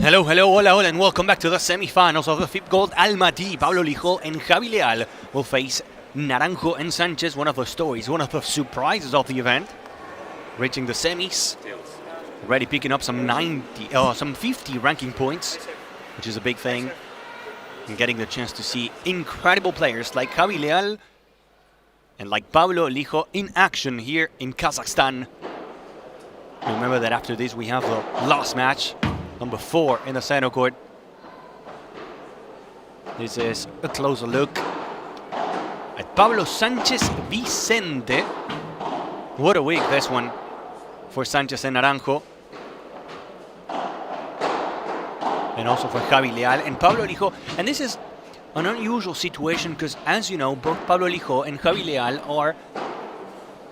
Hello, hola, hola, and welcome back to the semi-finals of the FIP Gold. ALMATY, Pablo Lijo and Javi Leal will face Naranjo and Sanchez, one of the stories, one of the surprises of the event. Reaching the semis, already picking up some 50 ranking points, which is a big thing. And getting the chance to see incredible players like Javi Leal and like Pablo Lijo in action here in Kazakhstan. Remember that after this we have the last match, number 4 in the center court. This is a closer look at Pablo Sanchez Vicente. What a week this one for Sanchez and Naranjo. And also for Javi Leal and Pablo Lijo. And this is an unusual situation because, as you know, both Pablo Lijo and Javi Leal are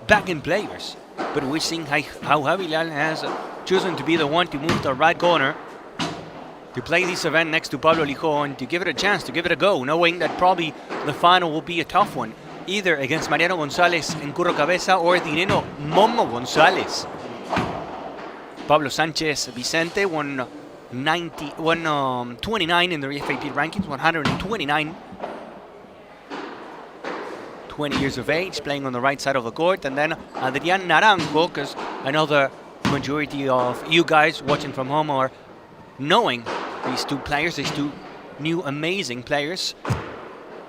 back-end players. But we're seeing how Javi Leal has chosen to be the one to move to the right corner to play this event next to Pablo Lijo and to give it a chance, to give it a go, knowing that probably the final will be a tough one, either against Mariano González and Curro Cabeza or Dinero Momo González. Pablo Sanchez Vicente won 29 in the FIP rankings, 129. 20 years of age, playing on the right side of the court. And then Adrián Naranjo, because I know the majority of you guys watching from home are knowing these two players, these two new amazing players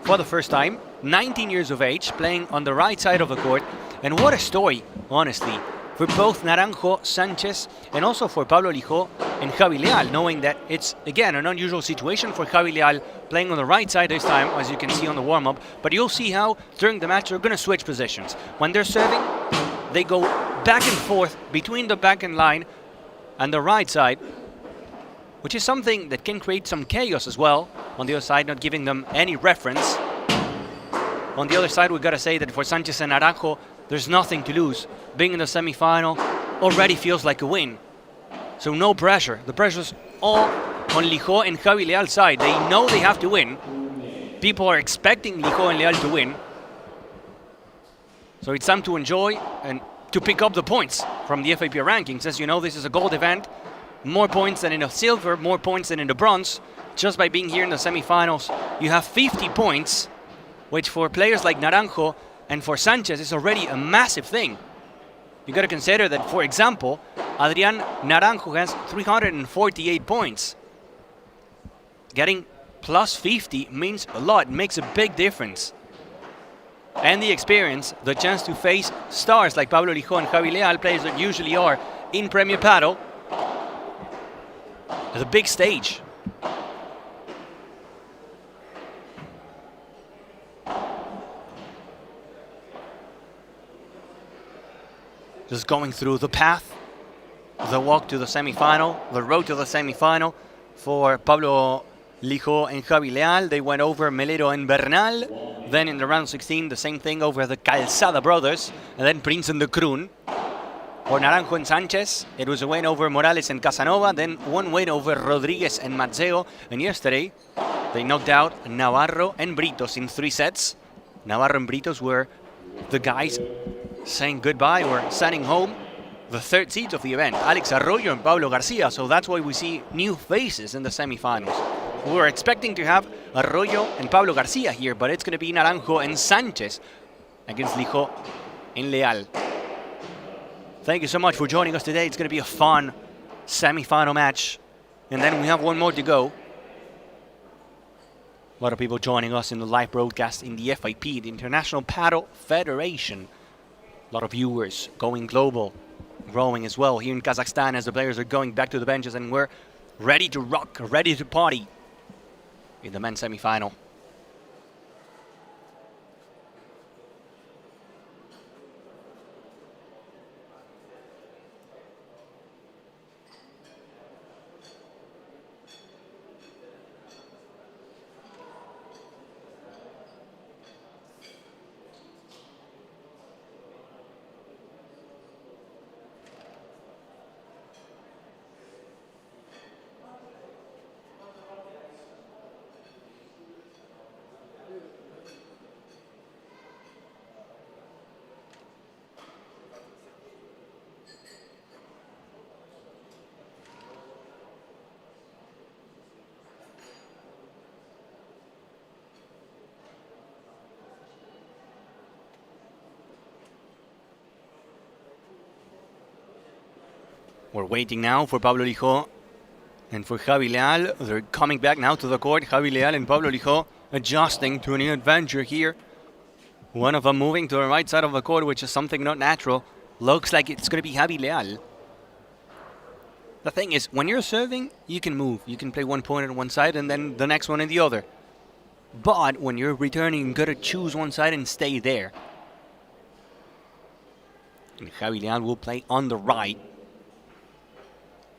for the first time. 19 years of age, playing on the right side of the court. And what a story, honestly, for both Naranjo, Sanchez, and also for Pablo Lijo and Javi Leal, knowing that it's, again, an unusual situation for Javi Leal playing on the right side this time, as you can see on the warm-up. But you'll see how, during the match, they're going to switch positions. When they're serving, they go back and forth between the back-end line and the right side, which is something that can create some chaos as well. On the other side, not giving them any reference. On the other side, we've got to say that for Sanchez and Naranjo, there's nothing to lose. Being in the semi-final already feels like a win. So no pressure. The pressure's all on Lijo and Javi Leal's side. They know they have to win. People are expecting Lijo and Leal to win. So it's time to enjoy and to pick up the points from the FIP rankings. As you know, this is a gold event. More points than in the silver, more points than in the bronze. Just by being here in the semi-finals, you have 50 points, which for players like Naranjo and for Sanchez is already a massive thing. You got to consider that, for example, Adrián Naranjo has 348 points. Getting plus 50 means a lot, makes a big difference. And the experience, the chance to face stars like Pablo Lijo and Javi Leal, players that usually are in Premier Paddle, at a big stage. Just going through the path, the walk to the semi-final, the road to the semi-final for Pablo Lijo and Javi Leal. They went over Melero and Bernal. Then in the round 16, the same thing over the Calzada brothers, and then Prince and the Kroon. For Naranjo and Sanchez, it was a win over Morales and Casanova, then one win over Rodriguez and Mazzeo. And yesterday, they knocked out Navarro and Britos in 3 sets. Navarro and Britos were the guys saying goodbye or sending home the 3rd seed of the event, Alex Arroyo and Pablo Garcia. So that's why we see new faces in the semifinals. We were expecting to have Arroyo and Pablo Garcia here, but it's going to be Naranjo and Sanchez against Lijo and Leal. Thank you so much for joining us today. It's going to be a fun semi-final match. And then we have one more to go. A lot of people joining us in the live broadcast in the FIP, the International Paddle Federation. A lot of viewers going global, growing as well here in Kazakhstan as the players are going back to the benches, and we're ready to rock, ready to party in the men's semi-final. We're waiting now for Pablo Lijó and for Javi Leal. They're coming back now to the court. Javi Leal and Pablo Lijó adjusting to a new adventure here. One of them moving to the right side of the court, which is something not natural. Looks like it's going to be Javi Leal. The thing is, when you're serving, you can move. You can play one point on one side and then the next one in the other. But when you're returning, you've got to choose one side and stay there. And Javi Leal will play on the right.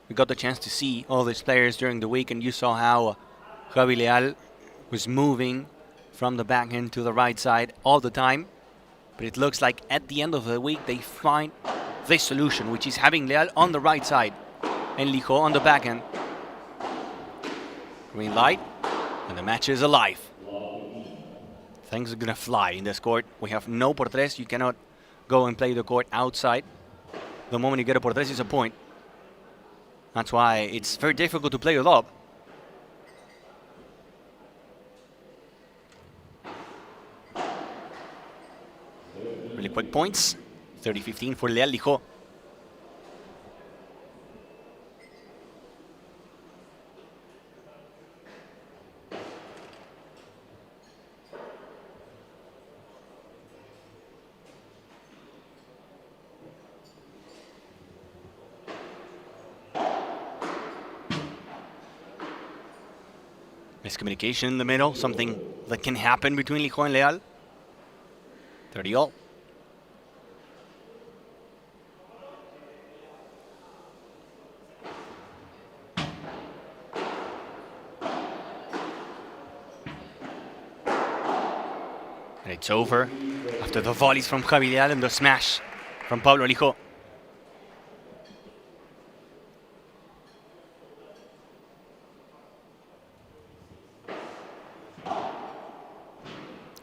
We got the chance to see all these players during the week, and you saw how Javi Leal was moving from the backhand to the right side all the time. But it looks like at the end of the week they find this solution, which is having Leal on the right side and Lijó on the backhand. Green light, and the match is alive. Things are gonna fly in this court. We have no por tres. You cannot go and play the court outside. The moment you get a por tres, it's a point. That's why it's very difficult to play a lob. Really quick points. 30-15 for Leal Lijó. Miscommunication in the middle, something that can happen between Lijó and Leal. 30-all. And it's over after the volleys from Javi Leal and the smash from Pablo Lijó.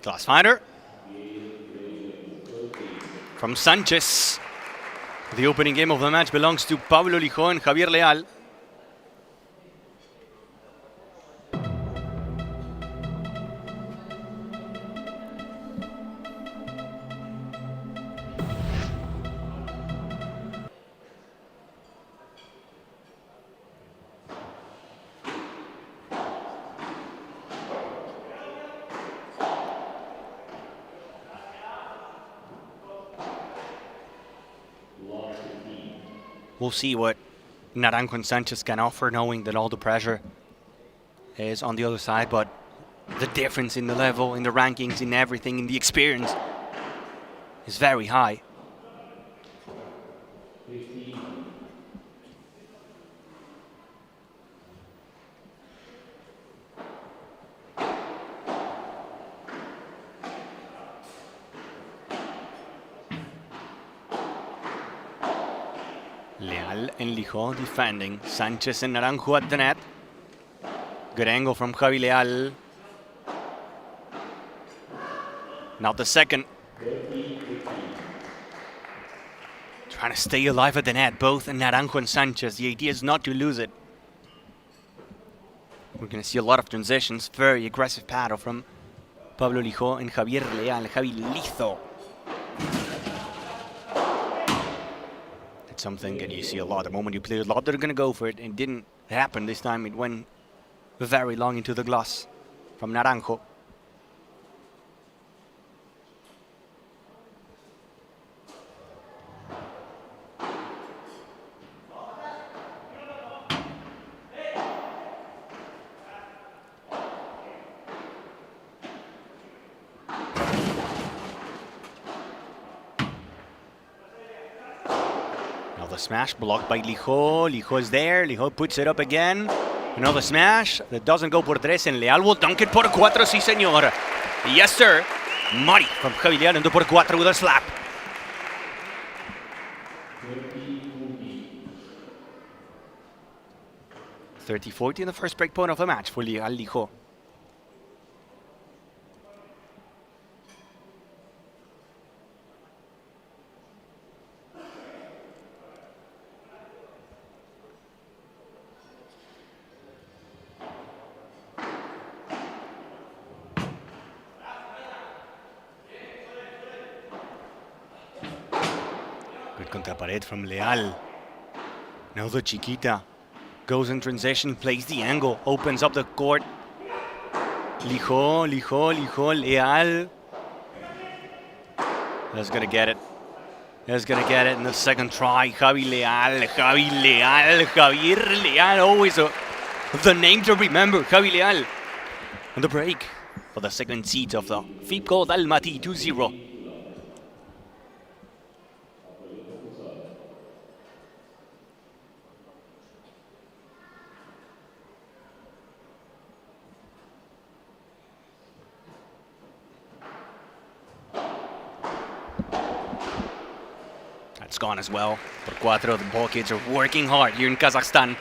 Class fighter from Sanchez. The opening game of the match belongs to Pablo Lijó and Javier Leal. We'll see what Naranjo and Sanchez can offer, knowing that all the pressure is on the other side, but the difference in the level, in the rankings, in everything, in the experience is very high. Leal and Lijó defending. Sanchez and Naranjo at the net. Good angle from Javi Leal. Now the second. Trying to stay alive at the net, both Naranjo and Sanchez. The idea is not to lose it. We're going to see a lot of transitions. Very aggressive paddle from Pablo Lijó and Javier Leal. Javi Lizo. Something that you see a lot. The moment you play a lob, they're going to go for it. It didn't happen this time. It went very long into the glass from Naranjo. The smash blocked by Lijó. Lijó is there. Lijó puts it up again. Another smash that doesn't go por tres, and Leal will dunk it por cuatro. Sí, señor. Yes, sir. Money from Javi Leal into por cuatro with a slap. 30-40 in the first break point of the match for Leal Lijó. Good contra pared from Leal. Now the Chiquita goes in transition, plays the angle, opens up the court. Lijo, Leal. That's gonna get it. That's gonna get it in the second try. Javier Leal, always the name to remember. Javier Leal on the break for the second seed of the FIP Gold ALMATY 2-0. That's gone as well. Por cuatro, the ball kids are working hard here in Kazakhstan.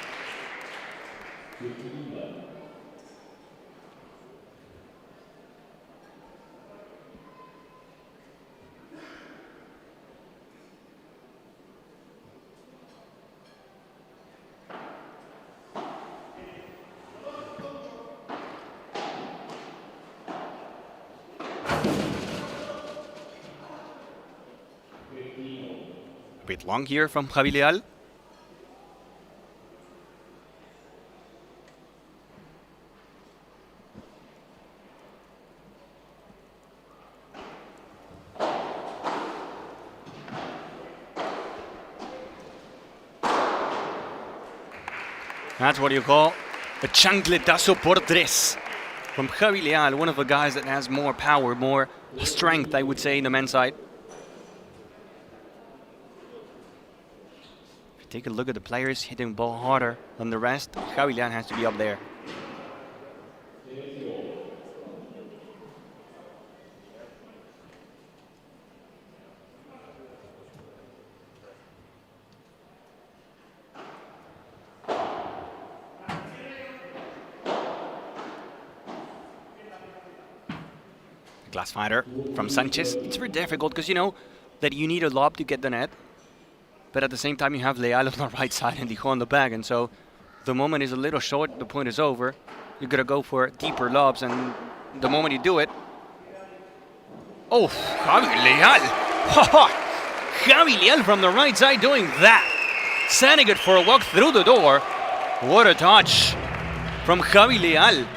A bit long here from Javier Leal. That's what you call a chancletazo por tres from Javier Leal, one of the guys that has more power, more strength, I would say, in the men's side. If you take a look at the players hitting the ball harder than the rest, Javier Leal has to be up there. Glass fighter from Sanchez. It's very difficult because you know that you need a lob to get the net, but at the same time you have Leal on the right side and Lijo on the back, and so the moment is a little short, the point is over. You're gonna go for deeper lobs, and the moment you do it, oh, Javier Leal! Javier Leal from the right side doing that, sending it for a walk through the door. What a touch from Javier Leal.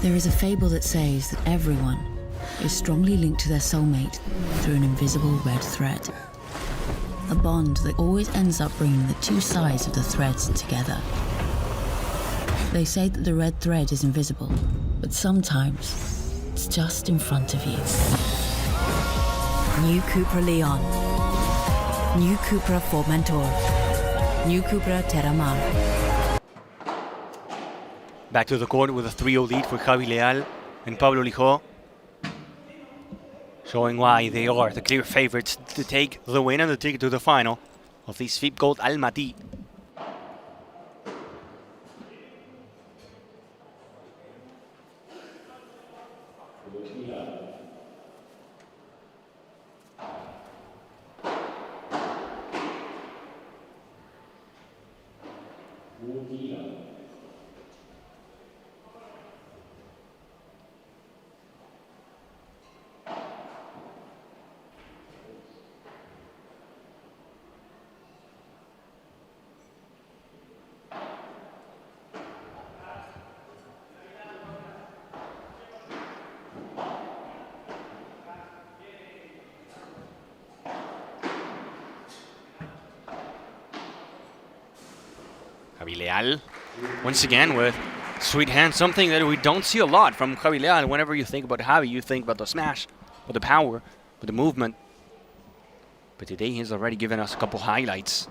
There is a fable that says that everyone is strongly linked to their soulmate through an invisible red thread. A bond that always ends up bringing the two sides of the threads together. They say that the red thread is invisible, but sometimes it's just in front of you. New Cupra Leon. New Cupra Formentor. New Cupra Terramar. Back to the court with a 3-0 lead for Javier Leal and Pablo Lijo, showing why they are the clear favorites to take the win and the ticket to the final of this FIP Gold ALMATY. Javier Leal, once again with Sweet hand, something that we don't see a lot from Javi Leal. Whenever you think about Javi, you think about the smash, with the power, with the movement. But today he's already given us a couple highlights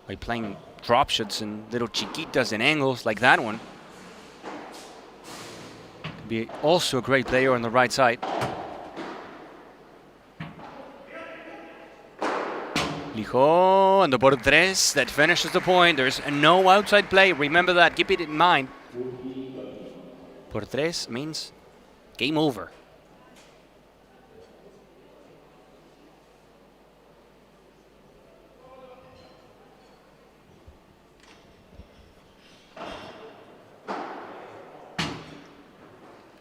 by playing drop shots and little chiquitas and angles like that one. Could be also a great player on the right side. Lijo and the por tres, that finishes the point. There's no outside play. Remember that. Keep it in mind. Por tres means game over.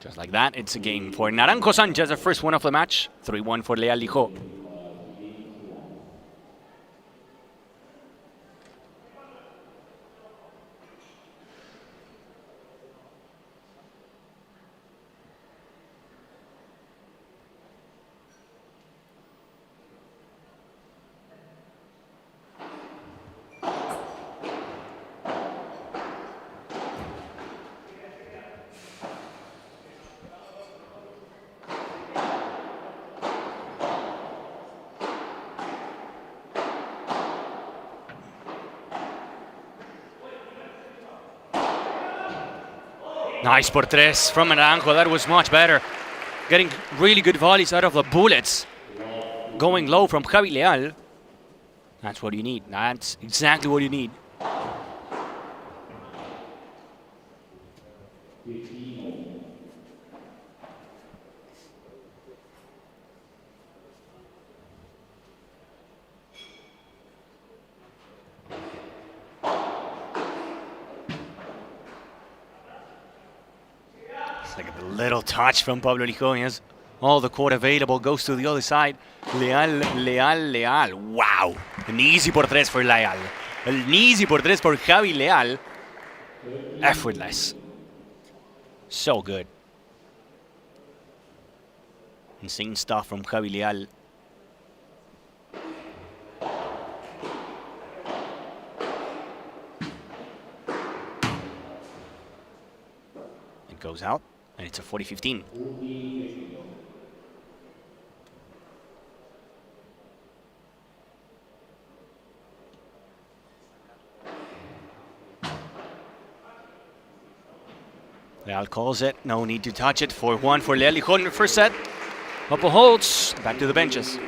Just like that, it's a game for Naranjo Sanchez, the first one of the match. 3-1 for Leal Lijo. Nice por tres from Naranjo. That was much better. Getting really good volleys out of the bullets. Going low from Javi Leal. That's what you need. That's exactly what you need. Like a little touch from Pablo Lijo. He has all the court available. Goes to the other side. Leal. Wow. An easy por tres for Leal. An easy por tres for Javi Leal. Effortless. So good. Insane stuff from Javi Leal. It goes out. And it's a 40-15. Leal calls it. No need to touch it. 4-1 for Leal Lijo in the first set. Couple holds. Back to the benches.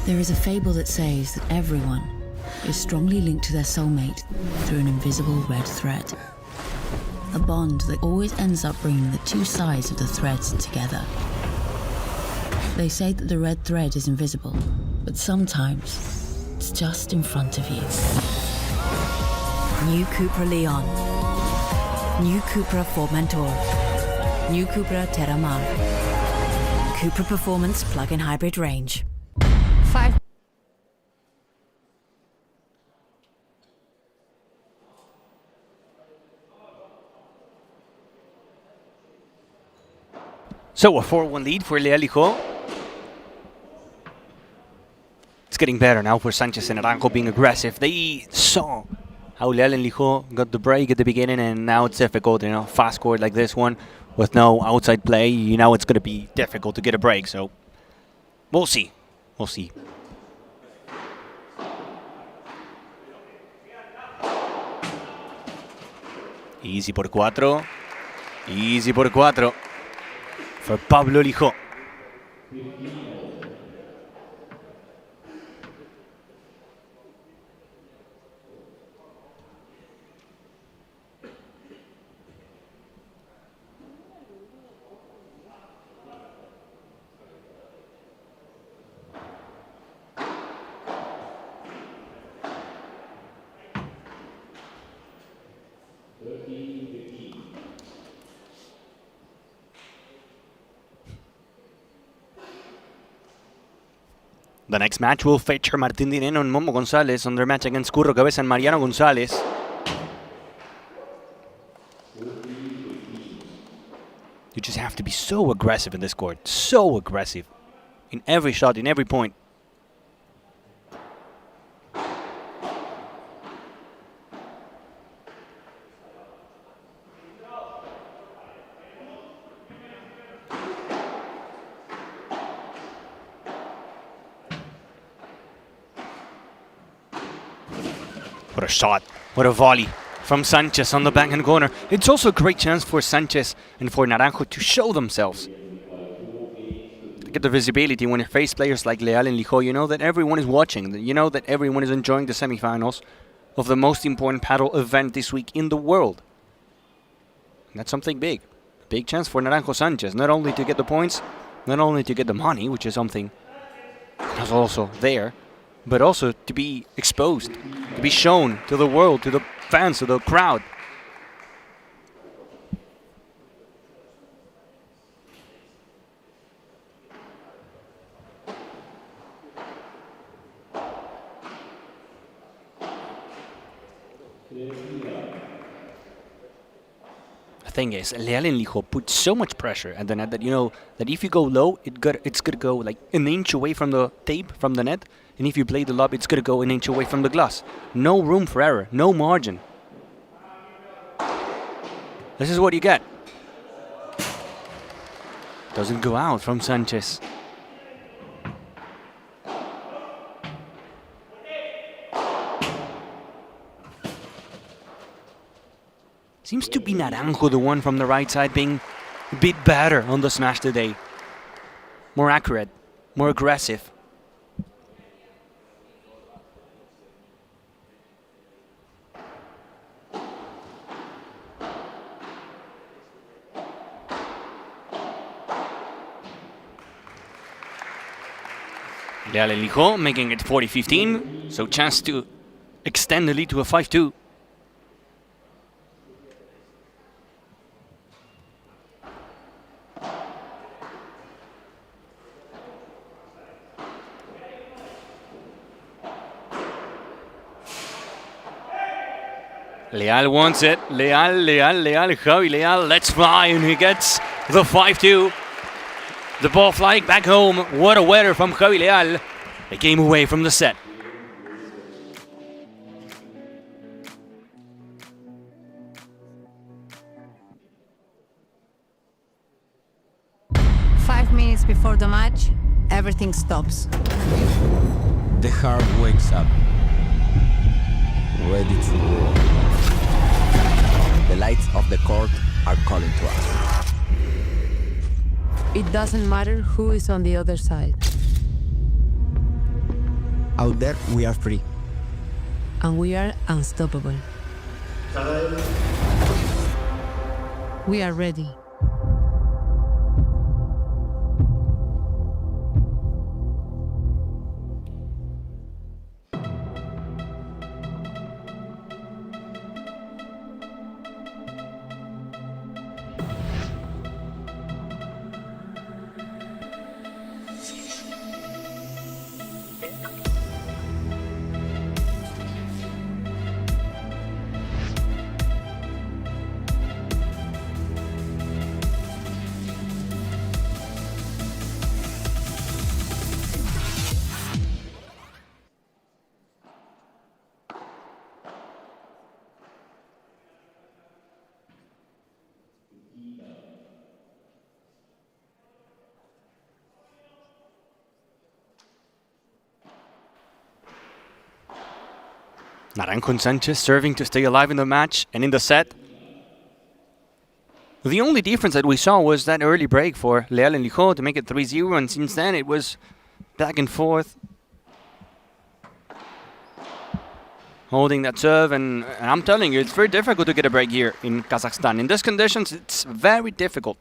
There is a fable that says that everyone is strongly linked to their soulmate through an invisible red thread. A bond that always ends up bringing the two sides of the threads together. They say that the red thread is invisible, but sometimes it's just in front of you. New Cupra Leon. New Cupra Formentor. New Cupra Terramar. Cupra Performance Plug-in Hybrid Range. 5. So a 4-1 lead for Leal Lijo. It's getting better now for Sanchez and Naranjo being aggressive. They saw how Leal and Lijo got the break at the beginning, and now it's difficult, fast court like this one with no outside play. It's going to be difficult to get a break, so we'll see. We'll see. Easy por cuatro. Easy por cuatro for Pablo Lijo. The next match will feature Martín Dineno and Momo González on their match against Curro Cabeza and Mariano González. You just have to be so aggressive in this court. So aggressive. In every shot, in every point. What a shot. What a volley from Sanchez on the backhand corner. It's also a great chance for Sanchez and for Naranjo to show themselves. Get the visibility when you face players like Leal and Lijó. You know that everyone is watching. You know that everyone is enjoying the semifinals of the most important paddle event this week in the world. And that's something big. Big chance for Naranjo Sanchez. Not only to get the points, not only to get the money, which is something that's also there, but also to be exposed, to be shown to the world, to the fans, to the crowd. The thing is, Leal and Lijó put so much pressure at the net that you know that if you go low, it's gonna go like an inch away from the tape, from the net. And if you play the lob, it's going to go an inch away from the glass. No room for error, no margin. This is what you get. Doesn't go out from Sanchez. Seems to be Naranjo, the one from the right side, being a bit better on the smash today. More accurate, more aggressive. Leal and Lijó making it 40-15, so chance to extend the lead to a 5-2. Leal wants it. Leal, Javi Leal, let's fly, and he gets the 5-2. The ball flying back home. What a weather from Javi Leal. A game away from the set. Minutes before the match, everything stops. The heart wakes up, ready to roar. The lights of the court are calling to us. It doesn't matter who is on the other side. Out there, we are free. And we are unstoppable. We are ready. Naranjo and Sanchez serving to stay alive in the match and in the set. The only difference that we saw was that early break for Leal and Lijó to make it 3-0, and since then it was back and forth. Holding that serve, and I'm telling you, it's very difficult to get a break here in Kazakhstan. In these conditions, it's very difficult.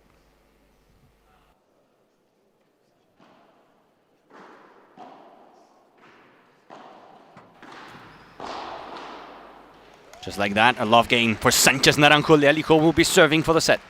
Just like that, a love game for Sanchez. Naranjo. Leal Lijó will be serving for the set.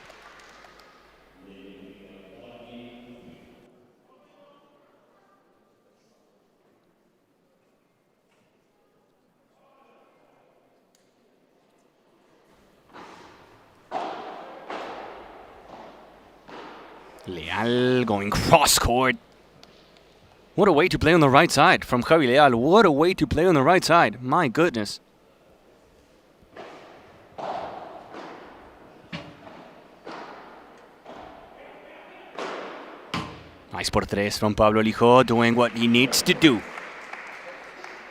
Leal going cross-court. What a way to play on the right side from Javi Leal. What a way to play on the right side. My goodness. Nice por tres from Pablo Lijó, doing what he needs to do.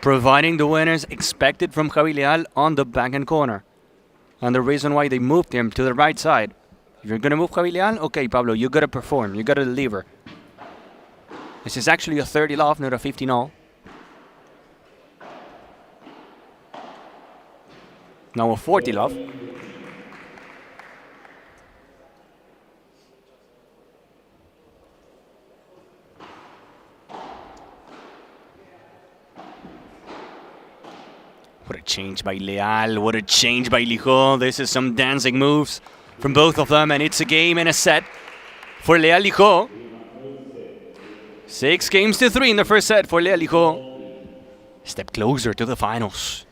Providing the winners expected from Javi Leal on the backhand corner. And the reason why they moved him to the right side. If you're going to move Javi Leal, okay, Pablo, you got to perform. You got to deliver. This is actually a 30 love, not a 15 all. Now a 40 love. What a change by Leal. What a change by Lijó. This is some dancing moves from both of them, and it's a game and a set for Leal Lijó. 6-3 in the first set for Leal Lijó. Step closer to the finals.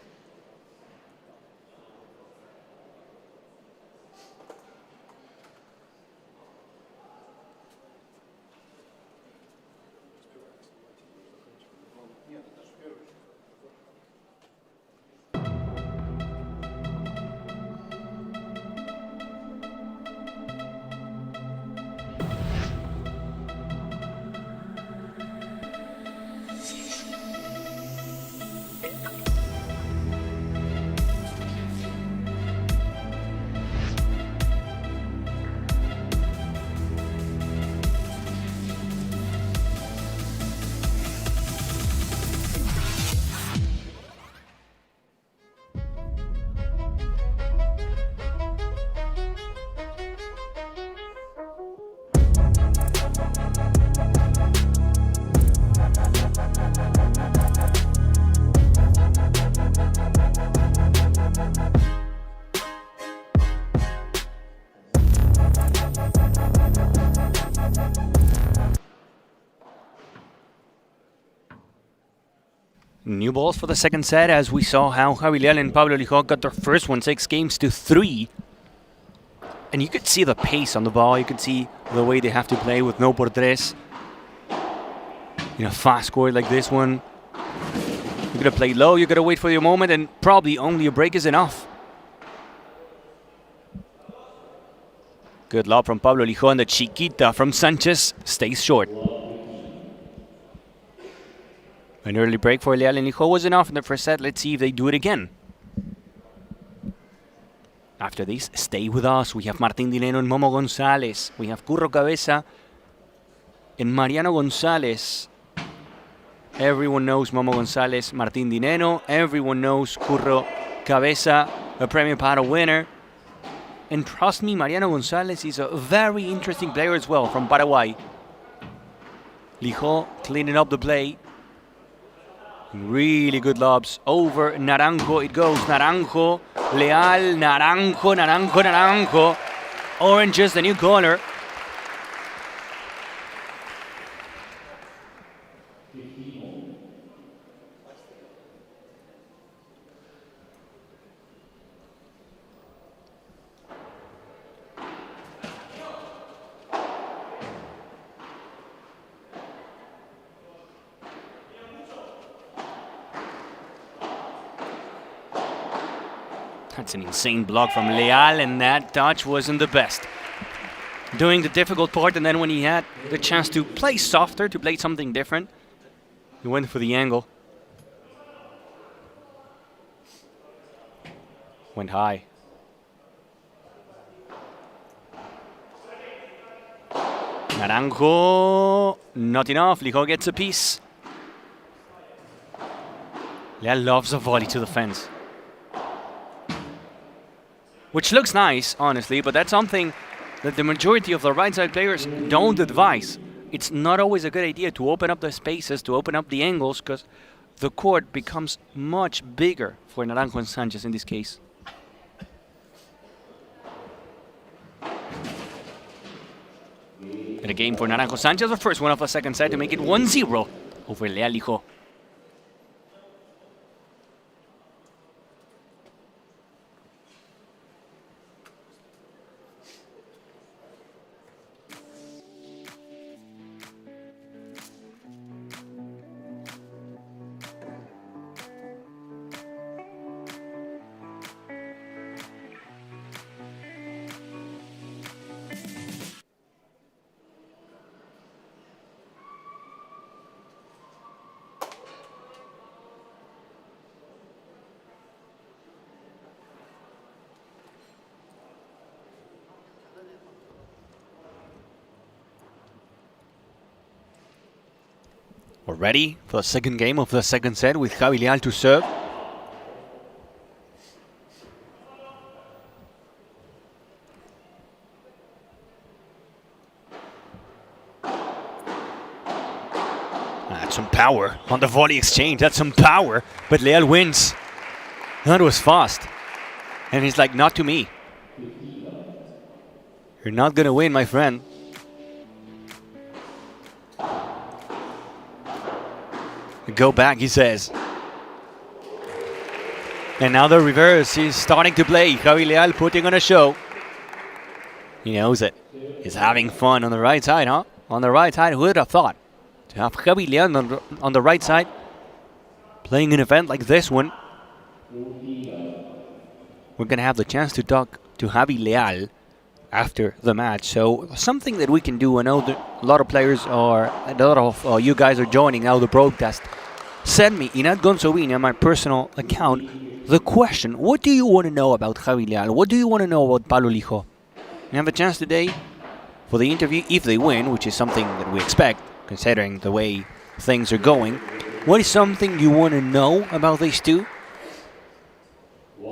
New balls for the second set, as we saw how Javi Leal and Pablo Lijó got their first one, 6-3. And you could see the pace on the ball. You could see the way they have to play with no por tres. In a fast court like this one, you gotta play low, you gotta wait for your moment, and probably only a break is enough. Good lob from Pablo Lijó, and the chiquita from Sanchez stays short. An early break for Leal and Lijó was enough in the first set. Let's see if they do it again. After this, stay with us. We have Martín Dineno and Momo González. We have Curro Cabeza and Mariano González. Everyone knows Momo González, Martín Dineno. Everyone knows Curro Cabeza, a Premio Paddle winner. And trust me, Mariano González is a very interesting player as well from Paraguay. Lijó cleaning up the play. Really good lobs over Naranjo. It goes Naranjo, Leal, Naranjo, Naranjo, Naranjo. Orange is the new color. That's an insane block from Leal, and that touch wasn't the best. Doing the difficult part, and then when he had the chance to play softer, to play something different, he went for the angle. Went high. Naranjo, not enough. Lijó gets a piece. Leal loves a volley to the fence. Which looks nice, honestly, but that's something that the majority of the right side players don't advise. It's not always a good idea to open up the spaces, to open up the angles, because the court becomes much bigger for Naranjo and Sanchez in this case. And a game for Naranjo Sanchez, the first one of the second set, to make it 1-0 over Leal Lijó. We're ready for the second game of the second set with Javi Leal to serve. That's some power on the volley exchange. That's some power. But Leal wins. That was fast. And he's like, not to me. You're not going to win, my friend. Go back, he says. And now the reverse is starting to play. Javi Leal putting on a show. He knows it. He's having fun on the right side, huh? On the right side, who would have thought? To have Javi Leal on the right side, playing an event like this one. We're going to have the chance to talk to Javi Leal after the match. So something that we can do, I know that a lot of players are, a lot of you guys are joining now the broadcast. Send me, Inat Gonzovina, my personal account, the question, what do you want to know about Javi Leal? What do you want to know about Pablo Lijo? You have a chance today for the interview, if they win, which is something that we expect, considering the way things are going. What is something you want to know about these two?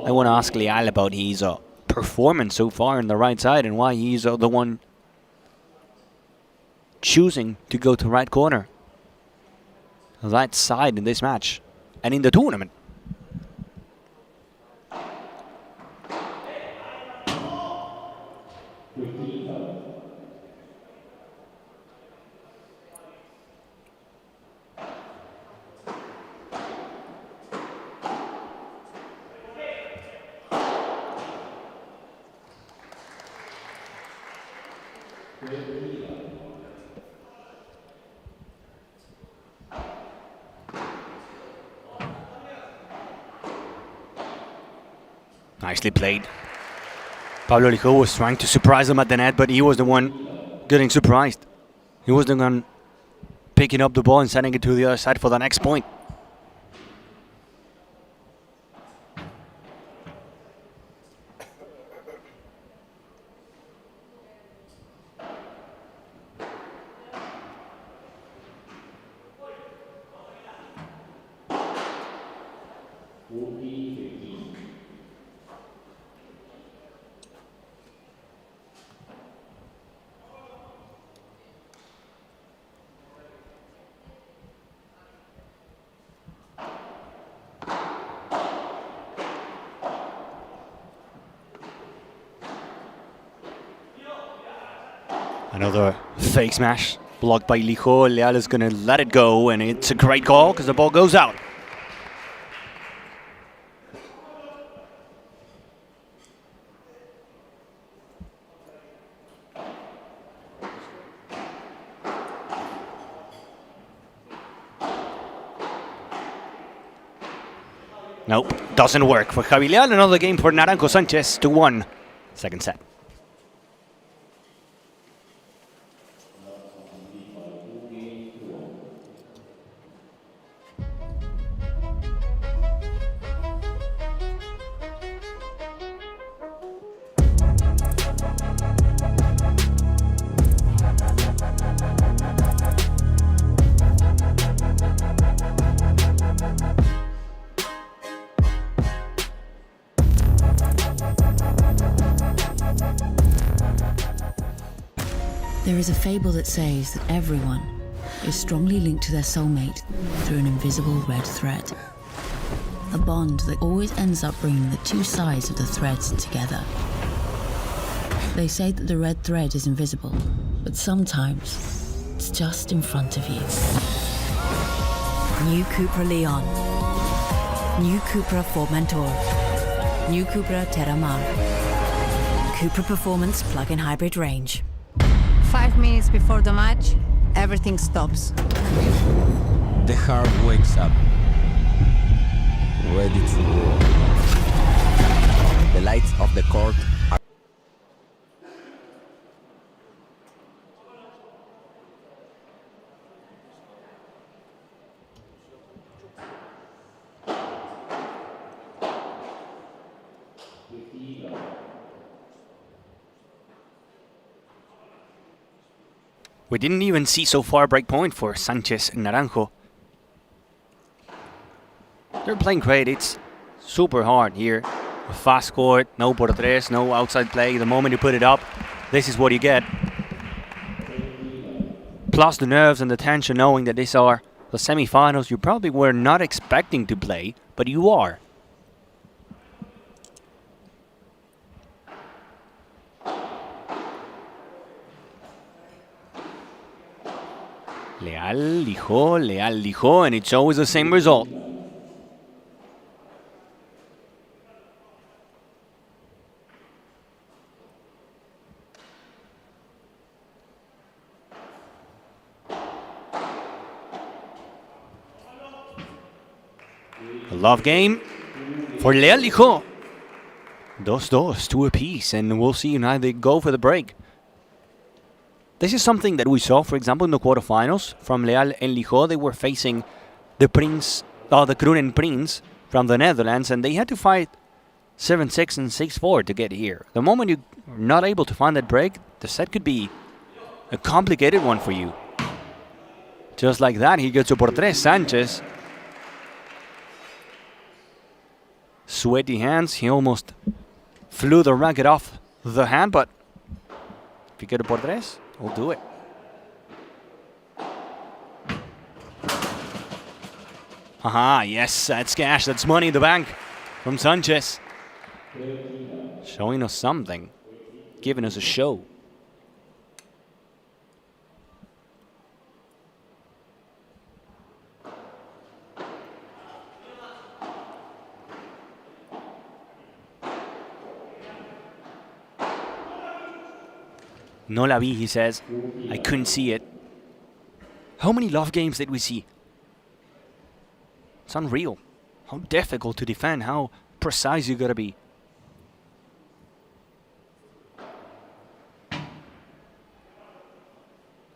I want to ask Leal about his performance so far on the right side and why he's the one choosing to go to right corner. Right side in this match and in the tournament. Nicely played. Pablo Lijo was trying to surprise him at the net, but he was the one getting surprised. He was the one picking up the ball and sending it to the other side for the next point. Another fake smash blocked by Lijo. Leal is going to let it go, and it's a great call because the ball goes out. Nope, doesn't work for Javi Leal. Another game for Naranjo Sanchez to 1. Second set. There is a fable that says that everyone is strongly linked to their soulmate through an invisible red thread. A bond that always ends up bringing the two sides of the threads together. They say that the red thread is invisible, but sometimes it's just in front of you. New Cupra Leon. New Cupra Formentor. New Cupra Terramar. Cupra Performance plug-in hybrid range. 5 minutes before the match, everything stops. The heart wakes up, ready to roar. The lights of the court are... We didn't even see so far break point for Sanchez and Naranjo. They're playing great. It's super hard here. A fast court, no por tres, no outside play. The moment you put it up, this is what you get. Plus the nerves and the tension knowing that these are the semi-finals you probably were not expecting to play, but you are. Leal Lijó, and it's always the same result. A love game for Leal Lijó. 2-2, 2 apiece, and we'll see United go for the break. This is something that we saw, for example, in the quarterfinals from Leal and Lijó. They were facing the Kroenen Prince from the Netherlands, and they had to fight 7-6 and 6-4 to get here. The moment you're not able to find that break, the set could be a complicated one for you. Just like that, he gets a por tres, Sanchez. Sweaty hands, he almost flew the racket off the hand, but if you get a por tres, we'll do it. Haha, yes, that's cash, that's money in the bank from Sanchez. Showing us something, giving us a show. No la vi, he says. I couldn't see it. How many love games did we see? It's unreal. How difficult to defend, how precise you gotta be.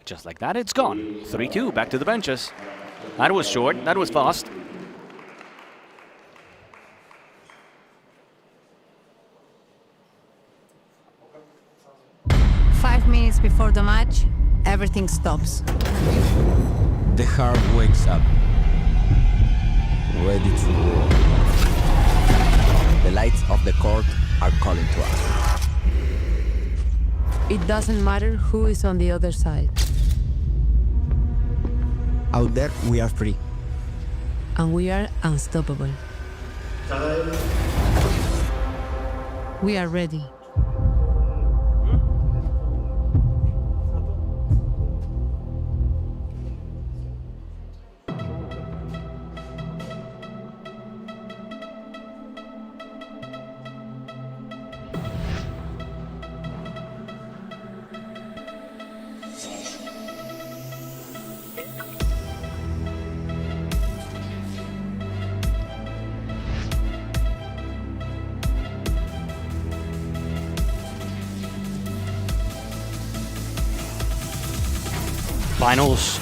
Just like that, it's gone. 3-2, back to the benches. That was short, that was fast. Minutes before the match, everything stops. The heart wakes up, ready to roar. The lights of the court are calling to us. It doesn't matter who is on the other side. Out there, we are free. And we are unstoppable. We are ready. Finals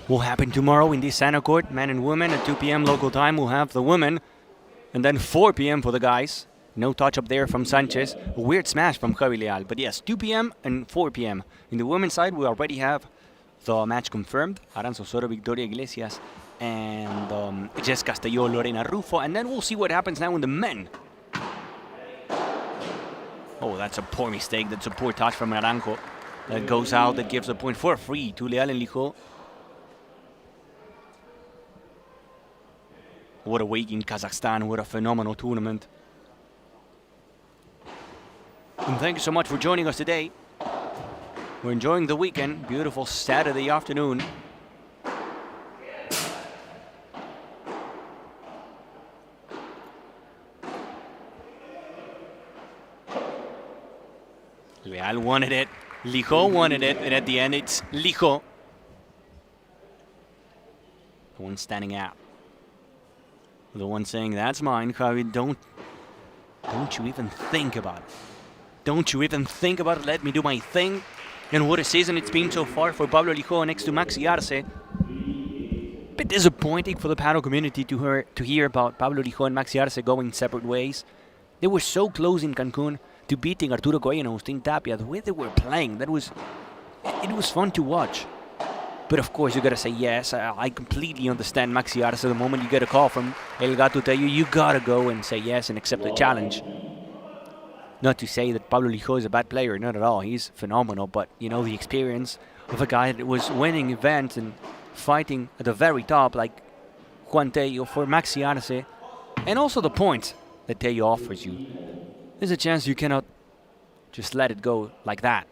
will happen tomorrow in this center court. Men and women at 2 p.m. local time. We'll have the women. And then 4 p.m. for the guys. No touch up there from Sanchez. A weird smash from Javi Leal. But yes, 2 p.m. and 4 p.m. In the women's side, we already have the match confirmed. Aranza Osorio, Victoria Iglesias, and Jess Castelló, Lorena Rufo. And then we'll see what happens now in the men. Oh, that's a poor mistake. That's a poor touch from Naranjo. That goes out, that gives a point for free to Leal and Lijó. What a week in Kazakhstan, what a phenomenal tournament. And thank you so much for joining us today. We're enjoying the weekend, beautiful Saturday afternoon. Leal wanted it. Lijó wanted it, and at the end it's Lijó. The one standing out. The one saying, that's mine, Javi, don't you even think about it. Don't you even think about it, let me do my thing. And what a season it's been so far for Pablo Lijó next to Maxi Arce. Bit disappointing for the paddle community to hear about Pablo Lijó and Maxi Arce going separate ways. They were so close in Cancun to beating Arturo Coello and Agustín Tapia. The way they were playing, it was fun to watch. But of course, you gotta say yes. I completely understand Maxi Arce. The moment you get a call from El Gato Tello, you gotta go and say yes and accept the challenge. Not to say that Pablo Lijo is a bad player, not at all. He's phenomenal, but you know, the experience of a guy that was winning events and fighting at the very top, like Juan Tello for Maxi Arce, and also the points that Tello offers you. There's a chance you cannot just let it go like that.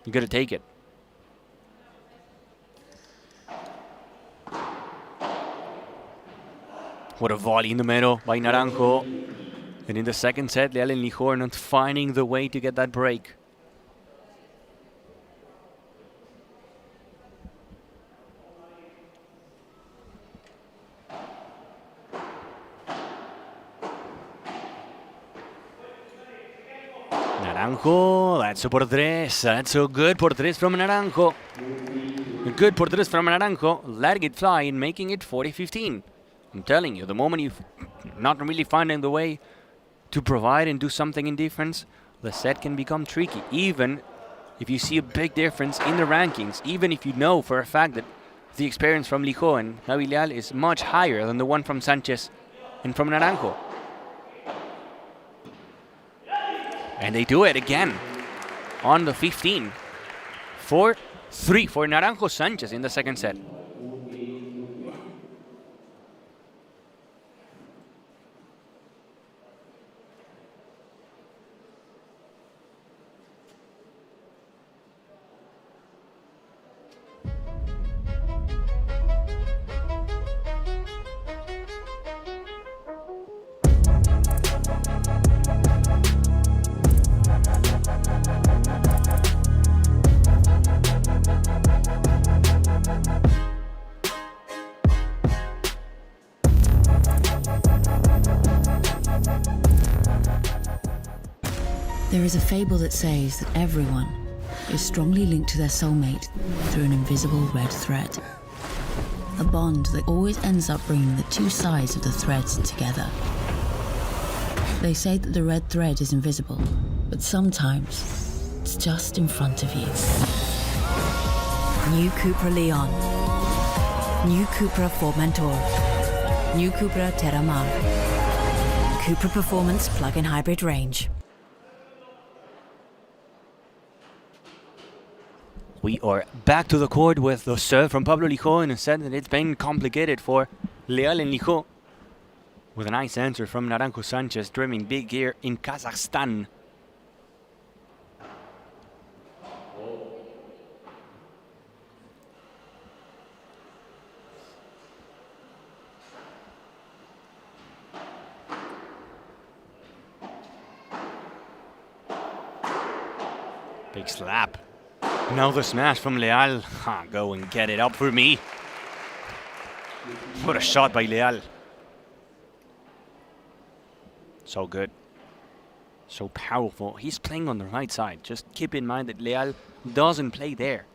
You gotta take it. What a volley in the middle by Naranjo. And in the second set, Leal and Lijo are not finding the way to get that break. Naranjo, that's a por tres. That's a good por tres from Naranjo. A good por tres from Naranjo, letting it fly and making it 40-15. I'm telling you, the moment you're not really finding the way to provide and do something in defense, the set can become tricky. Even if you see a big difference in the rankings, even if you know for a fact that the experience from Lijo and Javi Leal is much higher than the one from Sanchez and from Naranjo. And they do it again on the 15. 4-3 for Naranjo Sanchez in the second set. There is a fable that says that everyone is strongly linked to their soulmate through an invisible red thread. A bond that always ends up bringing the two sides of the threads together. They say that the red thread is invisible, but sometimes it's just in front of you. New Cupra Leon. New Cupra Formentor. New Cupra Terramar. Cupra Performance plug-in hybrid range. We are back to the court with the serve from Pablo Lijo, and it said that it's been complicated for Leal and Lijo. With a nice answer from Naranjo Sanchez, dreaming big here in Kazakhstan. Big slap. Now the smash from Leal. Go and get it up for me. What a shot by Leal. So good. So powerful. He's playing on the right side. Just keep in mind that Leal doesn't play there.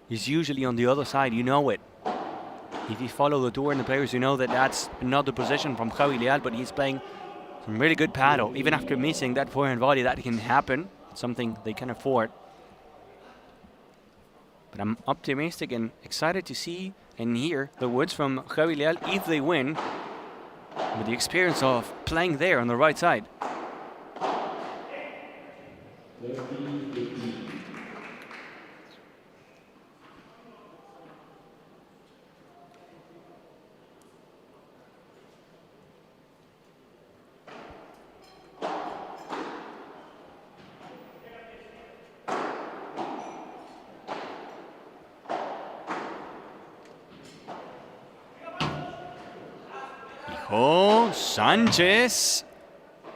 He's usually on the other side. You know it. If you follow the tour and the players, you know that that's not the position from Javi Leal, but he's playing some really good paddle. Even after missing that forehand volley, that can happen. It's something they can afford. But I'm optimistic and excited to see and hear the words from Javi Leal if they win, with the experience of playing there on the right side. Oh, Sanchez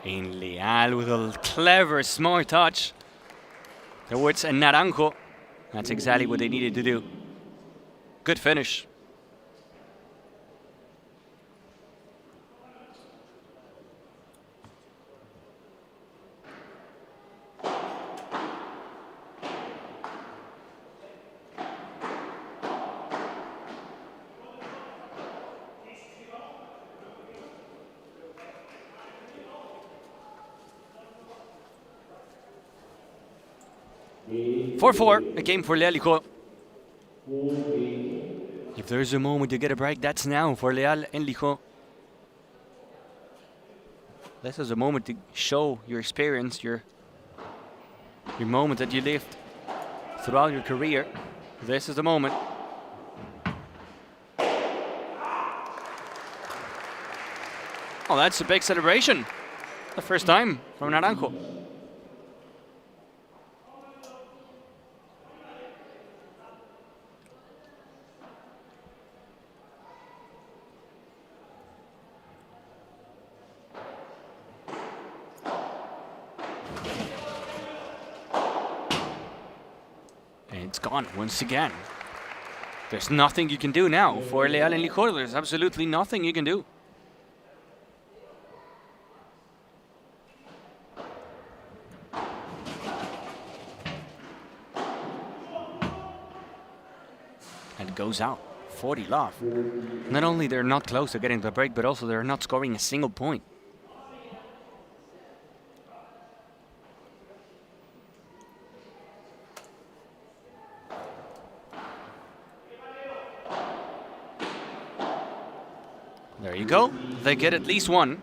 and Leal with a clever, smart touch towards Naranjo. That's exactly what they needed to do. Good finish. Game 4-4, a game for Leal Lijo. If there's a moment to get a break, that's now for Leal and Lijo. This is a moment to show your experience, your moment that you lived throughout your career. This is the moment. Oh, that's a big celebration. The first time from Naranjo. And it's gone once again. There's nothing you can do now for Leal and Lijo. There's absolutely nothing you can do. And it goes out. 40 love. Not only they're not close to getting the break, but also they're not scoring a single point. There you go. They get at least one.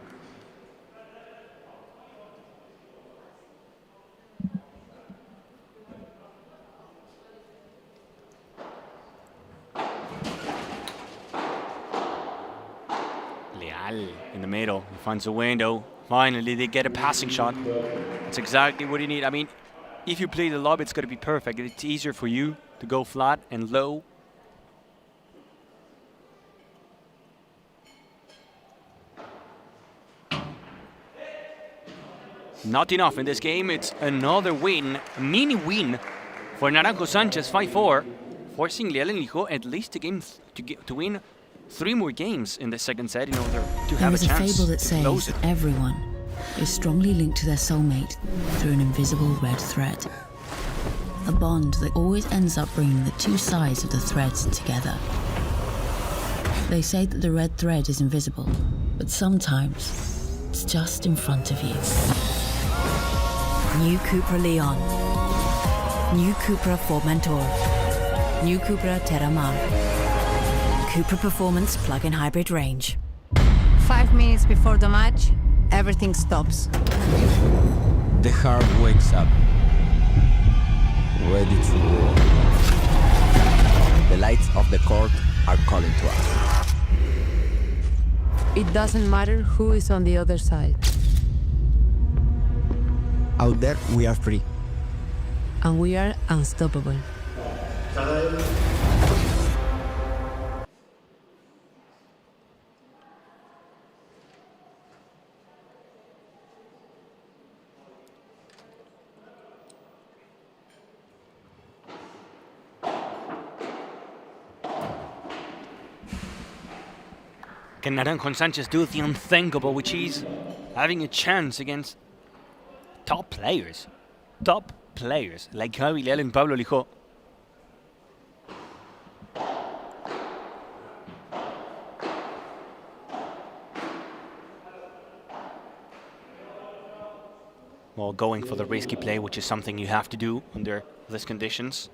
Leal in the middle. He finds a window. Finally, they get a passing shot. That's exactly what you need. I mean, if you play the lob, it's going to be perfect. It's easier for you to go flat and low. Not enough in this game. It's another win, a mini win for Naranjo Sanchez, 5-4, forcing Leal and Lijo at least to win 3 more games in the second set in order to have a chance. There is a fable that says that everyone is strongly linked to their soulmate through an invisible red thread. A bond that always ends up bringing the two sides of the threads together. They say that the red thread is invisible, but sometimes it's just in front of you. New Cupra Leon. New Cupra Formentor. New Cupra Terramar. Cupra Performance plug-in hybrid range. 5 minutes before the match, everything stops. The heart wakes up, ready to roar. The lights of the court are calling to us. It doesn't matter who is on the other side. Out there, we are free. And we are unstoppable. Can Naranjo Sanchez do the unthinkable, which is having a chance against top players like Javi Leal and Pablo Lijo? Well, going for the risky play, which is something you have to do under these conditions.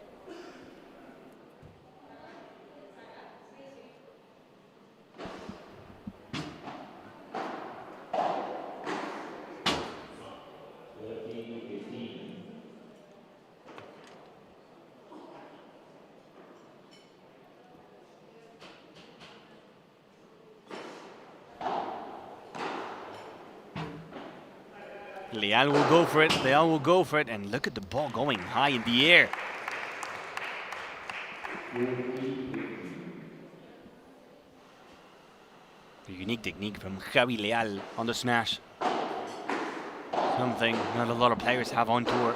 Leal will go for it, Leal will go for it, and look at the ball going high in the air. A unique technique from Javi Leal on the smash. Something not a lot of players have on tour.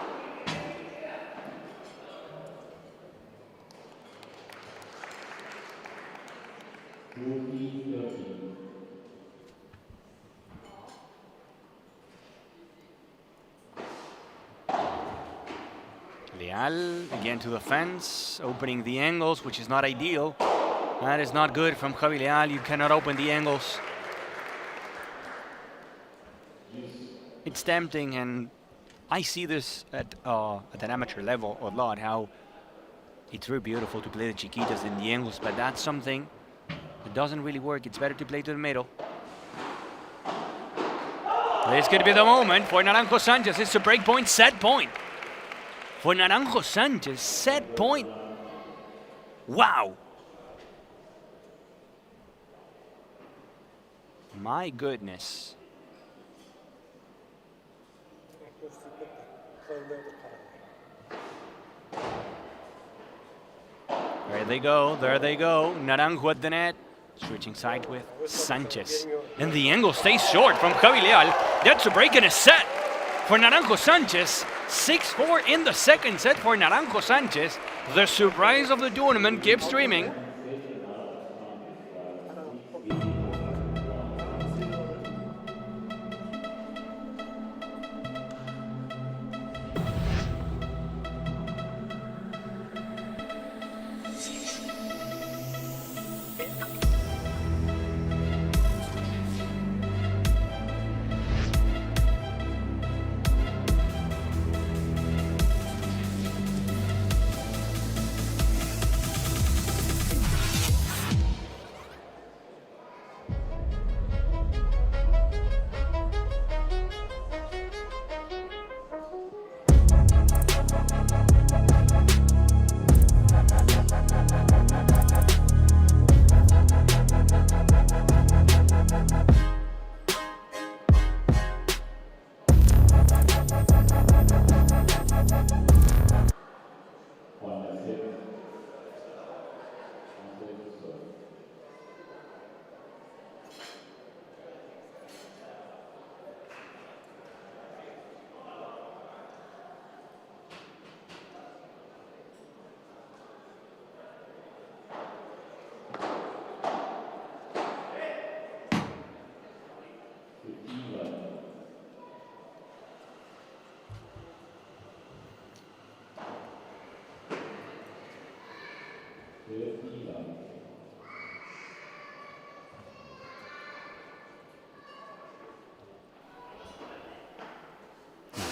Leal again to the fence, opening the angles, which is not ideal. That is not good from Javi Leal. You cannot open the angles. It's tempting, and I see this at an amateur level a lot, how It's very beautiful to play the chiquitas in the angles, but that's something that doesn't really work. It's better to play to the middle. This could be the moment for Naranjo Sanchez. It's a break point, set point. For Naranjo Sanchez, set point. Wow. My goodness. There they go, there they go. Naranjo at the net. Switching side with Sanchez. And the angle stays short from Javi Leal. That's a break and a set for Naranjo Sanchez. 6-4 in the second set for Naranjo Sanchez. The surprise of the tournament keeps streaming.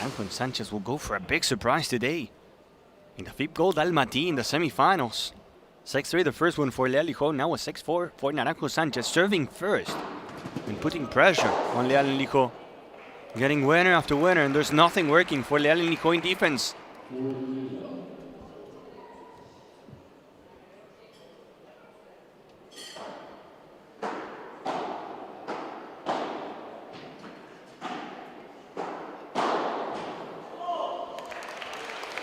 Naranjo and Sanchez will go for a big surprise today. In the FIP Gold ALMATY in the semifinals. 6-3 the first one for Leal Lijo, now a 6-4 for Naranjo Sanchez, serving first and putting pressure on Leal and Lijo. Getting winner after winner, and there's nothing working for Leal and Lijo in defense.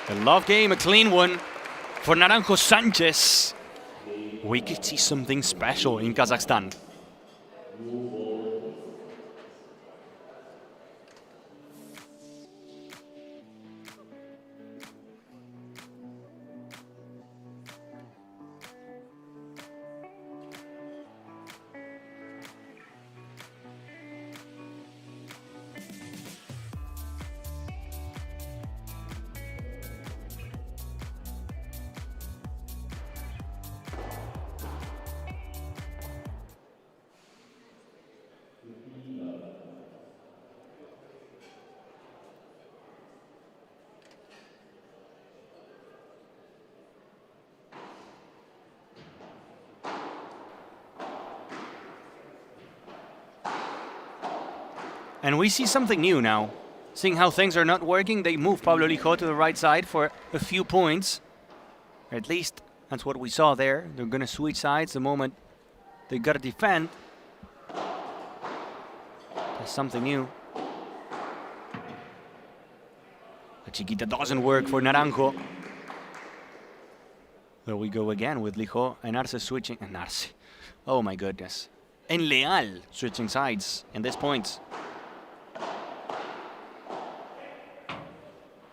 The love game, a clean one for Naranjo Sanchez. We could see something special in Kazakhstan. And we see something new now. Seeing how things are not working, they move Pablo Lijo to the right side for a few points. Or at least that's what we saw there. They're going to switch sides the moment they got to defend. That's something new. The chiquita doesn't work for Naranjo. There we go again with Lijo and Arce switching. And Arce. Oh my goodness. And Leal switching sides in this point.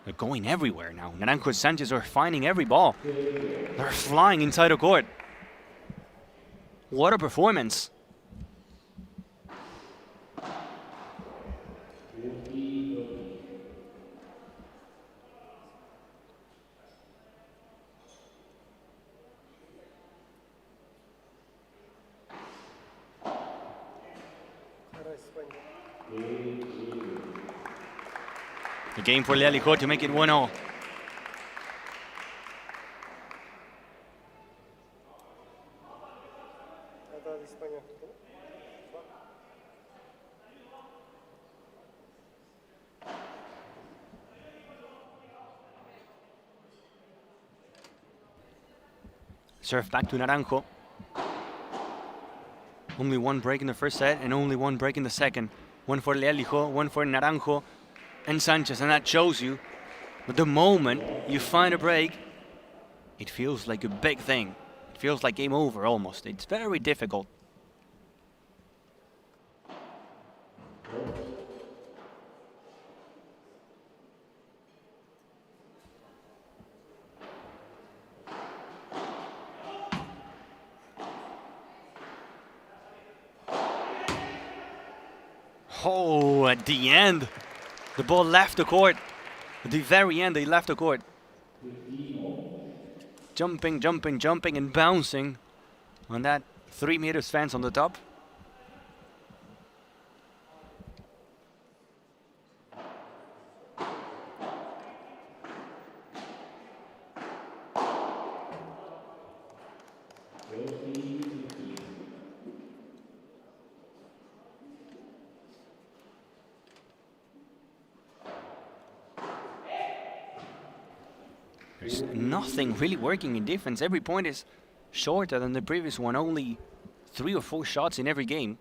They're going everywhere now. Naranjo and Sanchez are finding every ball. They're flying inside the court. What a performance. The game for Leal Lijo to make it 1-0. Serve back to Naranjo. Only one break in the first set and only one break in the second. One for Leal Lijó, one for Naranjo and Sanchez, and that shows you. But the moment you find a break, it feels like a big thing. It feels like game over almost. It's very difficult. Oh, at the end, the ball left the court. At the very end, they left the court. Jumping, jumping, jumping, and bouncing on that 3 meters fence on the top. There's nothing really working in defense. Every point is shorter than the previous one. Only 3 or 4 shots in every game.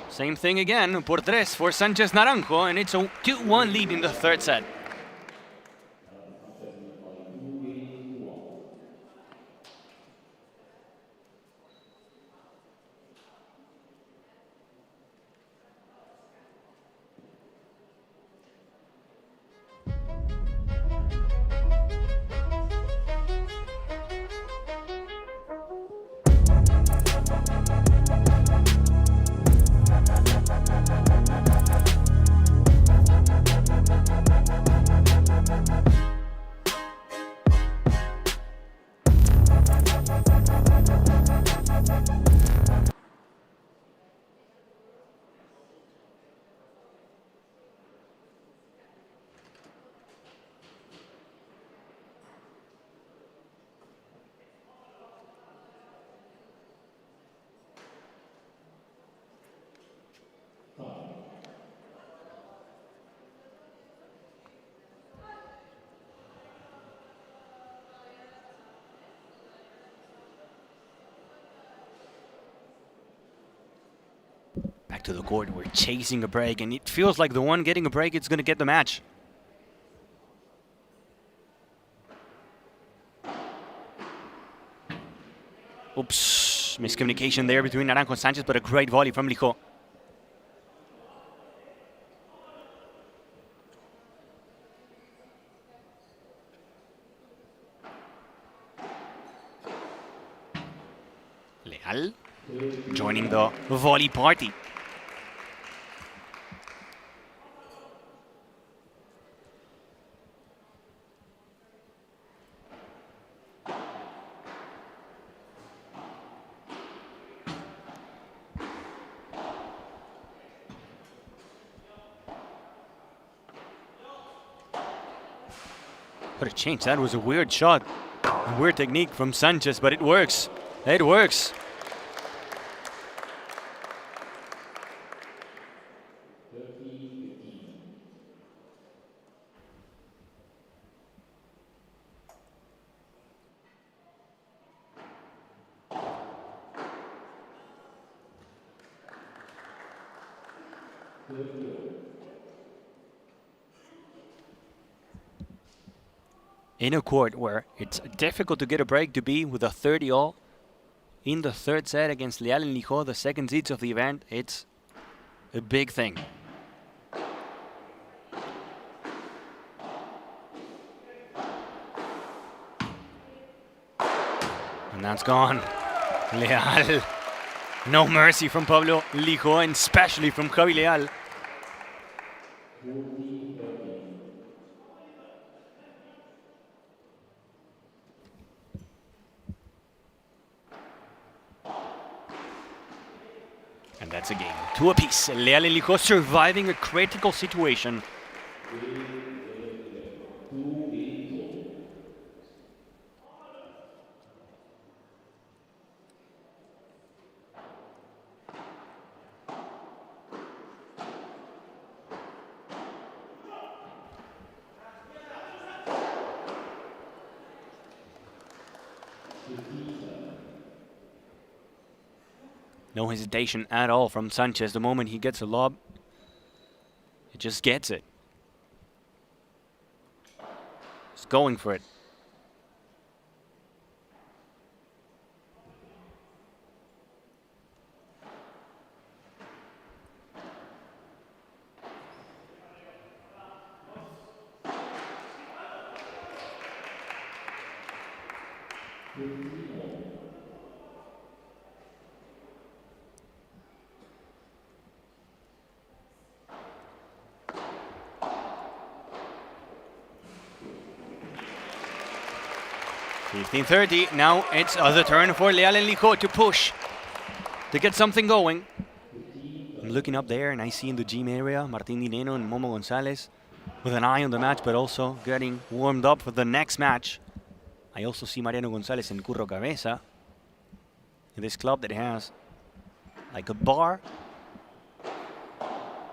Same thing again. Por tres for Sanchez Naranjo, and it's a 2-1 lead in the third set. Back to the court, we're chasing a break, and it feels like the one getting a break is going to get the match. Oops, miscommunication there between Naranjo and Sanchez, but a great volley from Lijó. Leal joining the volley party. What a change. That was a weird shot. A weird technique from Sanchez, but it works. It works. In a court where it's difficult to get a break, to be with a 30-all in the third set against Leal and Lijó, the second seeds of the event, it's a big thing. And that's gone. Leal. No mercy from Pablo Lijó, and especially from Javi Leal. And that's a game. 2 apiece. Leal and Lijó surviving a critical situation. No hesitation at all from Sanchez. The moment he gets a lob, he just gets it. He's going for it. $15-30. Now it's the turn for Leal and Lijó to push, to get something going. I'm looking up there and I see in the gym area Martín Dineno and Momo González with an eye on the match, but also getting warmed up for the next match. I also see Mariano González and Curro Cabeza in this club that has like a bar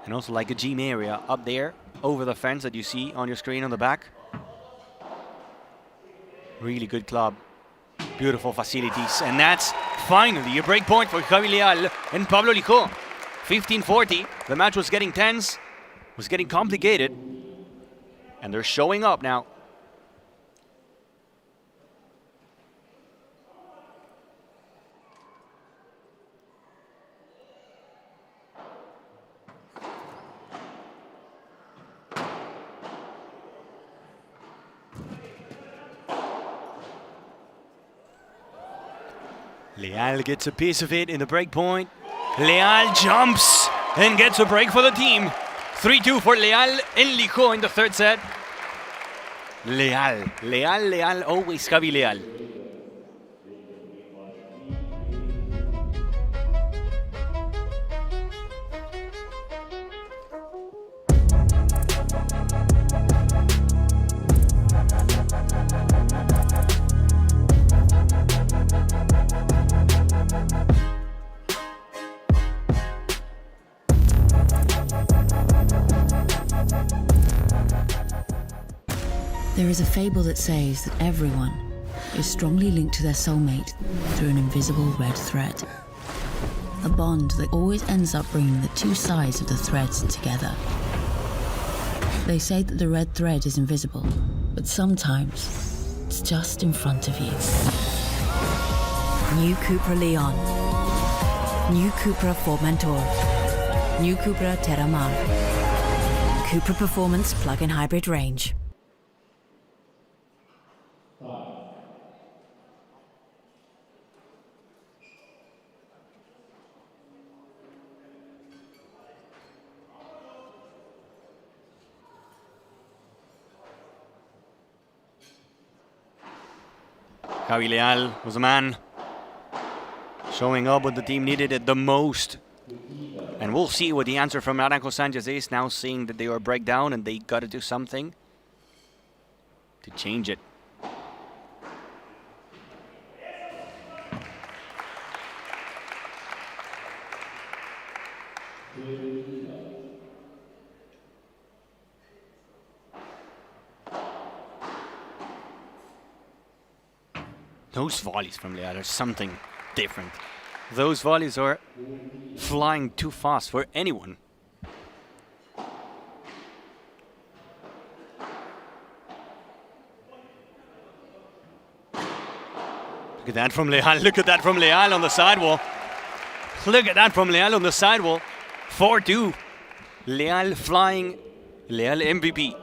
and also like a gym area up there over the fence that you see on your screen on the back. Really good club, beautiful facilities, and that's finally a break point for Javi Leal and Pablo Lijó. 15-40, the match was getting tense, was getting complicated, and they're showing up now. Leal gets a piece of it in the break point. Leal jumps and gets a break for the team. 3-2 for Leal and Lijó in the third set. Leal, always Javi Leal. There is a fable that says that everyone is strongly linked to their soulmate through an invisible red thread. A bond that always ends up bringing the two sides of the threads together. They say that the red thread is invisible, but sometimes it's just in front of you. New Cupra Leon. New Cupra Formentor. New Cupra Terramar. Cupra Performance Plug-in Hybrid Range. Javi Leal was a man showing up when the team needed it the most. And we'll see what the answer from Naranjo Sanchez is now, seeing that they are break down and they got to do something to change it. Those volleys from Leal are something different. Those volleys are flying too fast for anyone. Look at that from Leal. Look at that from Leal on the sidewall. Look at that from Leal on the sidewall. 4-2. Leal flying. Leal MVP.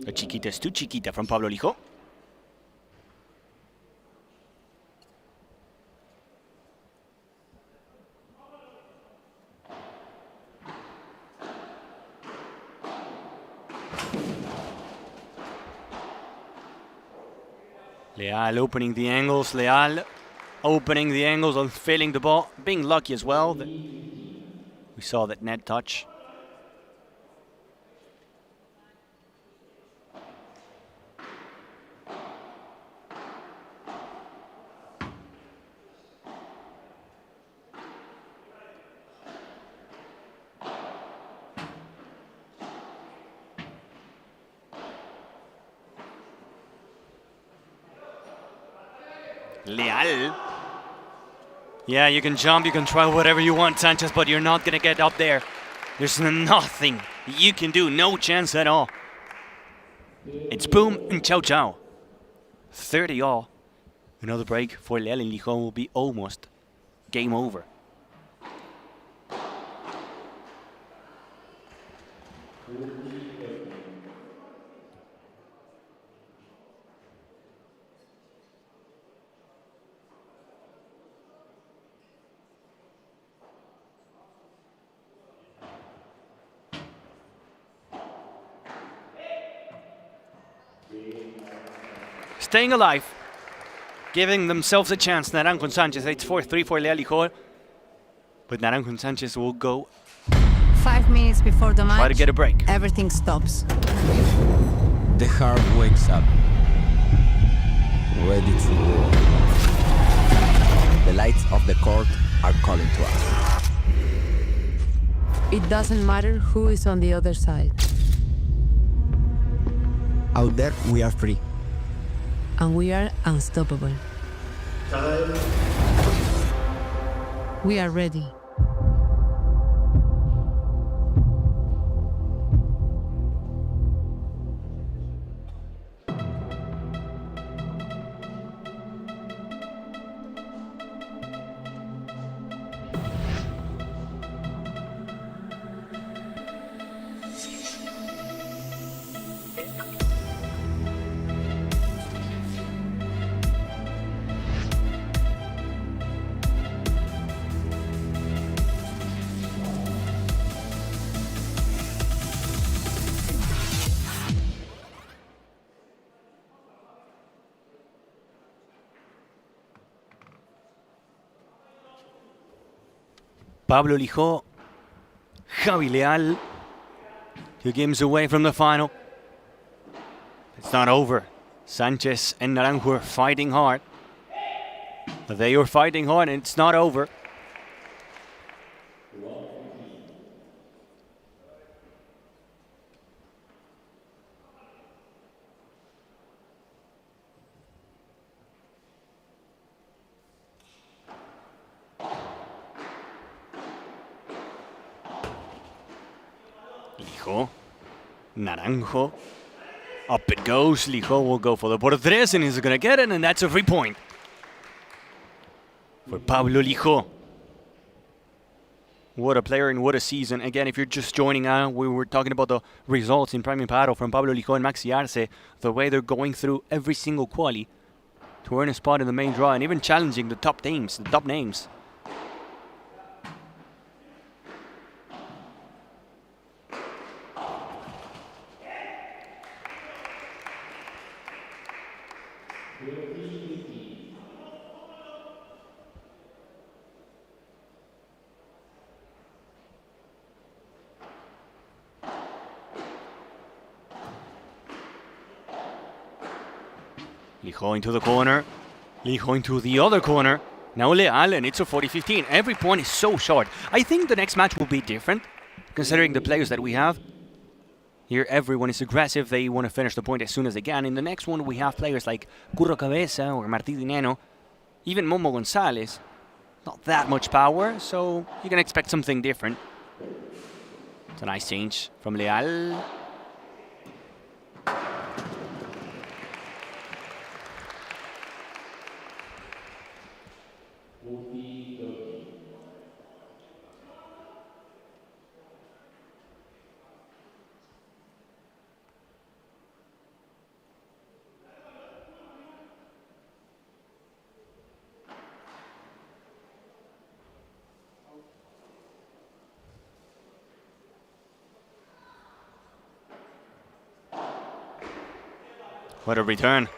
La chiquita es too chiquita from Pablo Lijó. Leal opening the angles. Leal opening the angles and filling the ball. Being lucky as well. We saw that net touch. Leal. Yeah, you can jump, you can try whatever you want, Sanchez, but you're not going to get up there. There's nothing you can do, no chance at all. It's boom and ciao ciao. 30 all. Another break for Leal and Lijón will be almost game over. Staying alive, giving themselves a chance. Naranjo and Sanchez, it's 4-3 for Leal Lijón. But Naranjo and Sanchez will go 5 minutes before the match, try to get a break. everything stops. The heart wakes up, ready to roar. The lights of the court are calling to us. It doesn't matter who is on the other side. Out there, we are free. And we are unstoppable. We are ready. Pablo Lijó, Javi Leal, 2 games away from the final. It's not over. Sanchez and Naranjo are fighting hard. They are fighting hard and it's not over. Lijó, Naranjo, up it goes. Lijó will go for the por tres and he's gonna get it, and that's a free point for Pablo Lijó. What a player and what a season. Again, if you're just joining out, we were talking about the results in Prime Imparo from Pablo Lijó and Maxi Arce, the way they're going through every single quali to earn a spot in the main draw and even challenging the top teams, the top names. Lijó into the corner. Lijó into the other corner. Now Leal, and it's a 40-15. Every point is so short. I think the next match will be different, considering the players that we have. Here everyone is aggressive. They want to finish the point as soon as they can. In the next one we have players like Curro Cabeza or Martí Dineno. Even Momo González. Not that much power, so you can expect something different. It's a nice change from Leal. What a return.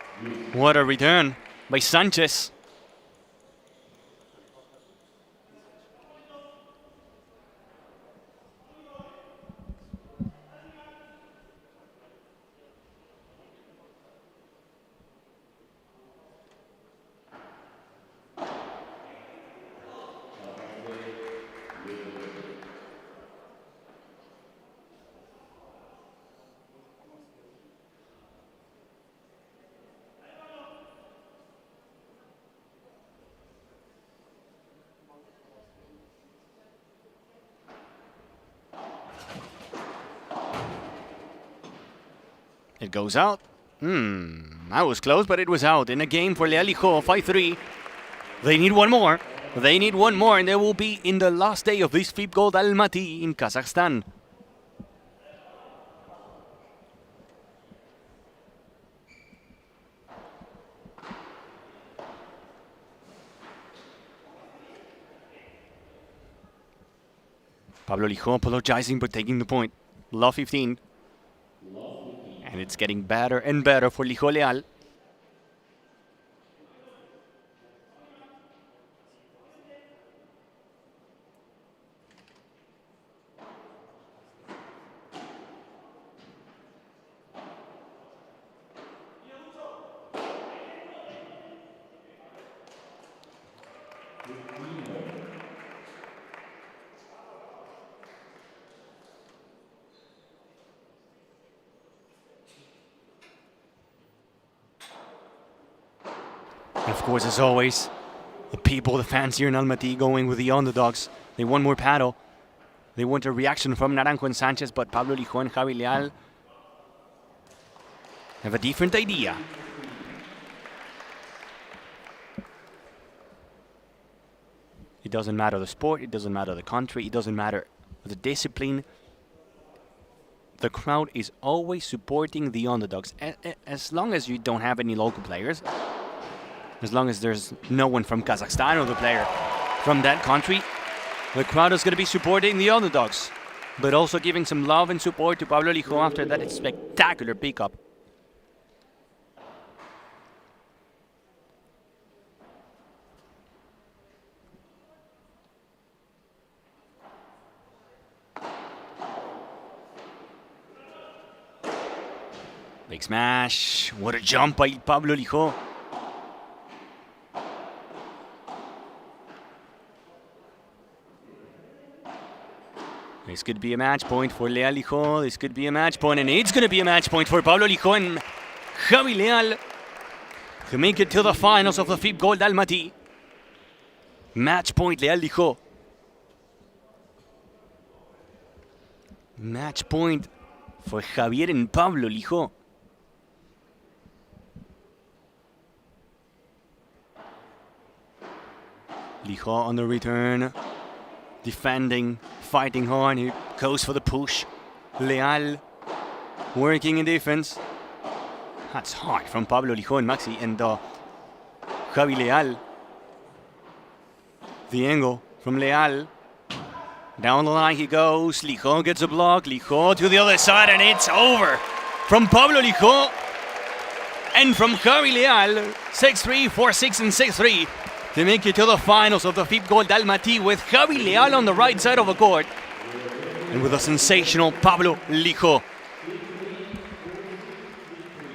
What a return by Sanchez. It goes out. That was close, but it was out. In a game for Leal Lijo, 5-3. They need one more. They need one more, and they will be in the last day of this FIP Gold Almaty in Kazakhstan. Pablo Lijo apologizing but taking the point. Love 15. And it's getting better and better for Lijo Leal. And of course, as always, the people, the fans here in Almaty going with the underdogs. They want more paddle. They want a reaction from Naranjo and Sanchez, but Pablo Lijo and Javi Leal have a different idea. It doesn't matter the sport, it doesn't matter the country, it doesn't matter the discipline. The crowd is always supporting the underdogs. As long as you don't have any local players, as long as there's no one from Kazakhstan or the player from that country, the crowd is going to be supporting the underdogs, but also giving some love and support to Pablo Lijo after that spectacular pickup. Big smash. What a jump by Pablo Lijo. This could be a match point for Leal Lijo. This could be a match point, and it's going to be a match point for Pablo Lijo and Javi Leal to make it to the finals of the FIP Gold Almaty. Match point Leal Lijo. Match point for Javier and Pablo Lijo. Lijo on the return, defending, fighting hard. He goes for the push. Leal working in defense. That's hard from Pablo Lijo and Maxi and Javi Leal. The angle from Leal. Down the line he goes. Lijo gets a block. Lijo to the other side, and it's over. From Pablo Lijo and from Javi Leal. 6-3, 4-6, and 6-3. To make it to the finals of the FIP Gold Almaty with Javi Leal on the right side of the court. And with a sensational Pablo Lijo.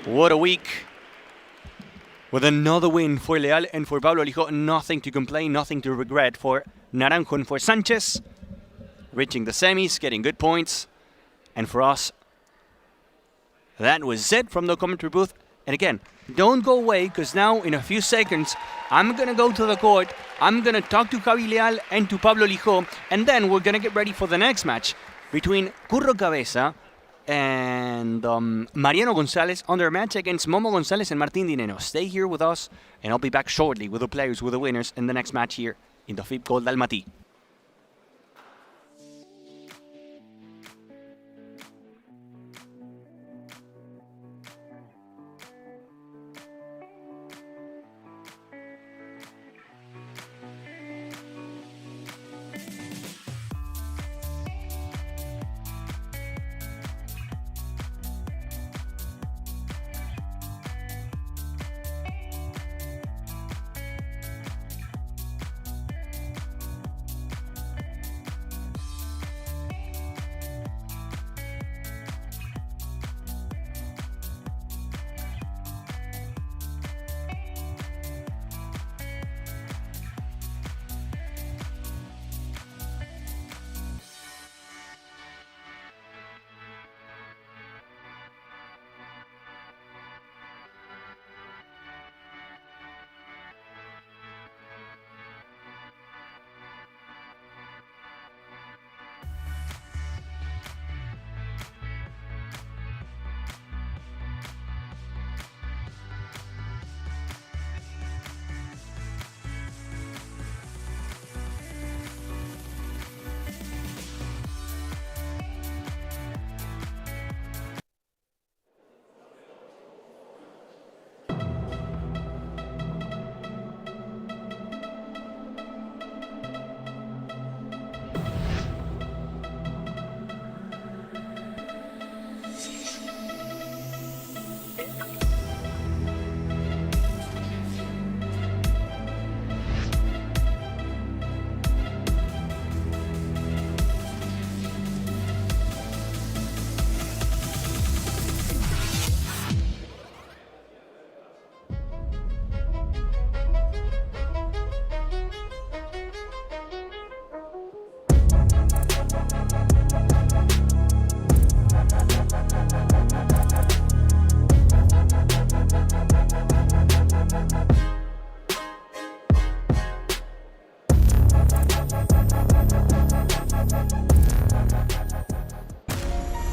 What a week. With another win for Leal and for Pablo Lijo. Nothing to complain, nothing to regret for Naranjo and for Sanchez. Reaching the semis, getting good points. And for us, that was it from the commentary booth. And again, don't go away, because now in a few seconds, I'm going to go to the court. I'm going to talk to Javi Leal and to Pablo Lijo. And then we're going to get ready for the next match between Curro Cabeza and Mariano Gonzalez on their match against Momo Gonzalez and Martin Dineno. Stay here with us, and I'll be back shortly with the players, with the winners in the next match here in the FIP Gold Almaty.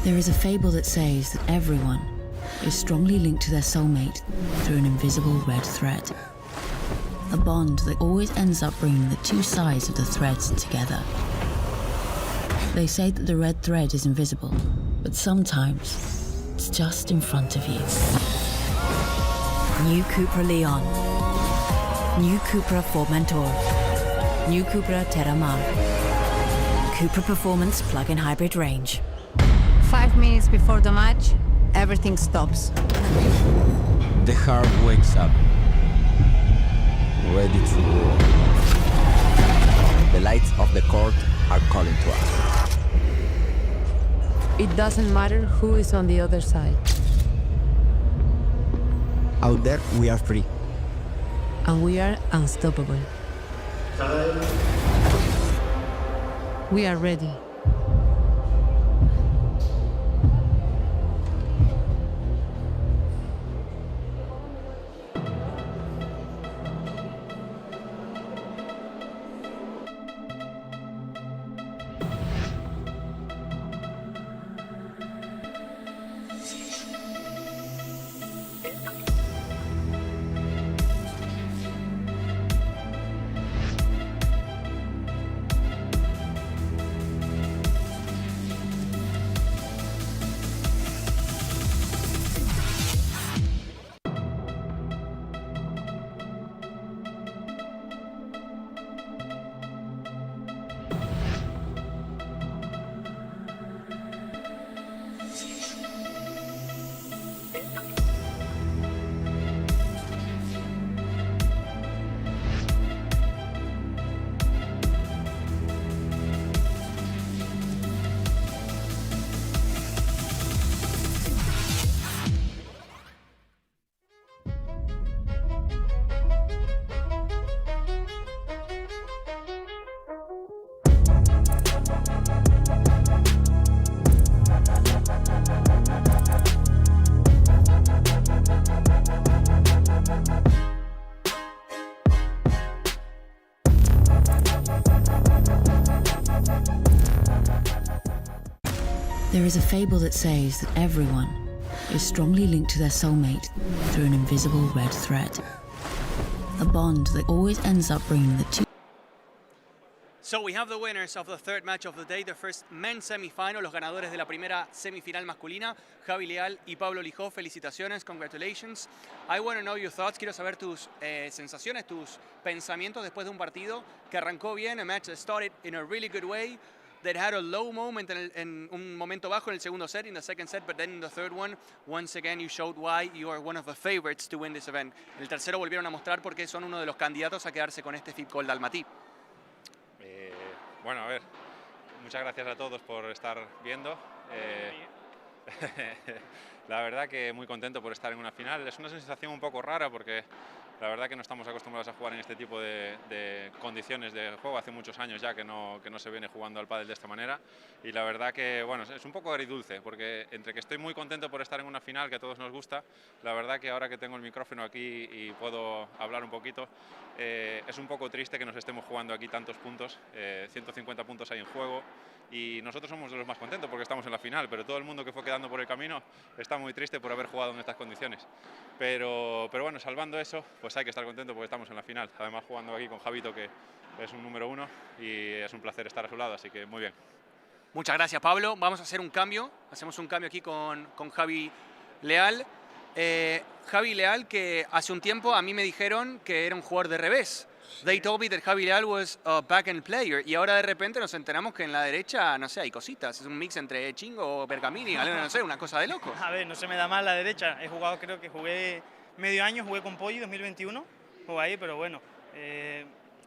There is a fable that says that everyone is strongly linked to their soulmate through an invisible red thread. A bond that always ends up bringing the two sides of the threads together. They say that the red thread is invisible, but sometimes it's just in front of you. New Cupra Leon. New Cupra Formentor. New Cupra Terramar. Cupra Performance plug-in hybrid range. 5 minutes before the match, everything stops. The heart wakes up, ready to roar. The lights of the court are calling to us. It doesn't matter who is on the other side. Out there, we are free. And we are unstoppable. We are ready. There is a fable that says that everyone is strongly linked to their soulmate through an invisible red thread. A bond that always ends up bringing the two. So we have the winners of the third match of the day, the first men's semifinal, los ganadores de la primera semifinal masculina, Javi Leal y Pablo Lijó. Felicitaciones, congratulations. I want to know your thoughts. Quiero saber tus sensaciones, tus pensamientos después de un partido que arrancó bien, a match that started in a really good way, that had a low moment en un momento bajo en el segundo set, in the second set, but then in the third one, once again you showed why you are one of the favorites to win this event. En el tercero volvieron a mostrar por qué son uno de los candidatos a quedarse con este FIP Gold de ALMATY. Bueno, a ver, muchas gracias a todos por estar viendo. La verdad que muy contento por estar en una final. Es una sensación un poco rara porque la verdad que no estamos acostumbrados a jugar en este tipo de condiciones de juego. Hace muchos años ya que no se viene jugando al pádel de esta manera. Y la verdad que, bueno, es un poco agridulce porque entre que estoy muy contento por estar en una final que a todos nos gusta, la verdad que ahora que tengo el micrófono aquí y puedo hablar un poquito, es un poco triste que nos estemos jugando aquí tantos puntos, 150 puntos hay en juego. Y nosotros somos de los más contentos porque estamos en la final, pero todo el mundo que fue quedando por el camino está muy triste por haber jugado en estas condiciones. Pero bueno, salvando eso, pues hay que estar contento porque estamos en la final. Además jugando aquí con Javito, que es un número 1, y es un placer estar a su lado, así que muy bien. Muchas gracias, Pablo. Vamos a hacer un cambio. Hacemos un cambio aquí con Javi Leal. Javi Leal, que hace un tiempo a mí me dijeron que era un jugador de revés. They told me that Javi Leal was a back-end player, y ahora de repente nos enteramos que en la derecha, no sé, hay cositas. Es un mix entre Chingo o Bergamini, no sé, una cosa de loco. A ver, no se me da mal la derecha. He jugado, creo que jugué medio año, jugué con Poggi 2021, jugué ahí, pero bueno,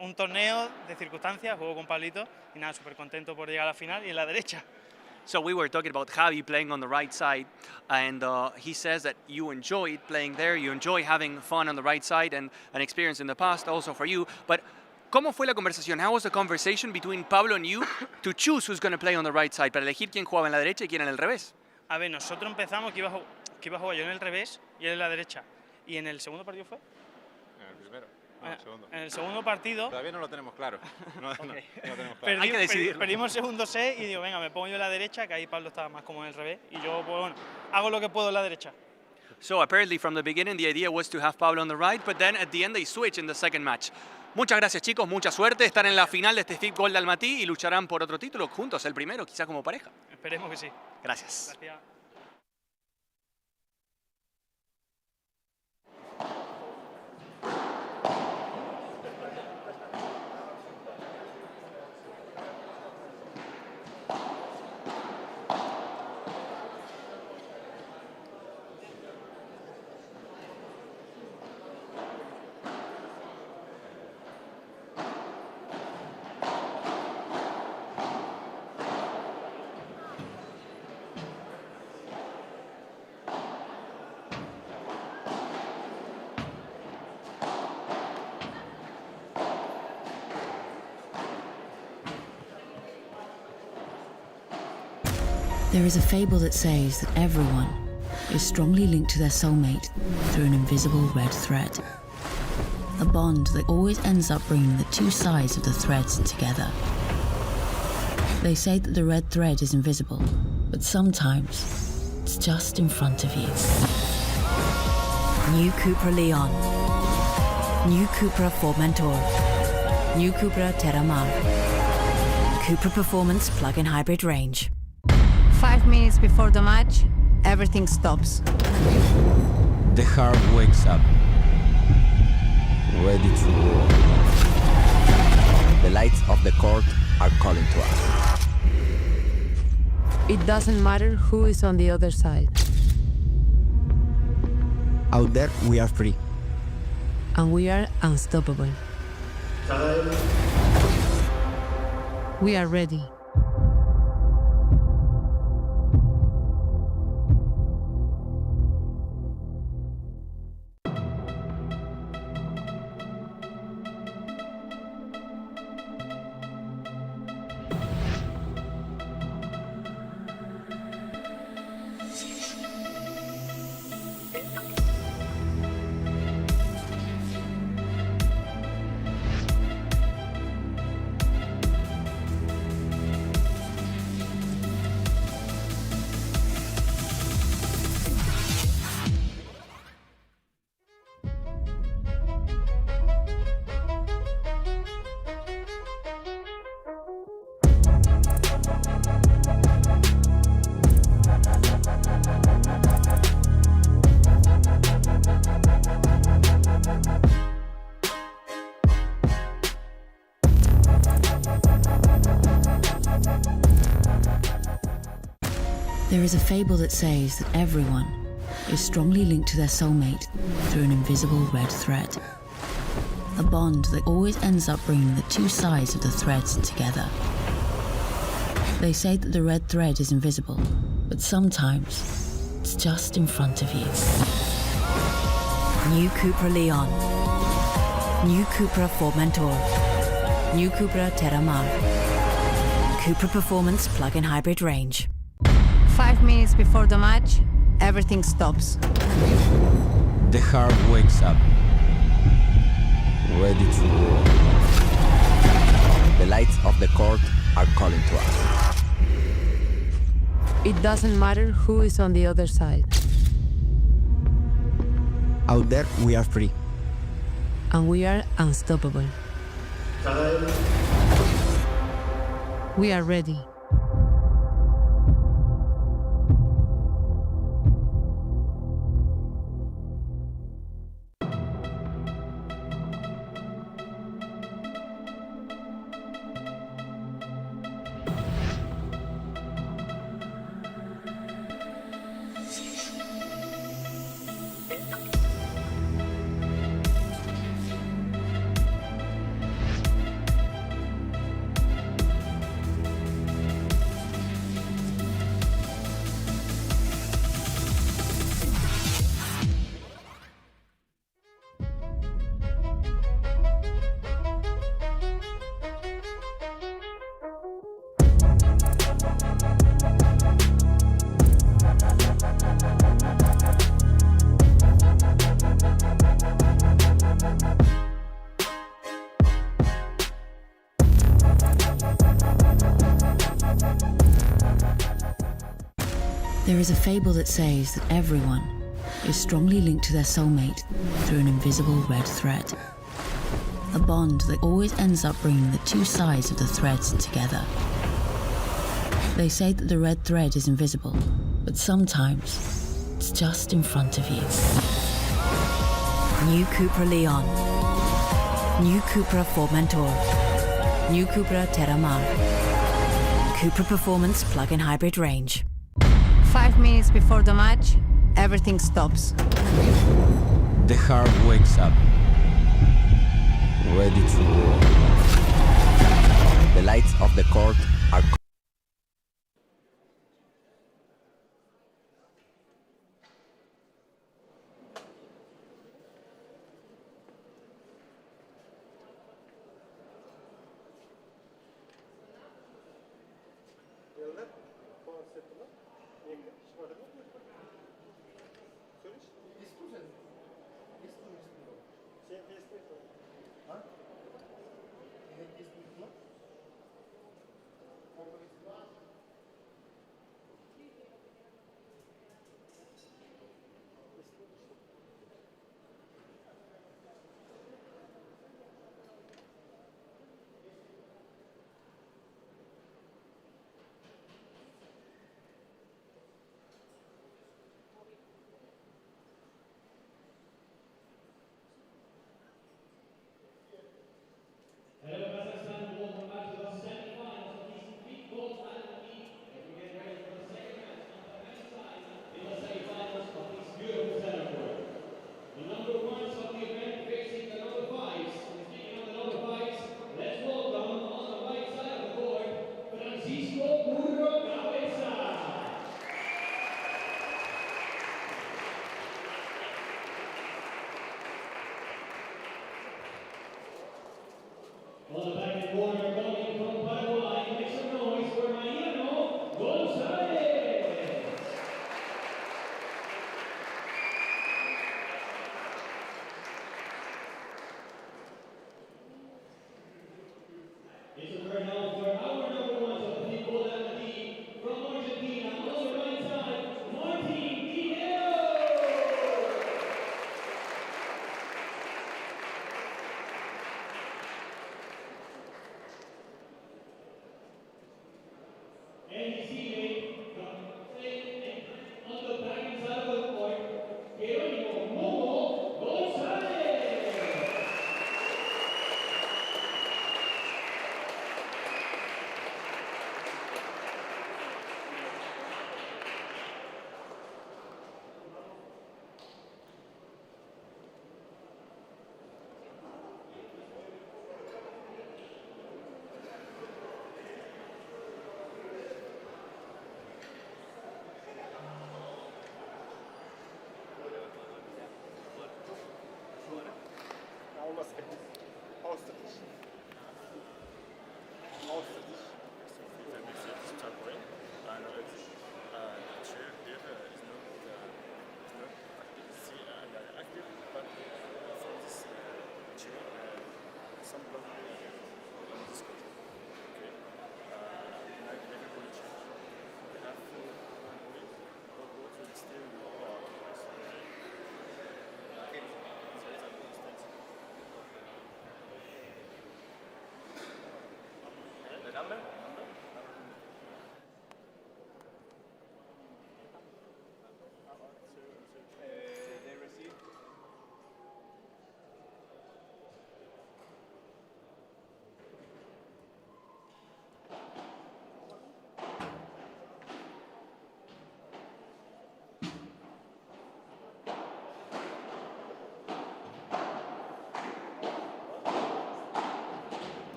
un torneo de circunstancias, juego con Pablito y nada, súper contento por llegar a la final y en la derecha. So we were talking about Javi playing on the right side, and he says that you enjoyed playing there, you enjoy having fun on the right side, and an experience in the past also for you. But ¿cómo fue la conversación? How was the conversation between Pablo and you to choose who's going to play on the right side, para elegir quién jugaba en la derecha y quién en el revés? A ver, nosotros empezamos que iba a jugar yo en el revés y él en la derecha. ¿Y en el segundo partido fue? En el primero. No, segundo. En el segundo partido Todavía no lo tenemos claro. No tenemos claro. Hay que decidirlo. perdimos el segundo set y digo, venga, me pongo yo en la derecha, que ahí Pablo estaba más como en el revés. Y yo, pues bueno, hago lo que puedo en la derecha. So apparently from the beginning the idea was to have Pablo on the right, but then at the end they switch in the second match. Muchas gracias chicos, mucha suerte. Están en la final de este FIP Gold de ALMATY y lucharán por otro título juntos, el primero, quizá como pareja. Esperemos que sí. Gracias. Gracias. There is a fable that says that everyone is strongly linked to their soulmate through an invisible red thread. A bond that always ends up bringing the two sides of the threads together. They say that the red thread is invisible, but sometimes it's just in front of you. New Cupra Leon. New Cupra Formentor. New Cupra Terramar. Cupra Performance plug-in hybrid range. 5 minutes before the match, everything stops. The heart wakes up, ready to roar. The lights of the court are calling to us. It doesn't matter who is on the other side. Out there, we are free. And we are unstoppable. We are ready. There is a fable that says that everyone is strongly linked to their soulmate through an invisible red thread. A bond that always ends up bringing the two sides of the threads together. They say that the red thread is invisible, but sometimes it's just in front of you. New Cupra Leon. New Cupra Formentor. New Cupra Terramar. Cupra Performance plug-in hybrid range. 5 minutes before the match, everything stops. The heart wakes up, ready to roar. The lights of the court are calling to us. It doesn't matter who is on the other side. Out there, we are free. And we are unstoppable. We are ready. There is a fable that says that everyone is strongly linked to their soulmate through an invisible red thread. A bond that always ends up bringing the two sides of the threads together. They say that the red thread is invisible, but sometimes it's just in front of you. New Cupra Leon. New Cupra Formentor. New Cupra Terramar. Cupra Performance plug-in hybrid range. 5 minutes before the match, everything stops. The heart wakes up, ready to roar. The lights of the court are Hello Kazakhstan, welcome back to the semi-finals of this FIP called ALMATY as we get ready for the second match on the men's side in the semi-finals of this beautiful tennis court. The number ones of the event facing the number fives. And speaking of the number fives, let's welcome on the right side of the court, Francisco Burro Cabeza. On the back corner, coming from Paraguay, make some noise for Mariano Gonzalez. It's a turn now for our number one of the people ALMATY from Argentina. On the right side, Martin Dinero. And receiving on the back side of the court, Jerónimo Momo González.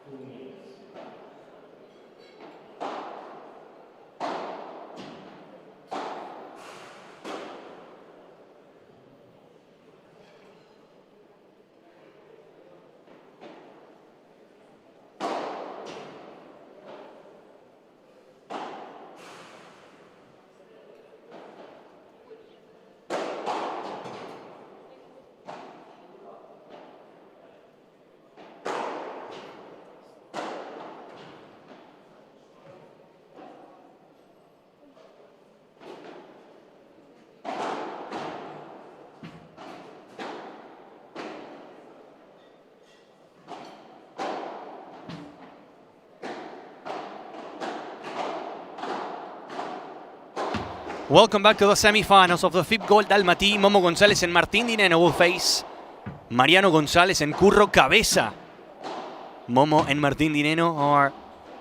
2 minutes. Welcome back to the semifinals of the FIP Gold ALMATY. Momo González and Martín Dineno will face Mariano González and Curro Cabeza. Momo and Martín Dineno are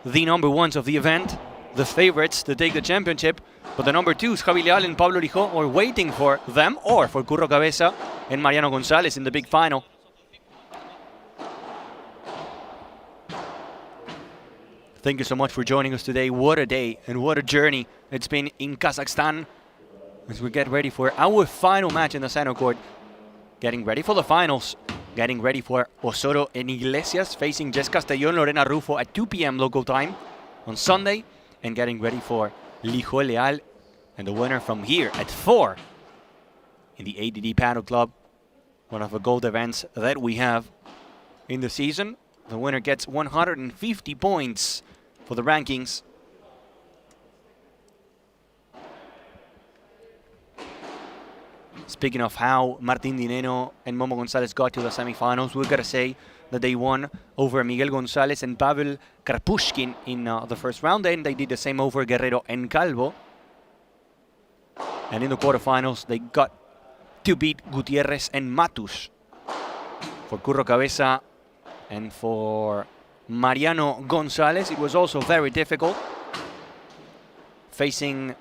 the number ones of the event, the favorites to take the championship, but the number twos, Javi Leal and Pablo Lijó, are waiting for them or for Curro Cabeza and Mariano González in the big final. Thank you so much for joining us today. What a day and what a journey it's been in Kazakhstan as we get ready for our final match in the center court. Getting ready for the finals. Getting ready for Osorio and Iglesias facing Jess Castellón, Lorena Rufo at 2 p.m. local time on Sunday. And getting ready for Lijó Leal and the winner from here at 4 in the ADD Paddle Club. One of the gold events that we have in the season. The winner gets 150 points for the rankings. Speaking of how Martín Dineno and Momo González got to the semifinals, we've got to say that they won over Miguel González and Pavel Karpushkin in the first round. Then they did the same over Guerrero and Calvo. And in the quarterfinals, they got to beat Gutierrez and Matus. For Curro Cabeza and for Mariano González, it was also very difficult, facing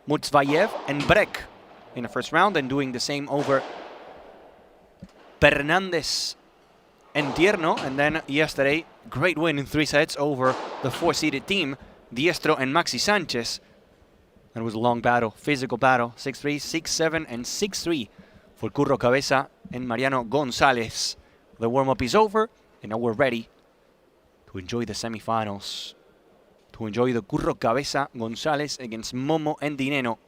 Mutzvayev and Breck in the first round and doing the same over Fernández and Tierno. And then yesterday, great win in 3 sets over the 4-seeded team, Diestro and Maxi Sanchez. And it was a long battle, physical battle, 6-3, 6-7, and 6-3 for Curro Cabeza and Mariano González. The warm-up is over, and now we're ready to enjoy the semifinals, to enjoy the Curro Cabeza González against Momo and Dineno.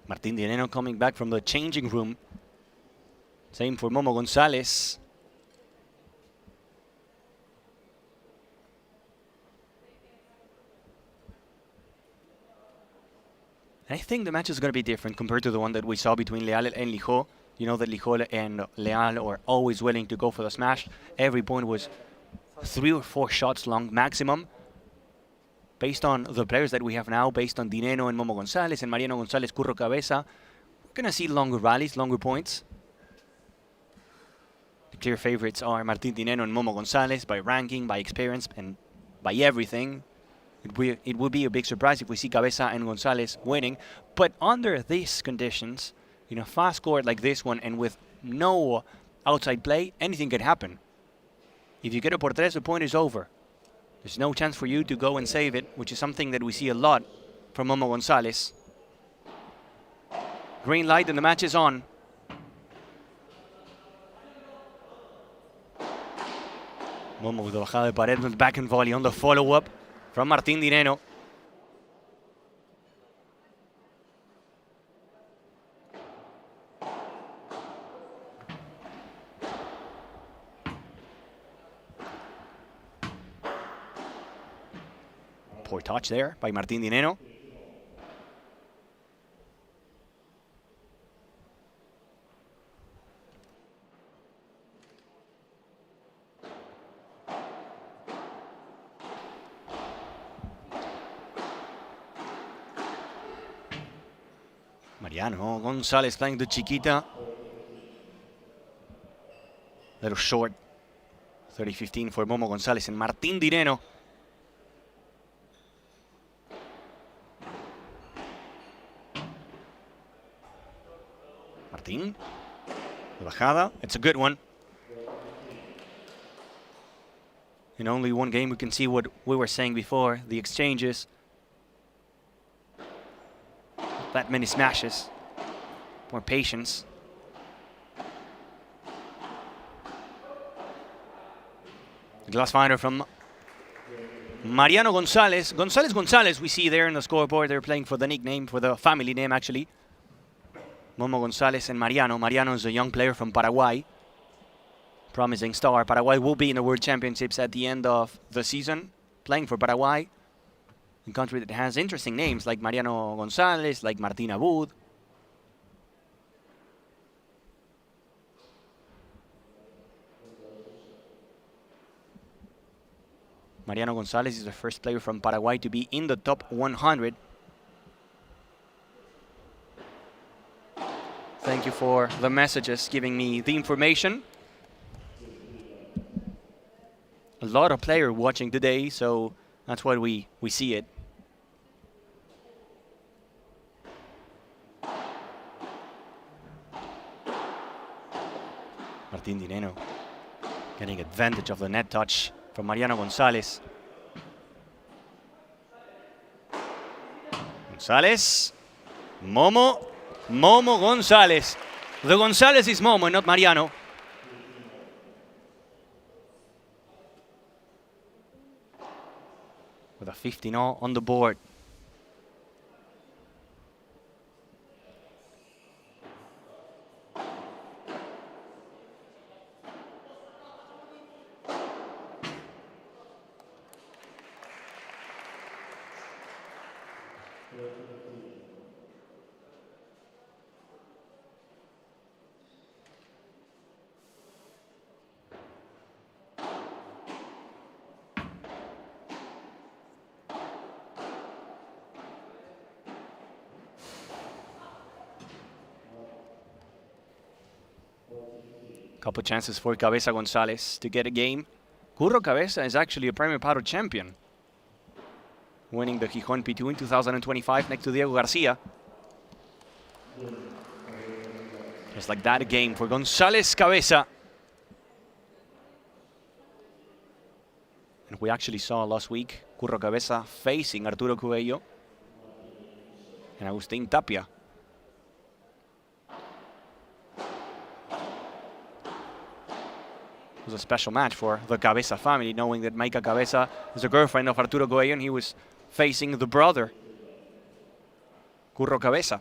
Martín Dineno coming back from the changing room. Same for Momo González. I think the match is going to be different compared to the one that we saw between Leal and Lijó. You know that Lijó and Leal are always willing to go for the smash. Every point was 3 or 4 shots long maximum. Based on the players that we have now, based on Dineno and Momo González and Mariano González, Curro Cabeza, we're going to see longer rallies, longer points. The clear favorites are Martín Dineno and Momo González by ranking, by experience, and by everything. It would be a big surprise if we see Cabeza and González winning. But under these conditions, in a fast court like this one and with no outside play, anything can happen. If you get a por tres, the point is over. There's no chance for you to go and save it, which is something that we see a lot from Momo González. Green light and the match is on. Momo with the bajada de pared with back and volley on the follow-up from Martín Dineno. Poor touch there by Martín Dineno. Mariano González playing the Chiquita. Little short. 30-15 for Momo González and Martín Dineno. Martín. The bajada. It's a good one. In only one game we can see what we were saying before. The exchanges. That many smashes. More patience. The glass finder from Mariano González. González, we see there in the scoreboard. They're playing for the nickname, for the family name actually. Momo González and Mariano. Mariano is a young player from Paraguay. Promising star. Paraguay will be in the World Championships at the end of the season. Playing for Paraguay. A country that has interesting names like Mariano González, like Martín Abud. Mariano González is the first player from Paraguay to be in the top 100. Thank you for the messages giving me the information. A lot of players watching today, so that's why we see it. Martín Dineno getting advantage of the net touch from Mariano González. González. Momo González. The González is Momo, not Mariano. With a 15-0 on the board. Couple chances for Cabeza González to get a game. Curro Cabeza is actually a Premio Paro champion, winning the Gijón P2 in 2025 next to Diego Garcia. Just like that, a game for González Cabeza. And we actually saw last week Curro Cabeza facing Arturo Cuello and Agustín Tapia. It was a special match for the Cabeza family, knowing that Maika Cabeza is a girlfriend of Arturo Cuello and he was facing the brother, Curro Cabeza.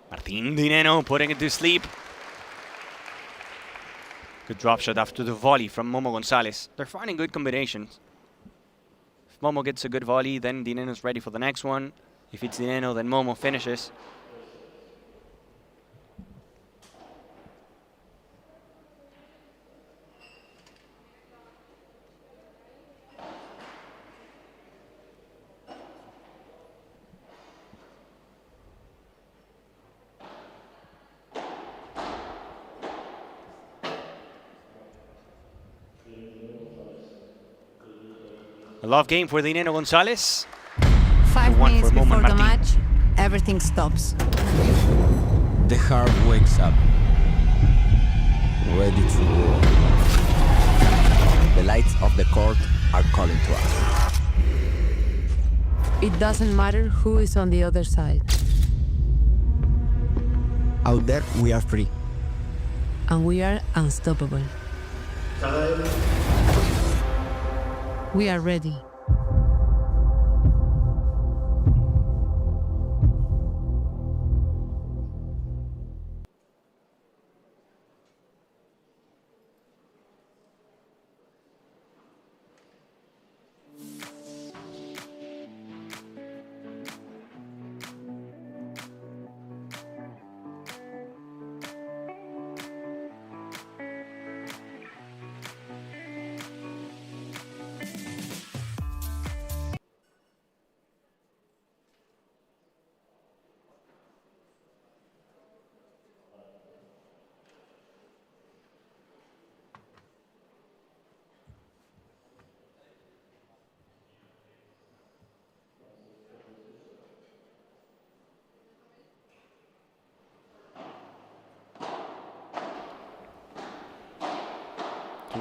Martín Dineno putting it to sleep. Good drop shot after the volley from Momo González. They're finding good combinations. If Momo gets a good volley, then Dineno's ready for the next one. If it's Dineno, then Momo finishes. A love game for Dineno González. 5 One minutes for Momo before the Martín. match, everything stops. The heart wakes up, ready to roar. The lights of the court are calling to us. It doesn't matter who is on the other side. Out there, we are free. And we are unstoppable. We are ready.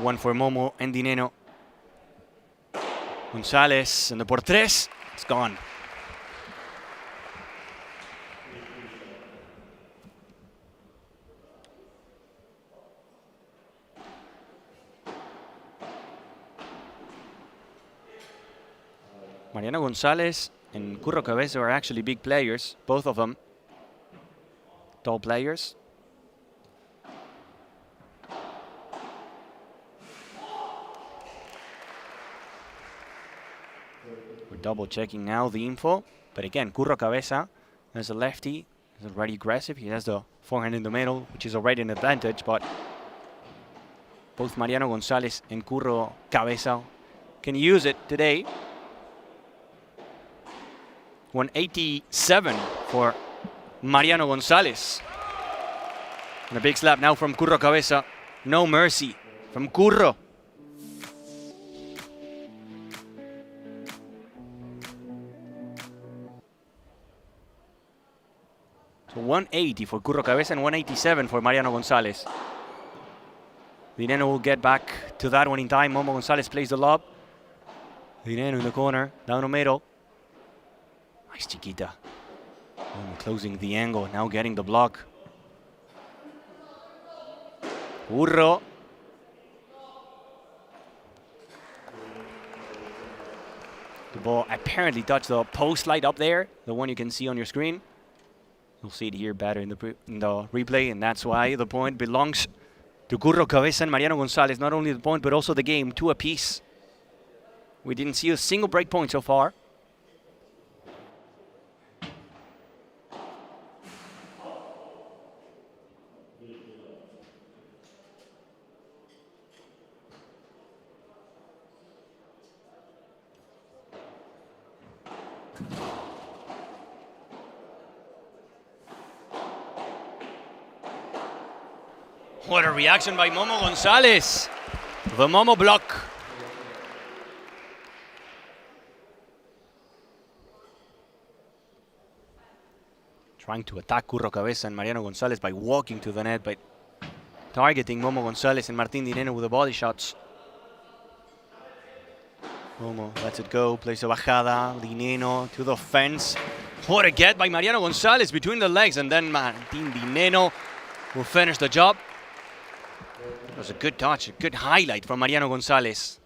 One for Momo and Dineno. González and the por tres. It's gone. Mariano González and Curro Cabeza are actually big players, both of them. Tall players. We're double checking now the info. But again, Curro Cabeza as a lefty is already aggressive. He has the forehand in the middle, which is already an advantage. But both Mariano González and Curro Cabeza can use it today. 187 for Mariano González. And a big slap now from Curro Cabeza. No mercy from Curro. So 180 for Curro Cabeza and 187 for Mariano González. Dineno will get back to that one in time. Momo González plays the lob. Dineno in the corner, down the middle. Nice chiquita. Closing the angle, now getting the block. Curro. The ball apparently touched the post light up there, the one you can see on your screen. You'll see it here better in the replay, and that's why the point belongs to Curro Cabeza and Mariano González. Not only the point, but also the game, 2 apiece. We didn't see a single break point so far. What a reaction by Momo González. The Momo block. Trying to attack Curro Cabeza and Mariano González by walking to the net, but targeting Momo González and Martín Dineno with the body shots. Momo lets it go, plays a bajada, Dineno to the fence. What a get by Mariano González between the legs, and then Martín Dineno will finish the job. It was a good touch, a good highlight from Mariano González.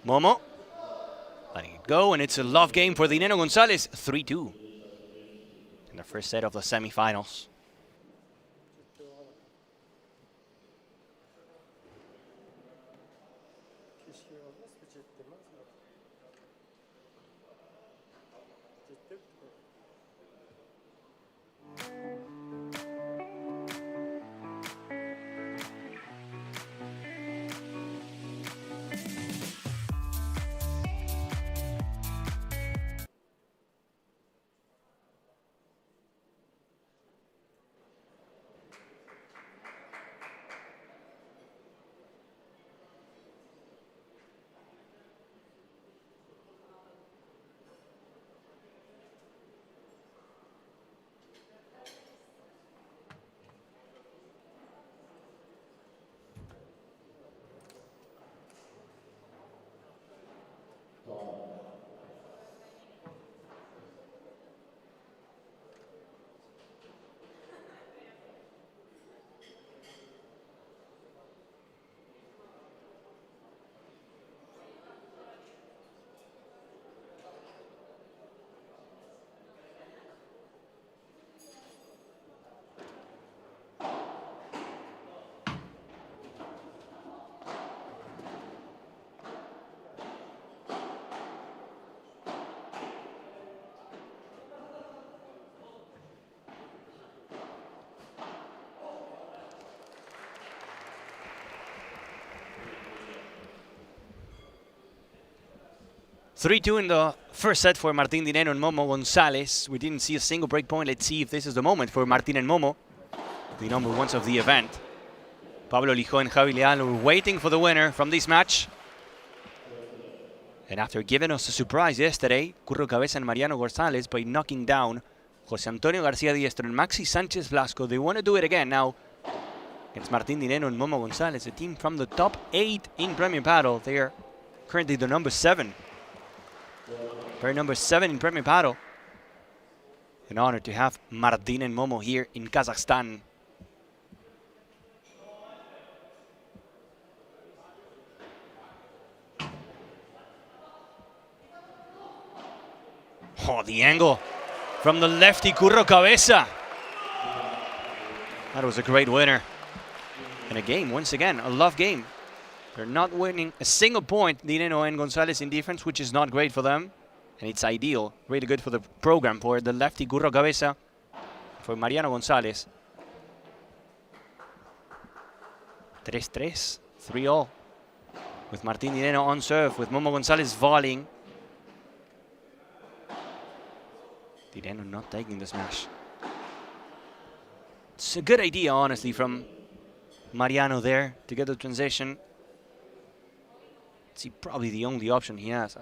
Momo letting it go, and it's a love game for Dineno González. 3-2 in the first set of the semifinals. 3-2 in the first set for Martín Dineno and Momo González. We didn't see a single break point. Let's see if this is the moment for Martín and Momo, the number ones of the event. Pablo Lijó and Javi Leal were waiting for the winner from this match. And after giving us a surprise yesterday, Curro Cabeza and Mariano González by knocking down José Antonio García Diestro and Maxi Sánchez Blasco, they want to do it again now against Martín Dineno and Momo González, a team from the top 8 in Premier Padel. They are currently the number 7. They're number 7 in Premier Padel. An honor to have Martín and Momo here in Kazakhstan. Oh, the angle from the lefty Curro Cabeza. That was a great winner. And a game, once again, a love game. They're not winning a single point, Dineno and González in defense, which is not great for them. And it's ideal, really good for the program, for the lefty Curro Cabeza, for Mariano González. 3-3, 3-all. With Martín Dineno on serve, with Momo González volleying. Dineno not taking the smash. It's a good idea, honestly, from Mariano there to get the transition. It's probably the only option he has.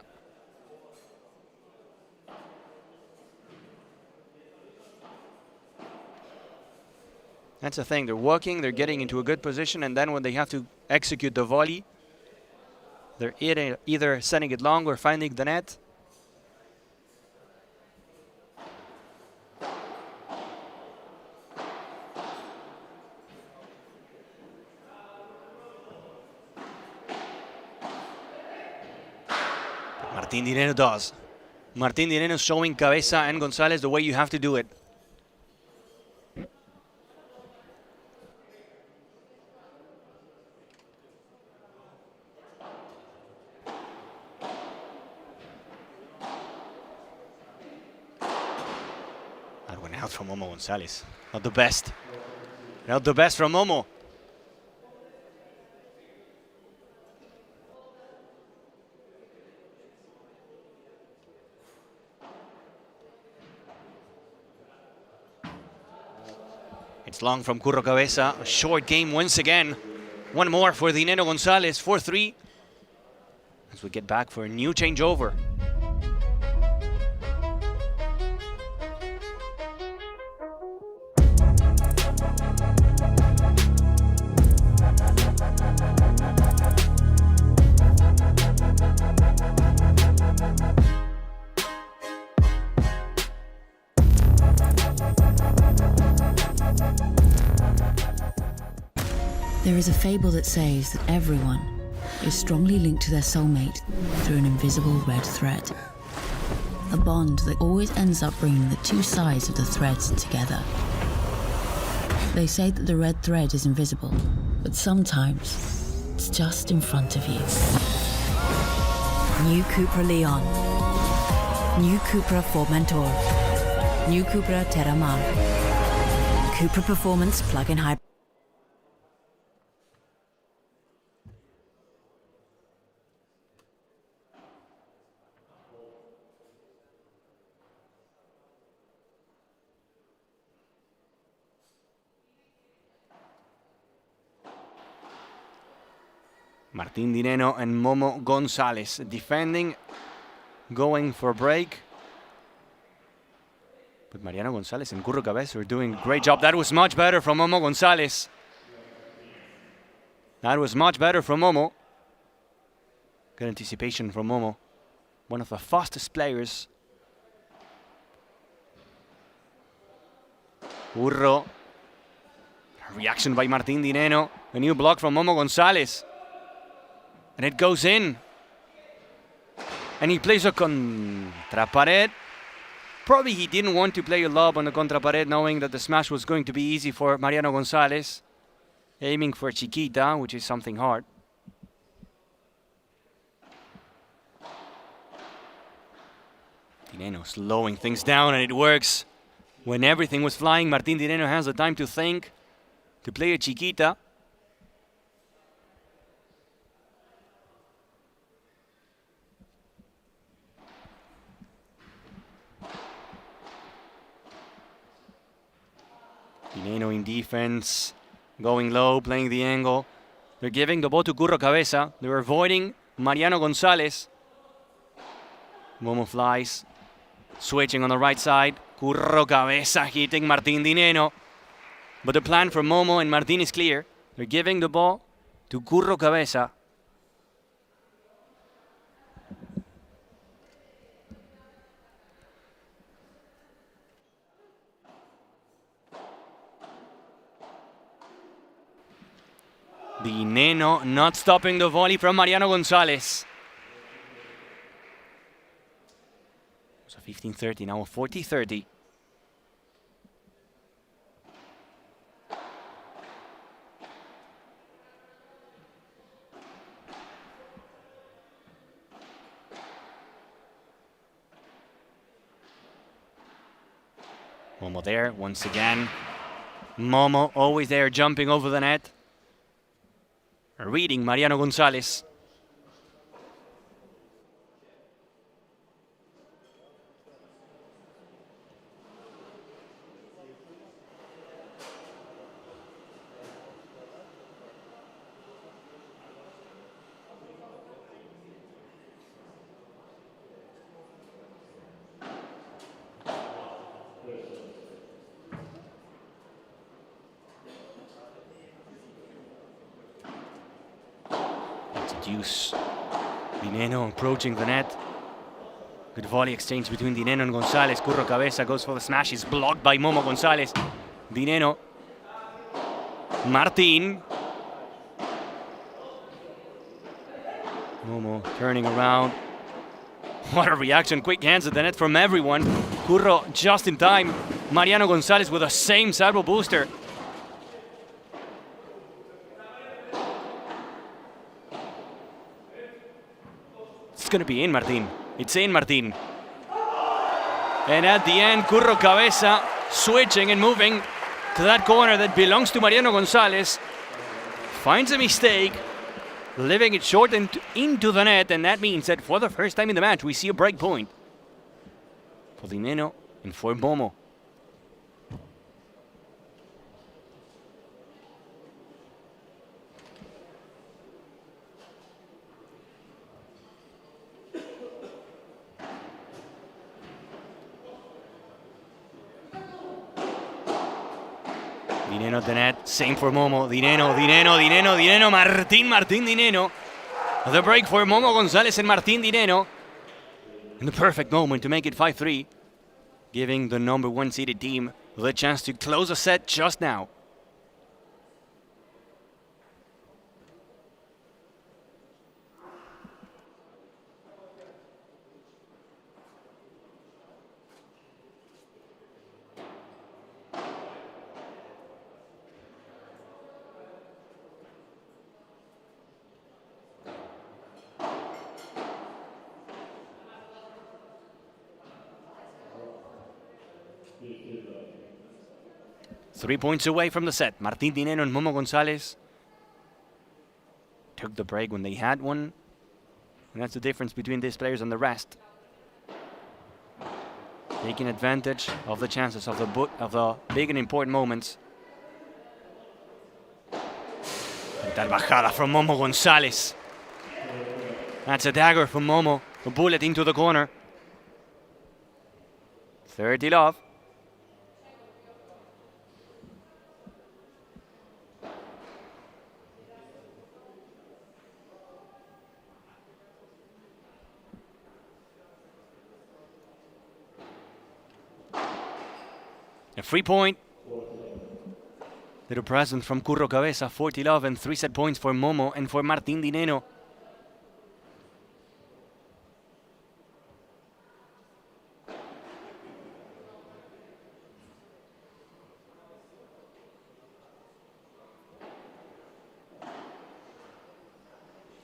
That's the thing, they're working, they're getting into a good position, and then when they have to execute the volley, they're either sending it long or finding the net. Martín Dineno does. Martín Dineno showing Cabeza and González the way you have to do it. That went out from Momo González. Not the best. Not the best from Momo. It's long from Curro Cabeza. A short game once again. One more for Dineno González. 4-3. As we get back for a new changeover. There is a fable that says that everyone is strongly linked to their soulmate through an invisible red thread. A bond that always ends up bringing the two sides of the threads together. They say that the red thread is invisible, but sometimes it's just in front of you. New Cupra Leon. New Cupra Formentor. New Cupra Terramar. Cupra Performance Plug-in Hybrid. Martín Dineno and Momo González defending, going for a break. But Mariano González and Curro Cabeza are doing a great job. That was much better from Momo González. That was much better from Momo. Good anticipation from Momo. One of the fastest players. Curro. Reaction by Martín Dineno. A new block from Momo González. And it goes in. And he plays a contrapared. Probably he didn't want to play a lob on the contrapared, knowing that the smash was going to be easy for Mariano González. Aiming for Chiquita, which is something hard. Dineno slowing things down, and it works. When everything was flying, Martín Dineno has the time to think, to play a Chiquita. Dineno in defense, going low, playing the angle. They're giving the ball to Curro Cabeza. They're avoiding Mariano Gonzalez. Momo flies, switching on the right side. Curro Cabeza hitting Martín Dineno. But the plan for Momo and Martín is clear. They're giving the ball to Curro Cabeza. Dineno not stopping the volley from Mariano Gonzalez. So 15-30, now 40-30. Momo there once again. Momo always there, jumping over the net. Reading Mariano Gonzalez. Deuce. Dineno approaching the net. Good volley exchange between Dineno and Gonzalez. Curro Cabeza goes for the smash. Is blocked by Momo Gonzalez. Dineno. Martín. Momo turning around. What a reaction. Quick hands at the net from everyone. Curro just in time. Mariano Gonzalez with the same servo booster. It's going to be in, Martín. It's in, Martín. And at the end, Curro Cabeza switching and moving to that corner that belongs to Mariano Gonzalez. Finds a mistake, leaving it short and into the net, and that means that for the first time in the match, we see a break point for Dineno and for Momo. Dineno at the net, same for Momo. Dineno, Martín Dineno. The break for Momo Gonzalez and Martín Dineno. And the perfect moment to make it 5-3, giving the number one seeded team the chance to close a set just now. buildup. 3 points away from the set. Martín Dineno and Momo Gonzalez took the break when they had one. And that's the difference between these players and the rest. Taking advantage of the chances of the big and important moments. That bajada from Momo Gonzalez. That's a dagger from Momo. A bullet into the corner. 30 love. A free point. Little present from Curro Cabeza, 40 love, and 3 set points for Momo and for Martín Dineno.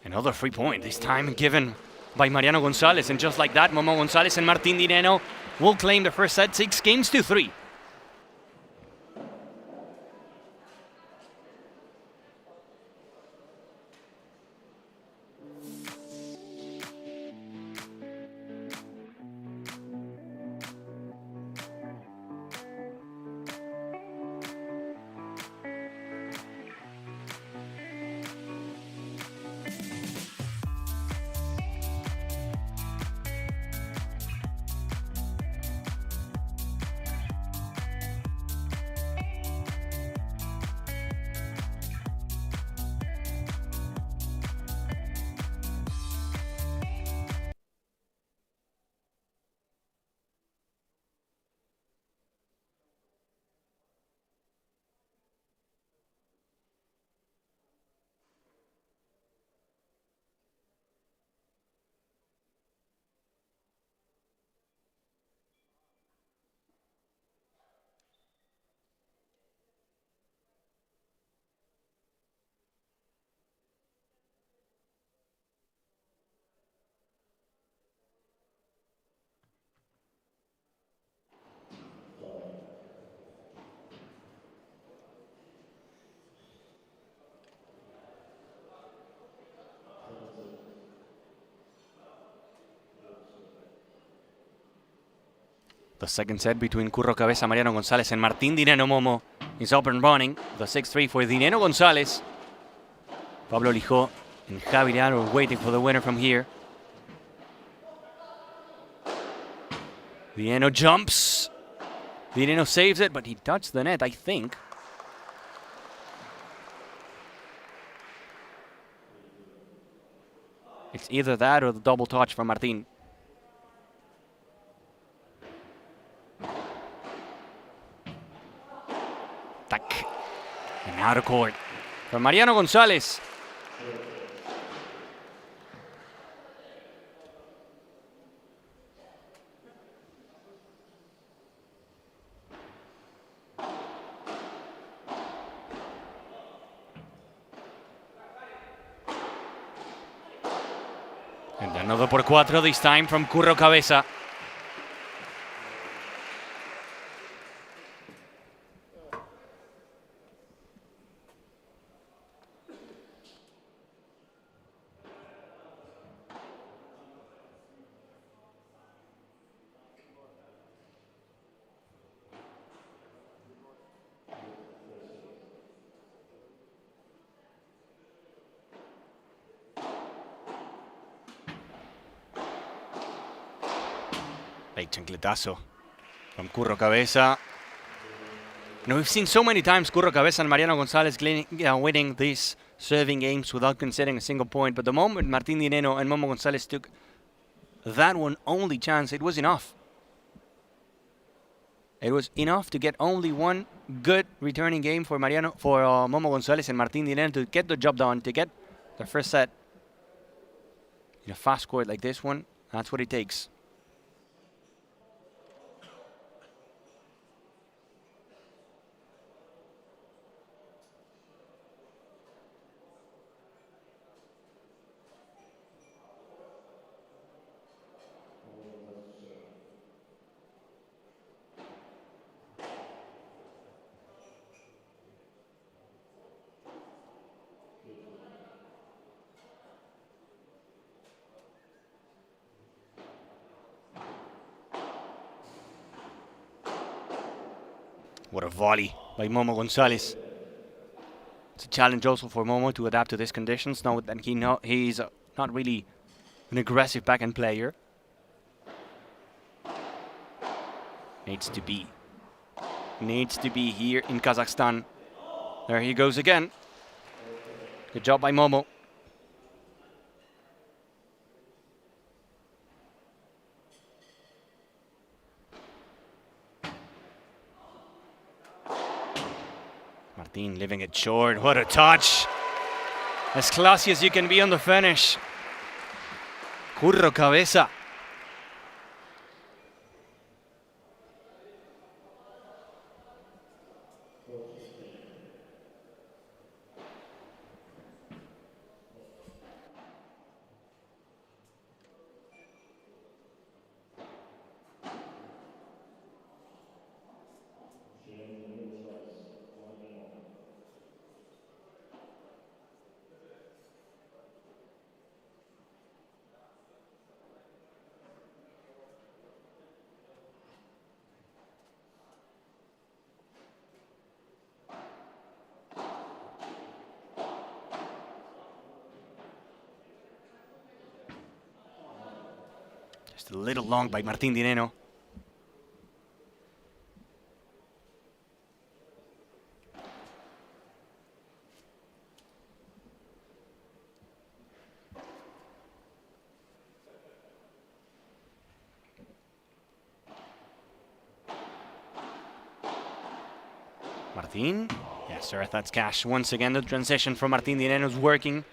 Another free point, this time given by Mariano Gonzalez, and just like that, Momo Gonzalez and Martín Dineno will claim the first set, 6-3. The second set between Curro Cabeza, Mariano González, and Martín Dineno Momo is up and running. The 6-3 for Dineno González. Pablo Lijó and Javi Llano are waiting for the winner from here. Dineno jumps. Dineno saves it, but he touched the net, I think. It's either that or the double touch from Martín. Tac. And out of court from Mariano González. And another por cuatro, this time from Curro Cabeza. Late chancletazo from Curro Cabeza. Now we've seen so many times Curro Cabeza and Mariano González winning these serving games without conceding a single point, but the moment Martín Dineno and Momo González took that one only chance, it was enough. It was enough to get only one good returning game for Momo González and Martín Dineno to get the job done, to get the first set in a fast court like this one. That's what it takes. What a volley by Momo González. It's a challenge also for Momo to adapt to these conditions. Now that he's not really an aggressive backhand player. Needs to be here in Kazakhstan. There he goes again. Good job by Momo. Martín leaving it short. What a touch. As classy as you can be on the finish. Curro Cabeza. Just a little long by Martín Dineno. Martín? Yes, sir, that's cash. Once again, the transition from Martín Dineno is working.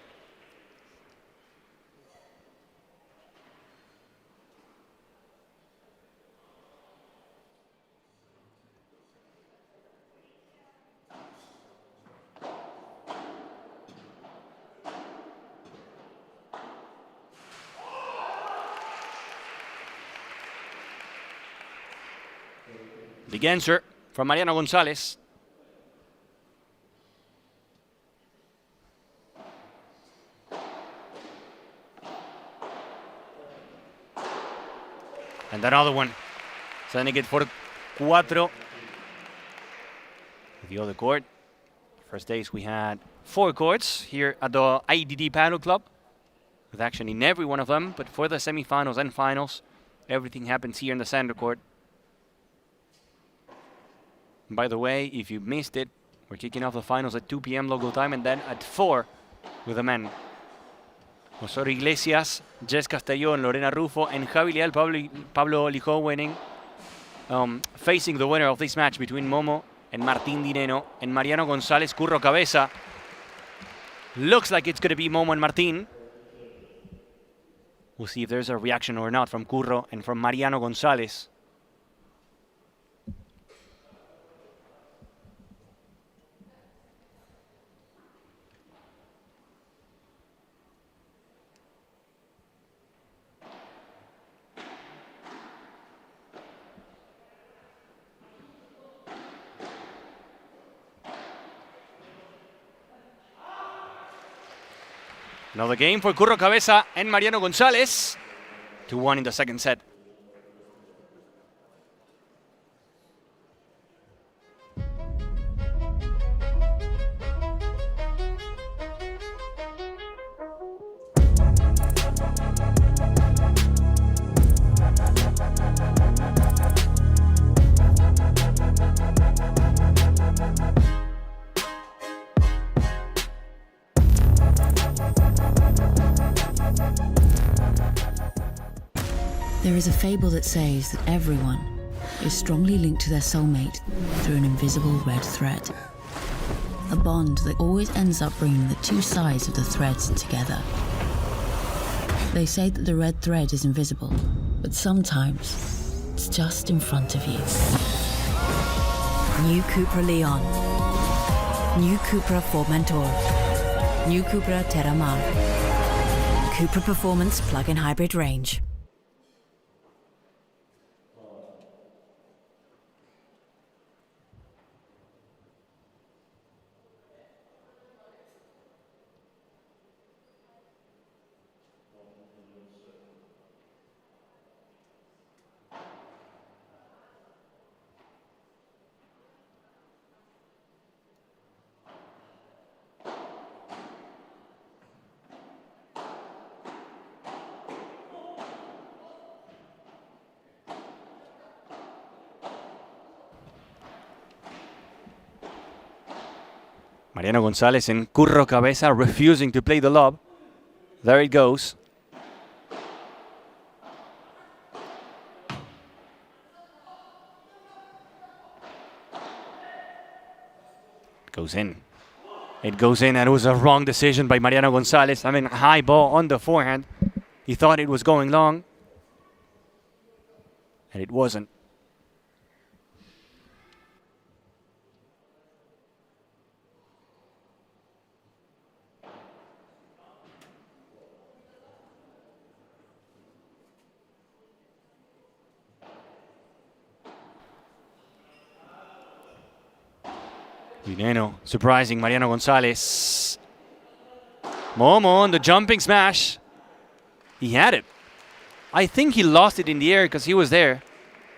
Big answer from Mariano González. And another one. Sending it for 4. The other court. First days we had 4 courts here at the IDD Paddle Club, with action in every one of them. But for the semifinals and finals, everything happens here in the center court. And by the way, if you missed it, we're kicking off the finals at 2 p.m. local time, and then at 4 with the men. Osorio Iglesias, Jess Castellón, Lorena Rufo, and Javi Leal, Pablo Lijó winning, facing the winner of this match between Momo and Martín Dineno and Mariano González, Curro Cabeza. Looks like it's going to be Momo and Martín. We'll see if there's a reaction or not from Curro and from Mariano González. Another game for Curro Cabeza and Mariano González. 2-1 in the second set. There is a fable that says that everyone is strongly linked to their soulmate through an invisible red thread. A bond that always ends up bringing the two sides of the threads together. They say that the red thread is invisible, but sometimes it's just in front of you. New Cupra Leon. New Cupra Formentor. New Cupra Terramar. Cupra Performance Plug-in Hybrid Range. Mariano González and Curro Cabeza refusing to play the lob. There it goes. It goes in. It goes in, and it was a wrong decision by Mariano González. I mean, high ball on the forehand. He thought it was going long, and it wasn't. Dineno surprising Mariano González. Momo on the jumping smash. He had it. I think he lost it in the air because he was there.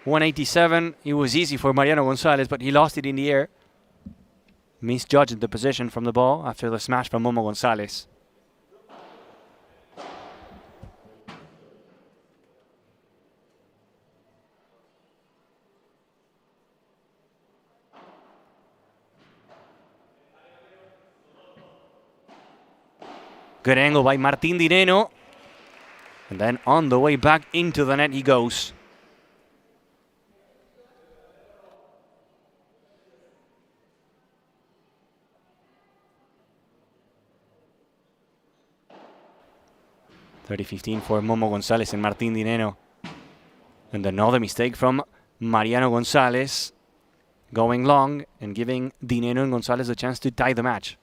187. It was easy for Mariano González, but he lost it in the air. Misjudged the position from the ball after the smash from Momo González. Good angle by Martín Dineno. And then on the way back into the net he goes. (30-15) for Momo González and Martín Dineno. And another mistake from Mariano González, going long and giving Dineno and González a chance to tie the match.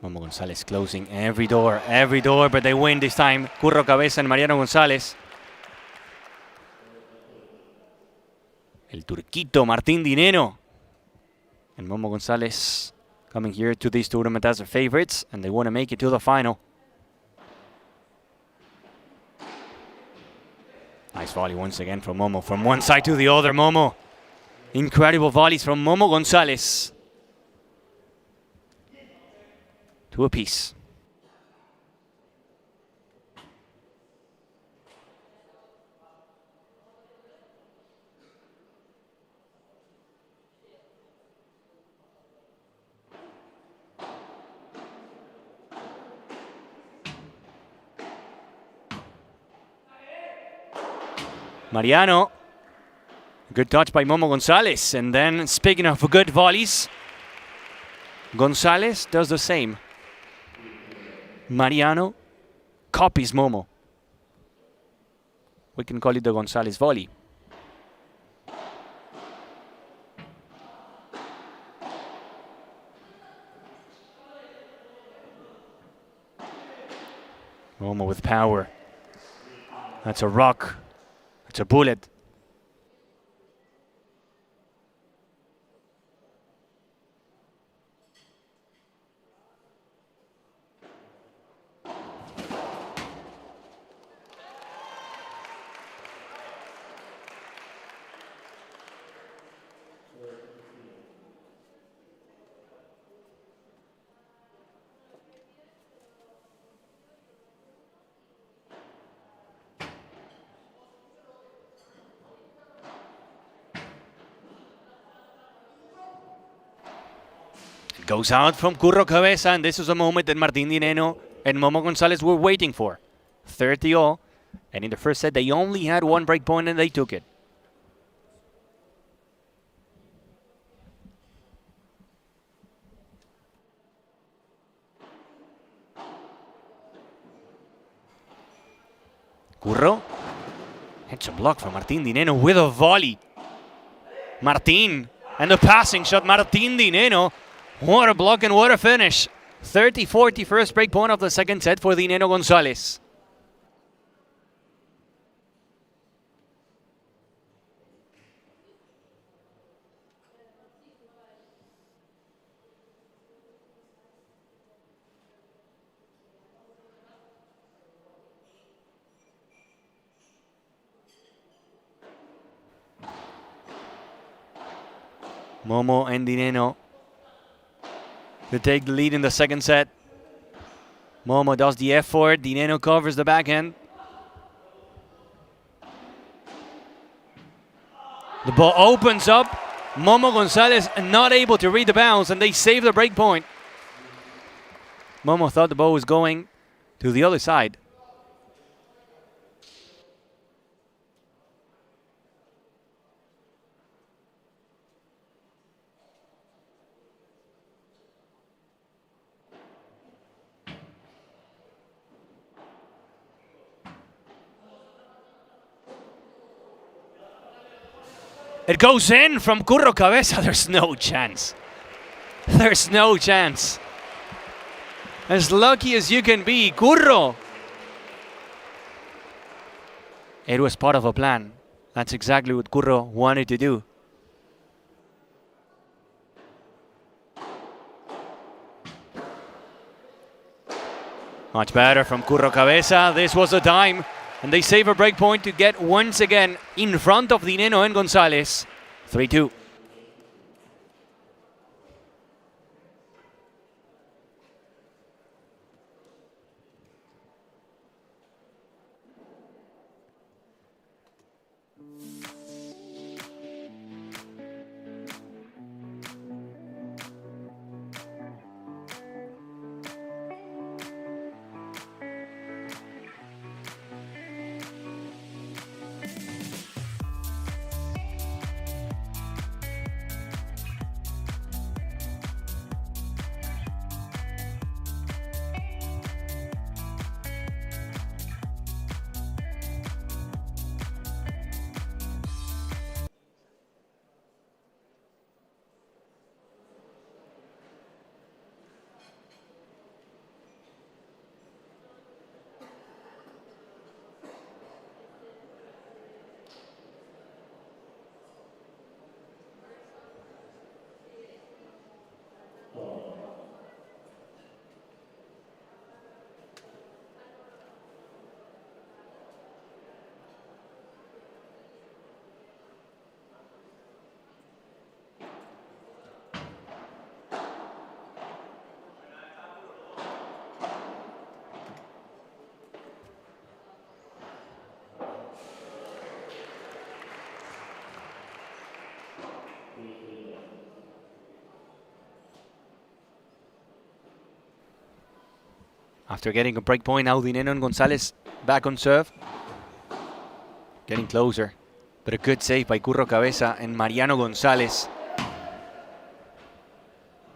Momo González closing every door, but they win this time. Curro Cabeza and Mariano González. El turquito Martín Dineno and Momo González coming here to this tournament as their favorites, and they want to make it to the final. Nice volley once again from Momo, from one side to the other. Momo. Incredible volleys from Momo González. 2 apiece. Mariano. Good touch by Momo González. And then, speaking of good volleys, González does the same. Mariano copies Momo. We can call it the González volley. Momo with power. That's a rock. It's a bullet. Goes out from Curro Cabeza, and this is a moment that Martín Dineno and Momo González were waiting for. 30-all, and in the first set they only had 1 break point and they took it. Curro. It's a block from Martín Dineno with a volley. Martín, and the passing shot, Martín Dineno. What a block and what a finish. 30-40, first break point of the second set for Dineno González. Momo and Dineno to take the lead in the second set. Momo does the effort. Dineno covers the backhand. The ball opens up. Momo González not able to read the bounce, and they save the break point. Momo thought the ball was going to the other side. It goes in from Curro Cabeza. There's no chance. There's no chance. As lucky as you can be, Curro. It was part of a plan. That's exactly what Curro wanted to do. Much better from Curro Cabeza. This was a time. And they save a break point to get once again in front of Dineno and González. 3-2. After getting a break point, now Dineno and Gonzalez back on serve. Getting closer. But a good save by Curro Cabeza and Mariano Gonzalez.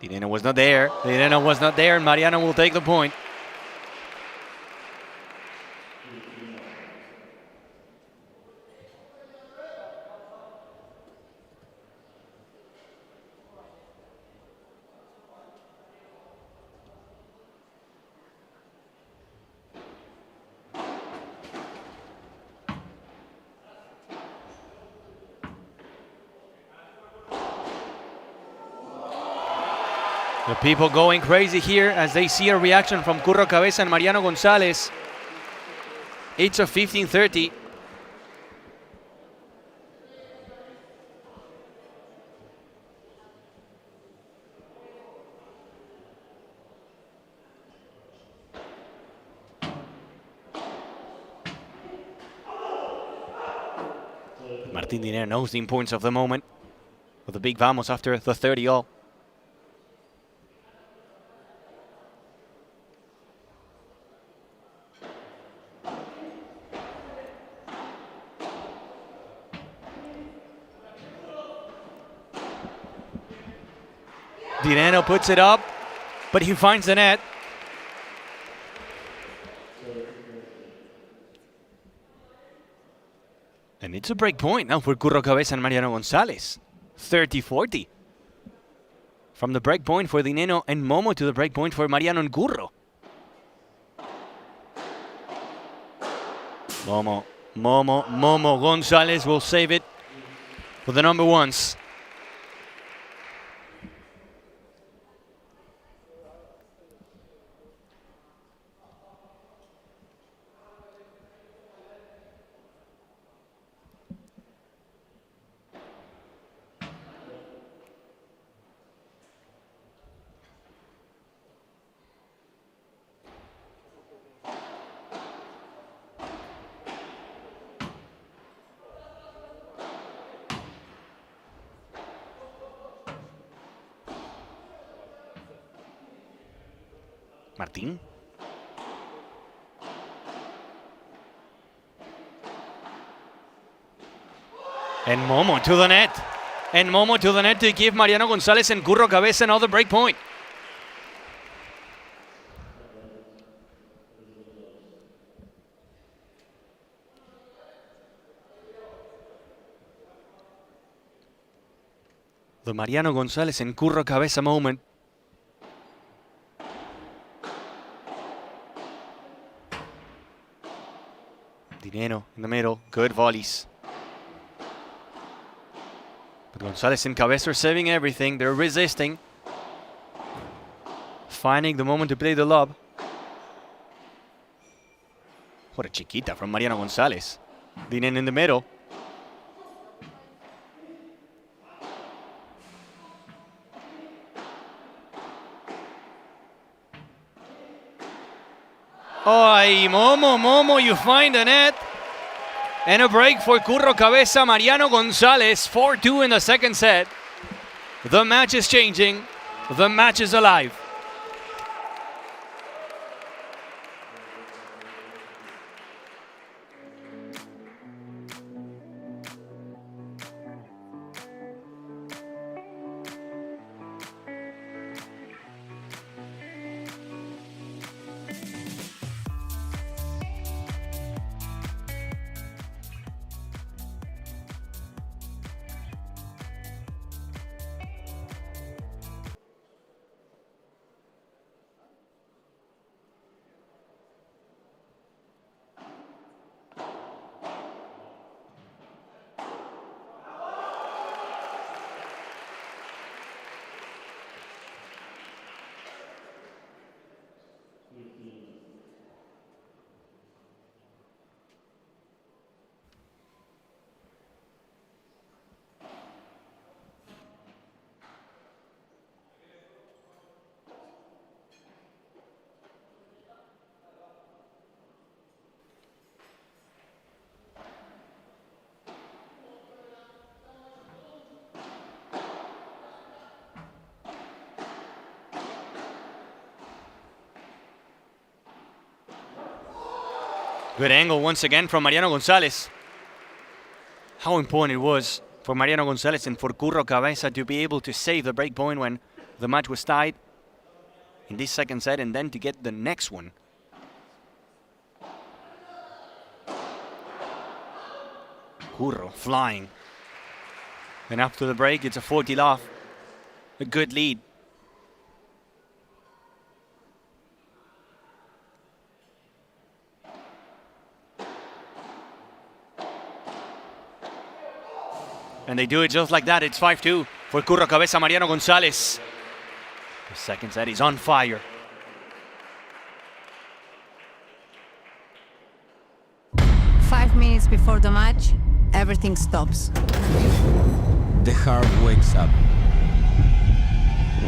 Dineno was not there. Dineno was not there, and Mariano will take the point. The people going crazy here as they see a reaction from Curro Cabeza and Mariano Gonzalez. It's a 15-30. Martín Dineno knows the importance of the moment with the big vamos after the 30-all. Dineno puts it up, but he finds the net. And it's a break point now for Curro Cabeza and Mariano Gonzalez. 30-40. From the break point for Dineno and Momo to the break point for Mariano and Curro. Momo Gonzalez will save it for the number ones. Martín. And Momo to the net. And Momo to the net to give Mariano Gonzalez and Curro Cabeza another break point. The Mariano Gonzalez and Curro Cabeza moment. Dineno in the middle, good volleys. But Gonzalez and Cabeza are saving everything. They're resisting. Finding the moment to play the lob. What a chiquita from Mariano Gonzalez. Dineno in the middle. Ay, Momo, you find the net. And a break for Curro Cabeza, Mariano Gonzalez, 4-2 in the second set. The match is changing. The match is alive. Good angle once again from Mariano Gonzalez. How important it was for Mariano Gonzalez and for Curro Cabeza to be able to save the break point when the match was tied in this second set, and then to get the next one. Curro flying. And after the break, it's a 40 love. A good lead. And they do it just like that. It's 5-2 for Curro Cabeza, Mariano Gonzalez. The second set is on fire. Five minutes before the match, everything stops. The heart wakes up,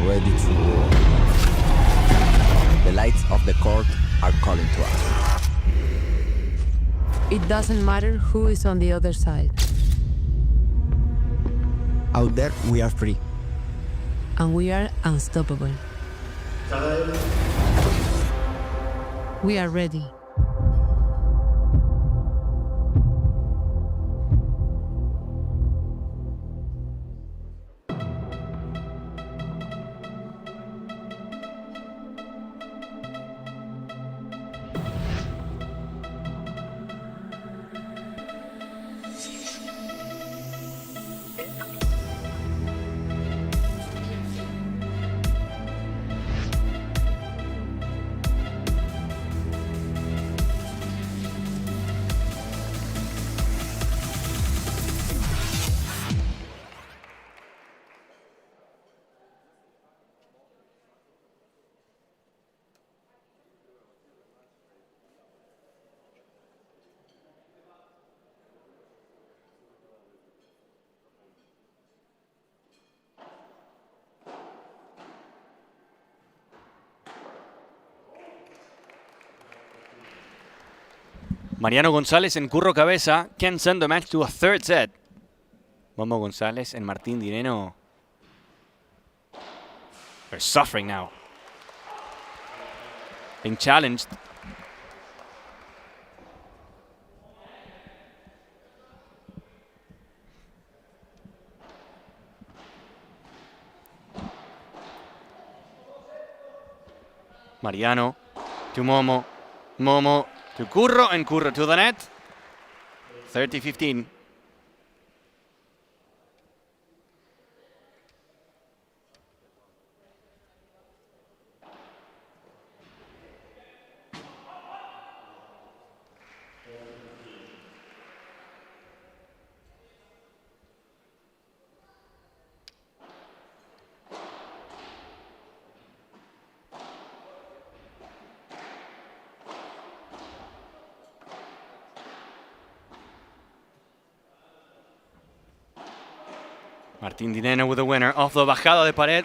ready to roar. The lights of the court are calling to us. It doesn't matter who is on the other side. Out there, we are free. And we are unstoppable. We are ready. Mariano Gonzalez and Curro Cabeza can send the match to a third set. Momo Gonzalez and Martín Dineno are suffering now. Being challenged. Mariano to Momo. Momo to Curro, and Curro to the net. 30-15. Martín Dineno with the winner off the bajada de pared.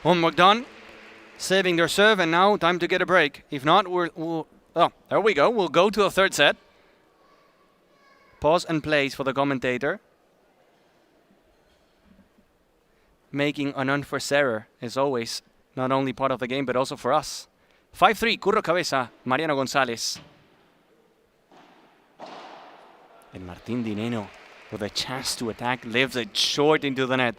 Homework done. Saving their serve, and now time to get a break. If not, we'll oh, there we go. We'll go to the third set. Pause and place for the commentator. Making an unforced error is always not only part of the game, but also for us. 5-3, Curro Cabeza, Mariano Gonzalez. And Martín Dineno, with a chance to attack, lives it short into the net.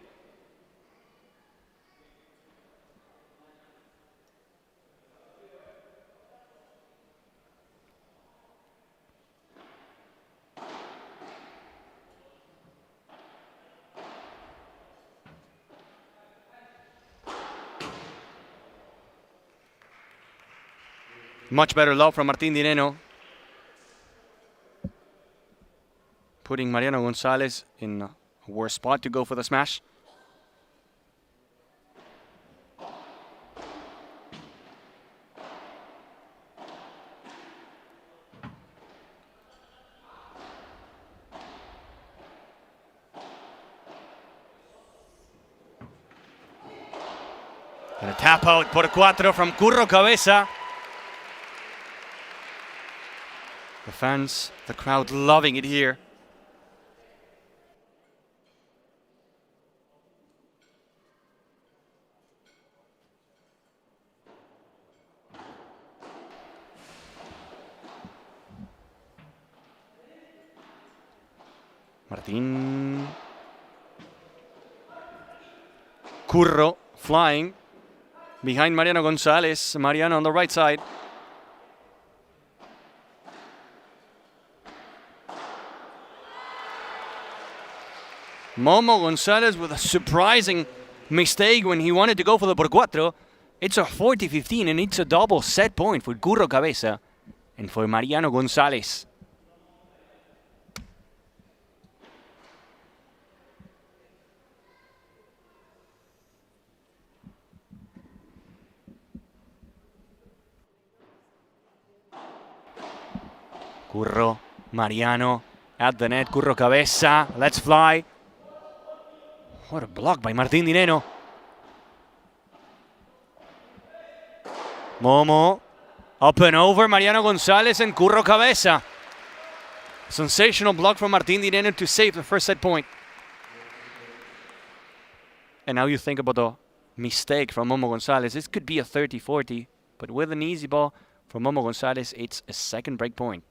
Much better love from Martín Dineno, putting Mariano Gonzalez in a worse spot to go for the smash. And a tap out por cuatro from Curro Cabeza. The fans, the crowd loving it here. Martín. Curro flying behind Mariano Gonzalez. Mariano on the right side. Momo Gonzalez with a surprising mistake when he wanted to go for the por cuatro. It's a 40-15 and it's a double set point for Curro Cabeza and for Mariano Gonzalez. Curro, Mariano, at the net, Curro Cabeza, let's fly. What a block by Martín Dineno. Momo, up and over, Mariano Gonzalez and Curro Cabeza. Sensational block from Martín Dineno to save the first set point. And now you think about the mistake from Momo Gonzalez. This could be a 30-40, but with an easy ball from Momo Gonzalez, it's a second break point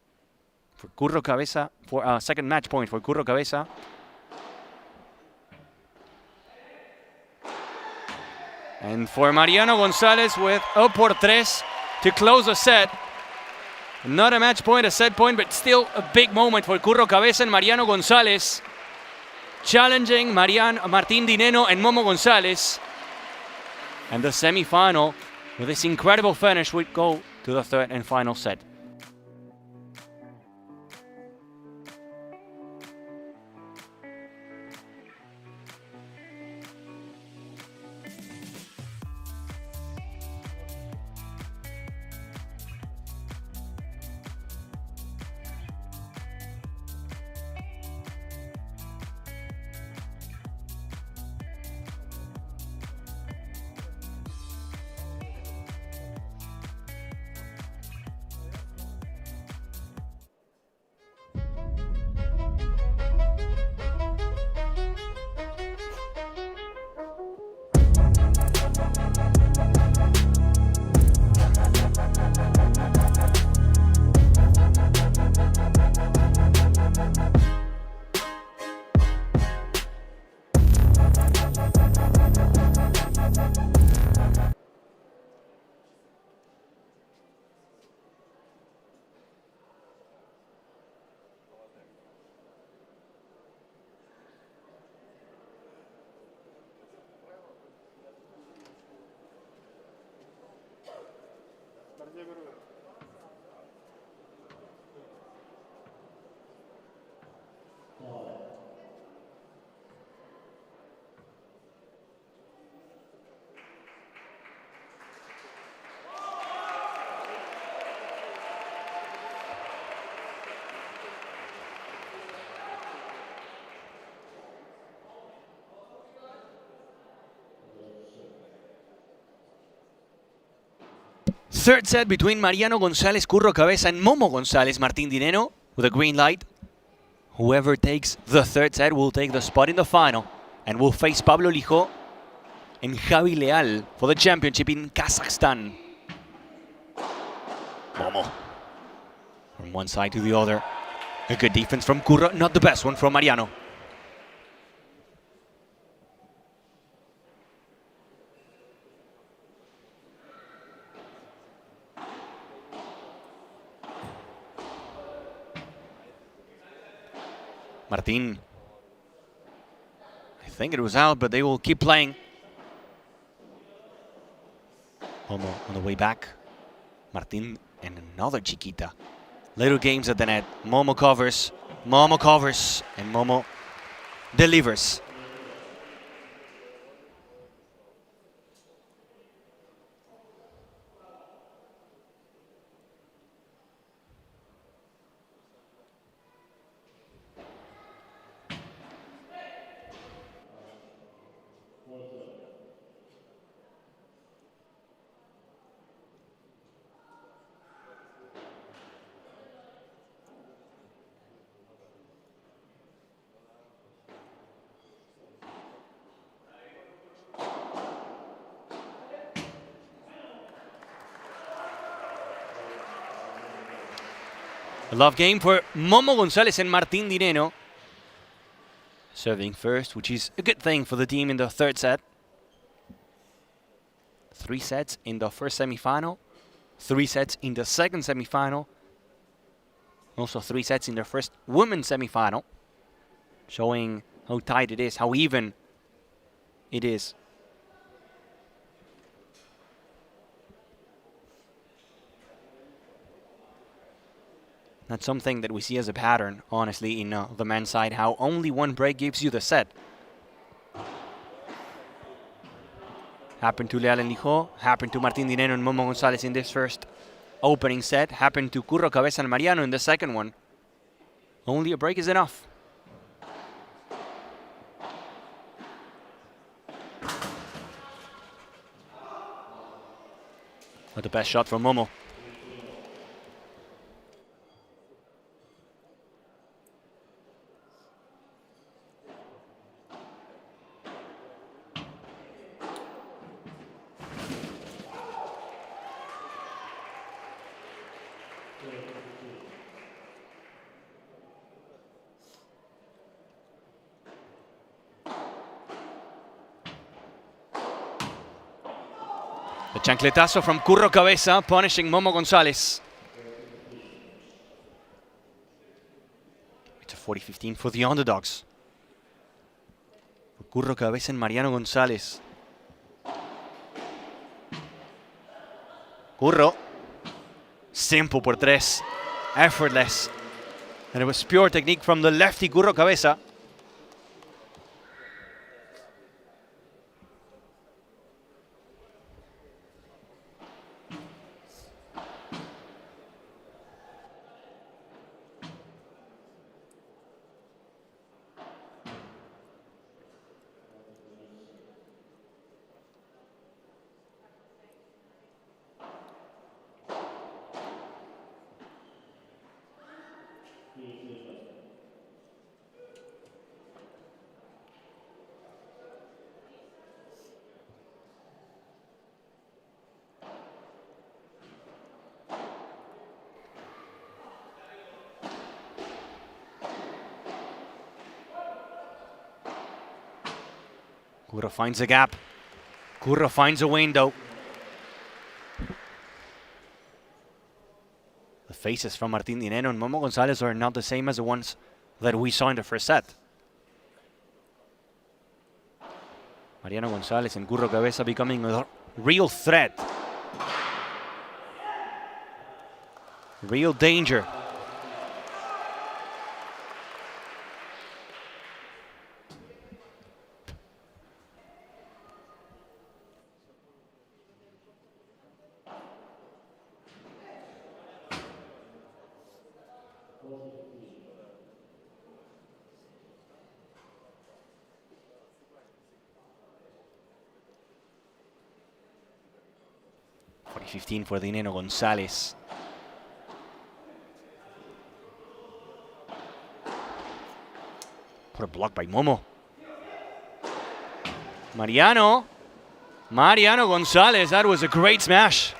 for Curro Cabeza, for a second match point for Curro Cabeza. And for Mariano Gonzalez with a por tres to close the set. Not a match point, a set point, but still a big moment for Curro Cabeza and Mariano Gonzalez. Challenging Martín Dineno and Momo Gonzalez. And the semi-final, with this incredible finish, would go to the third and final set. Third set between Mariano Gonzalez, Curro Cabeza, and Momo Gonzalez, Martín Dineno with a green light. Whoever takes the third set will take the spot in the final and will face Pablo Lijó and Javi Leal for the championship in Kazakhstan. Momo from one side to the other. A good defense from Curro, not the best one from Mariano. Martín, I think it was out, but they will keep playing. Momo on the way back. Martín and another chiquita. Little games at the net. Momo covers, and Momo delivers. A love game for Momo Gonzalez and Martín Dineno. serving first, which is a good thing for the team in the third set. 3 sets in the first semi-final, 3 sets in the second semi-final, also 3 sets in the first women's semi-final, showing how tight it is, how even it is. That's something that we see as a pattern, honestly, in the men's side, how only 1 break gives you the set. Happened to Leal and Lijó, happened to Martín Dineno and Momo González in this first opening set, happened to Curro Cabeza and Mariano in the second one. Only a break is enough. But the best shot from Momo. The chancletazo from Curro Cabeza, punishing Momo González. It's a 40-15 for the underdogs. For Curro Cabeza and Mariano González. Curro. Simple por 3. Effortless. And it was pure technique from the lefty Curro Cabeza. Curro finds a gap. Curro finds a window. The faces from Martín Dineno and Momo González are not the same as the ones that we saw in the first set. Mariano González and Curro Cabeza becoming a real threat. Real danger. $40-15 for Dineno González. What a block by Momo. Mariano González, that was a great smash.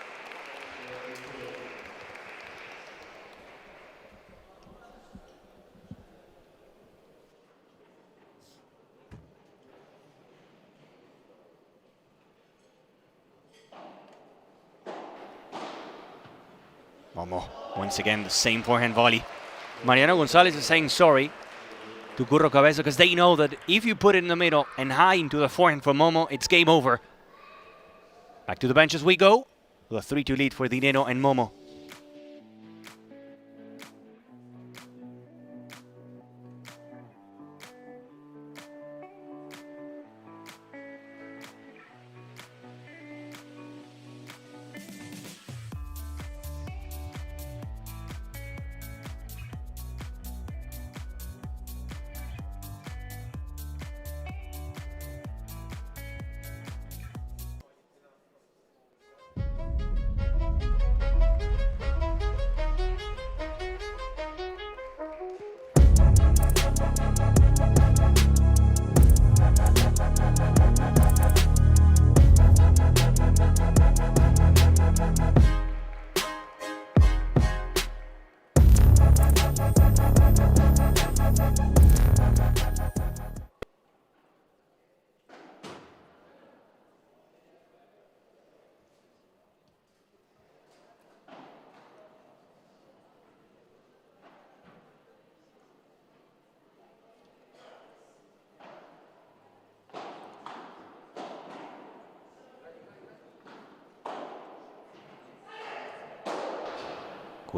Momo, once again, the same forehand volley. Mariano González is saying sorry to Curro Cabeza because they know that if you put it in the middle and high into the forehand for Momo, it's game over. Back to the bench as we go. The 3-2 lead for Dineno and Momo.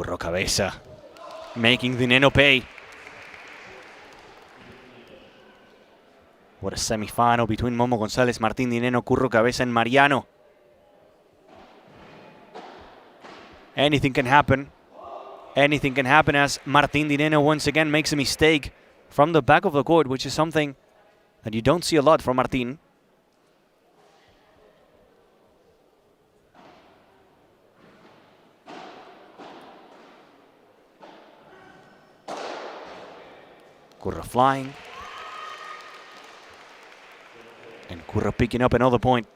Curro Cabeza making Dineno pay. What a semi-final between Momo González, Martín Dineno, Curro Cabeza and Mariano. Anything can happen. Anything can happen as Martín Dineno once again makes a mistake from the back of the court, which is something that you don't see a lot from Martín. Curro flying. And Curro picking up another point.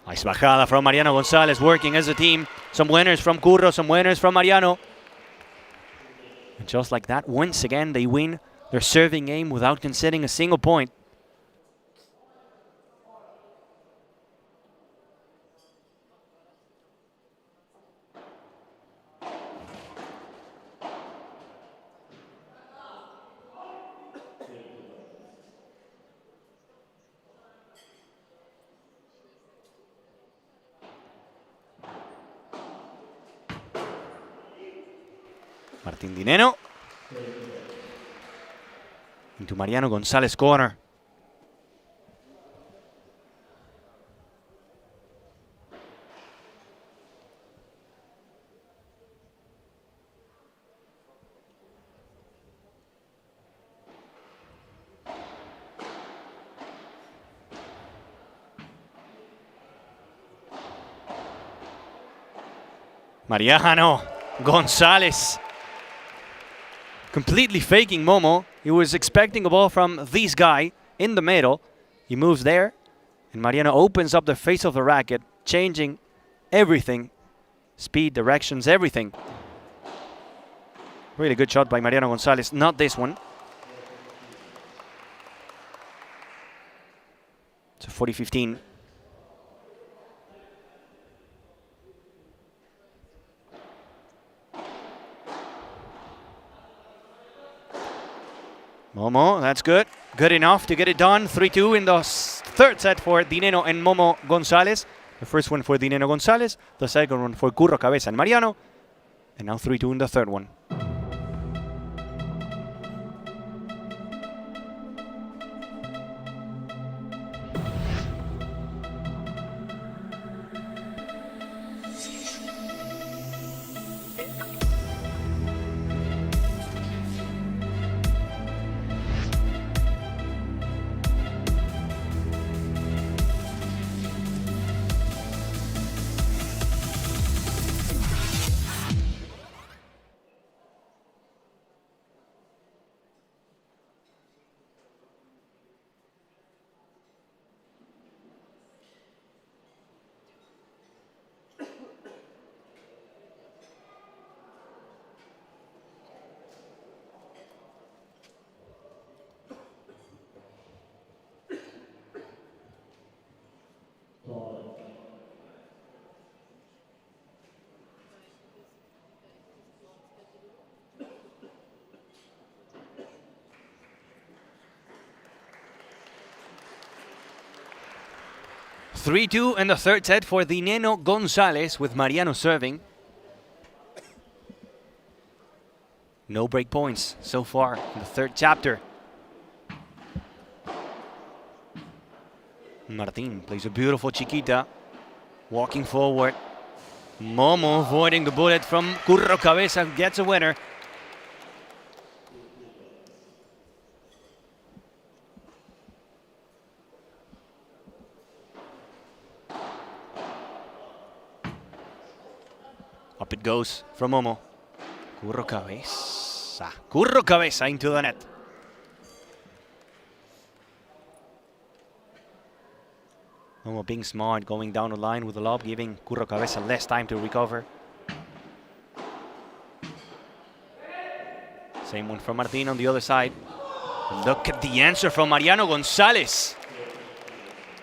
Nice bajada from Mariano González, working as a team. Some winners from Curro, some winners from Mariano. And just like that, once again, they win their serving game without conceding a single point. Martín Dineno into Mariano González corner. Mariano González completely faking Momo. He was expecting a ball from this guy in the middle. He moves there, and Mariano opens up the face of the racket, changing everything. Speed, directions, everything. Really good shot by Mariano González, not this one. It's a 40-15. Momo, that's good. Good enough to get it done. 3-2 in the third set for Dineno and Momo González. The first one for Dineno González, the second one for Curro Cabeza and Mariano. And now 3-2 in the third one. Time. 3-2 in the third set for Dineno González with Mariano serving. No break points so far in the third chapter. Martín plays a beautiful chiquita, walking forward. Momo avoiding the bullet from Curro Cabeza, gets a winner. Up it goes from Momo. Curro Cabeza. Curro Cabeza into the net. Momo being smart, going down the line with the lob, giving Curro Cabeza less time to recover. Same one from Martín on the other side. Look at the answer from Mariano González.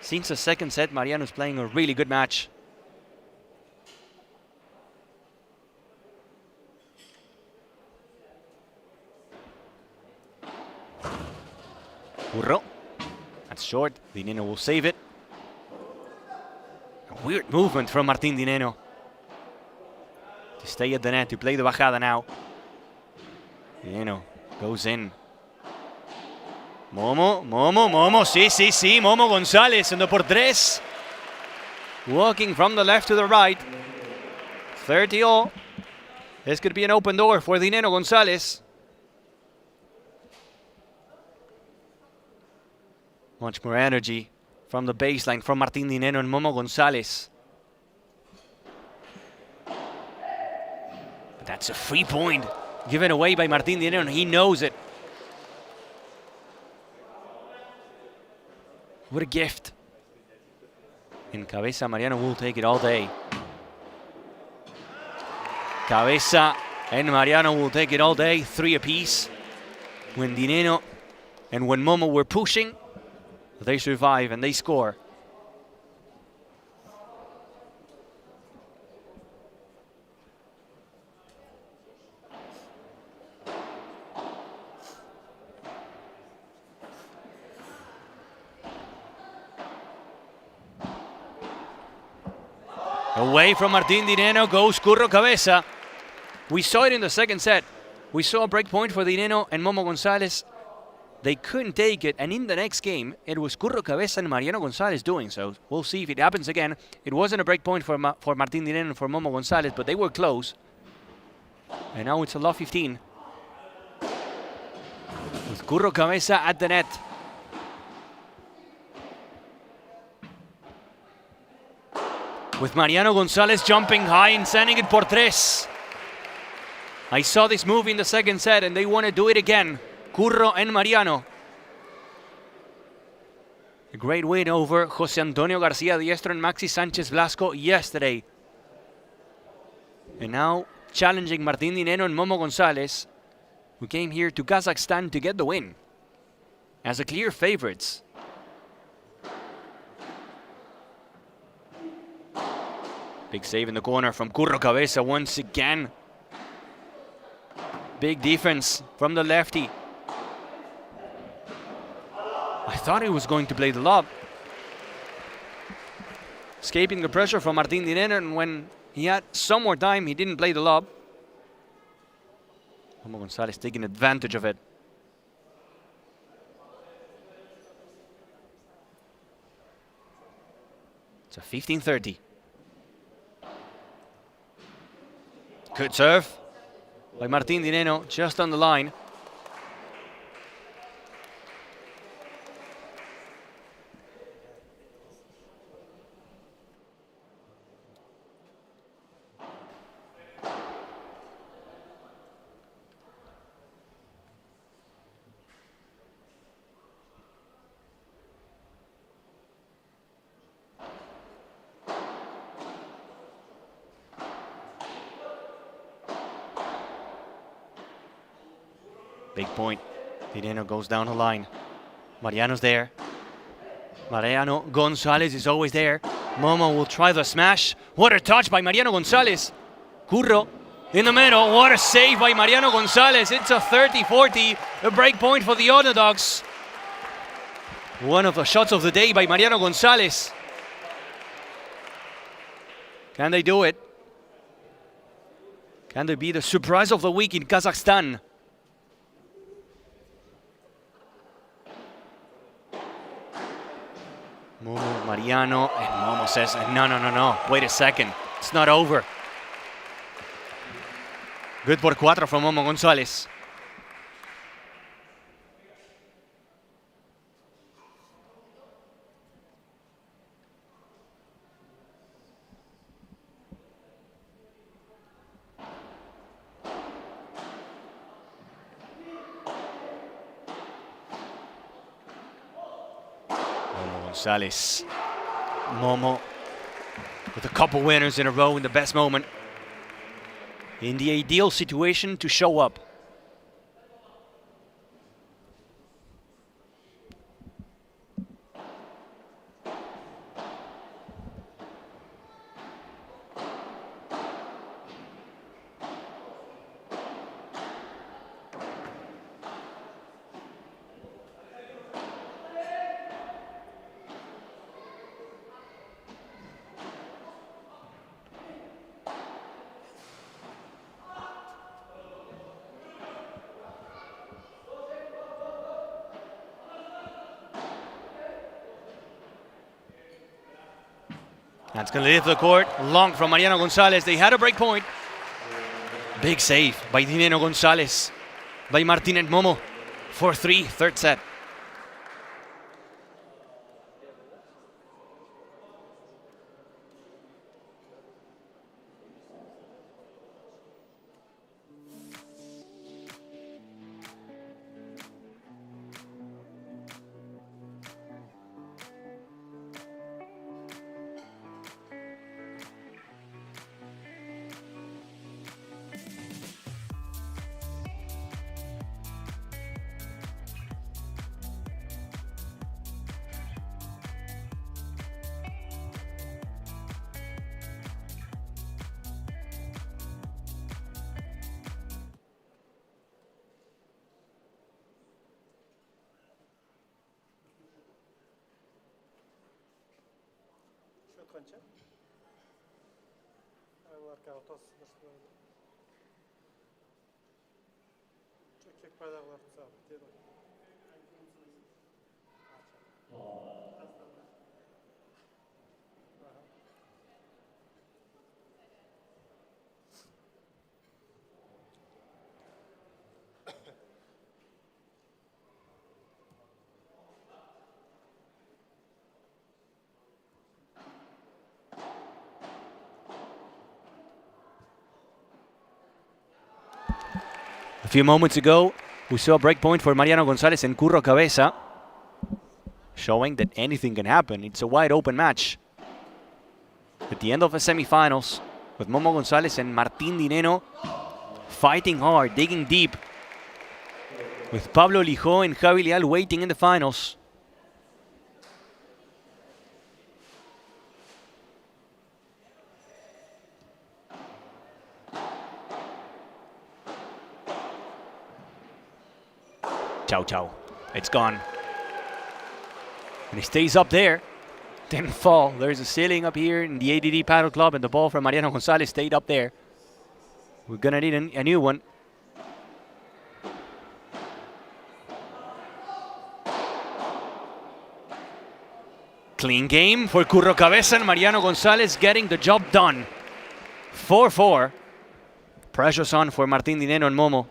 Since the second set, Mariano's playing a really good match. Curro. That's short. Dineno will save it. A weird movement from Martín Dineno to stay at the net, to play the bajada now. Dineno goes in. Momo, sí, Momo González in the por tres. Walking from the left to the right. 30-all. This could be an open door for Dineno González. Much more energy from the baseline from Martín Dineno and Momo González. But that's a free point given away by Martín Dineno, and he knows it. What a gift. In Cabeza, Mariano will take it all day. Cabeza and Mariano will take it all day, 3 apiece. When Dineno and when Momo were pushing, they survive and they score. Away from Martín Dineno goes Curro Cabeza. We saw it in the second set. We saw a break point for Dineno and Momo González. They couldn't take it, and in the next game, it was Curro Cabeza and Mariano González doing so. We'll see if it happens again. It wasn't a break point for Martín Dineno and for Momo González, but they were close. And now it's a love 15. With Curro Cabeza at the net. With Mariano González jumping high and sending it por tres. I saw this move in the second set and they want to do it again. Curro and Mariano. A great win over José Antonio García Diestro and Maxi Sánchez Blasco yesterday. And now challenging Martín Dineno and Momo González, who came here to Kazakhstan to get the win as a clear favorites. Big save in the corner from Curro Cabeza once again. Big defense from the lefty. I thought he was going to play the lob. Escaping the pressure from Martín Dineno, and when he had some more time, he didn't play the lob. Momo González taking advantage of it. It's a 15-30. Good serve by Martín Dineno, just on the line. Big point. Dineno goes down the line. Mariano's there. Mariano González is always there. Momo will try the smash. What a touch by Mariano González. Curro in the middle. What a save by Mariano González. It's a 30-40. A break point for the underdogs. One of the shots of the day by Mariano González. Can they do it? Can they be the surprise of the week in Kazakhstan? Momo, Mariano, and Momo says, no, wait a second, it's not over. Good por cuatro from Momo González. González. Momo with a couple winners in a row in the best moment. In the ideal situation to show up. That's going to leave the court. Long from Mariano Gonzalez. They had a break point. Big save by Dineno Gonzalez. By Martin and Momo. 4-3, third set. A few moments ago, we saw a break point for Mariano Gonzalez and Curro Cabeza, showing that anything can happen. It's a wide open match. At the end of the semifinals, with Momo Gonzalez and Martin Dineno fighting hard, digging deep, with Pablo Lijó and Javi Leal waiting in the finals. Chow chow. It's gone. And he stays up there. Didn't fall. There's a ceiling up here in the ADD Paddle Club, and the ball from Mariano Gonzalez stayed up there. We're gonna need a new one. Clean game for Curro Cabeza and Mariano Gonzalez getting the job done. 4-4. Pressure's on for Martin Dineno and Momo.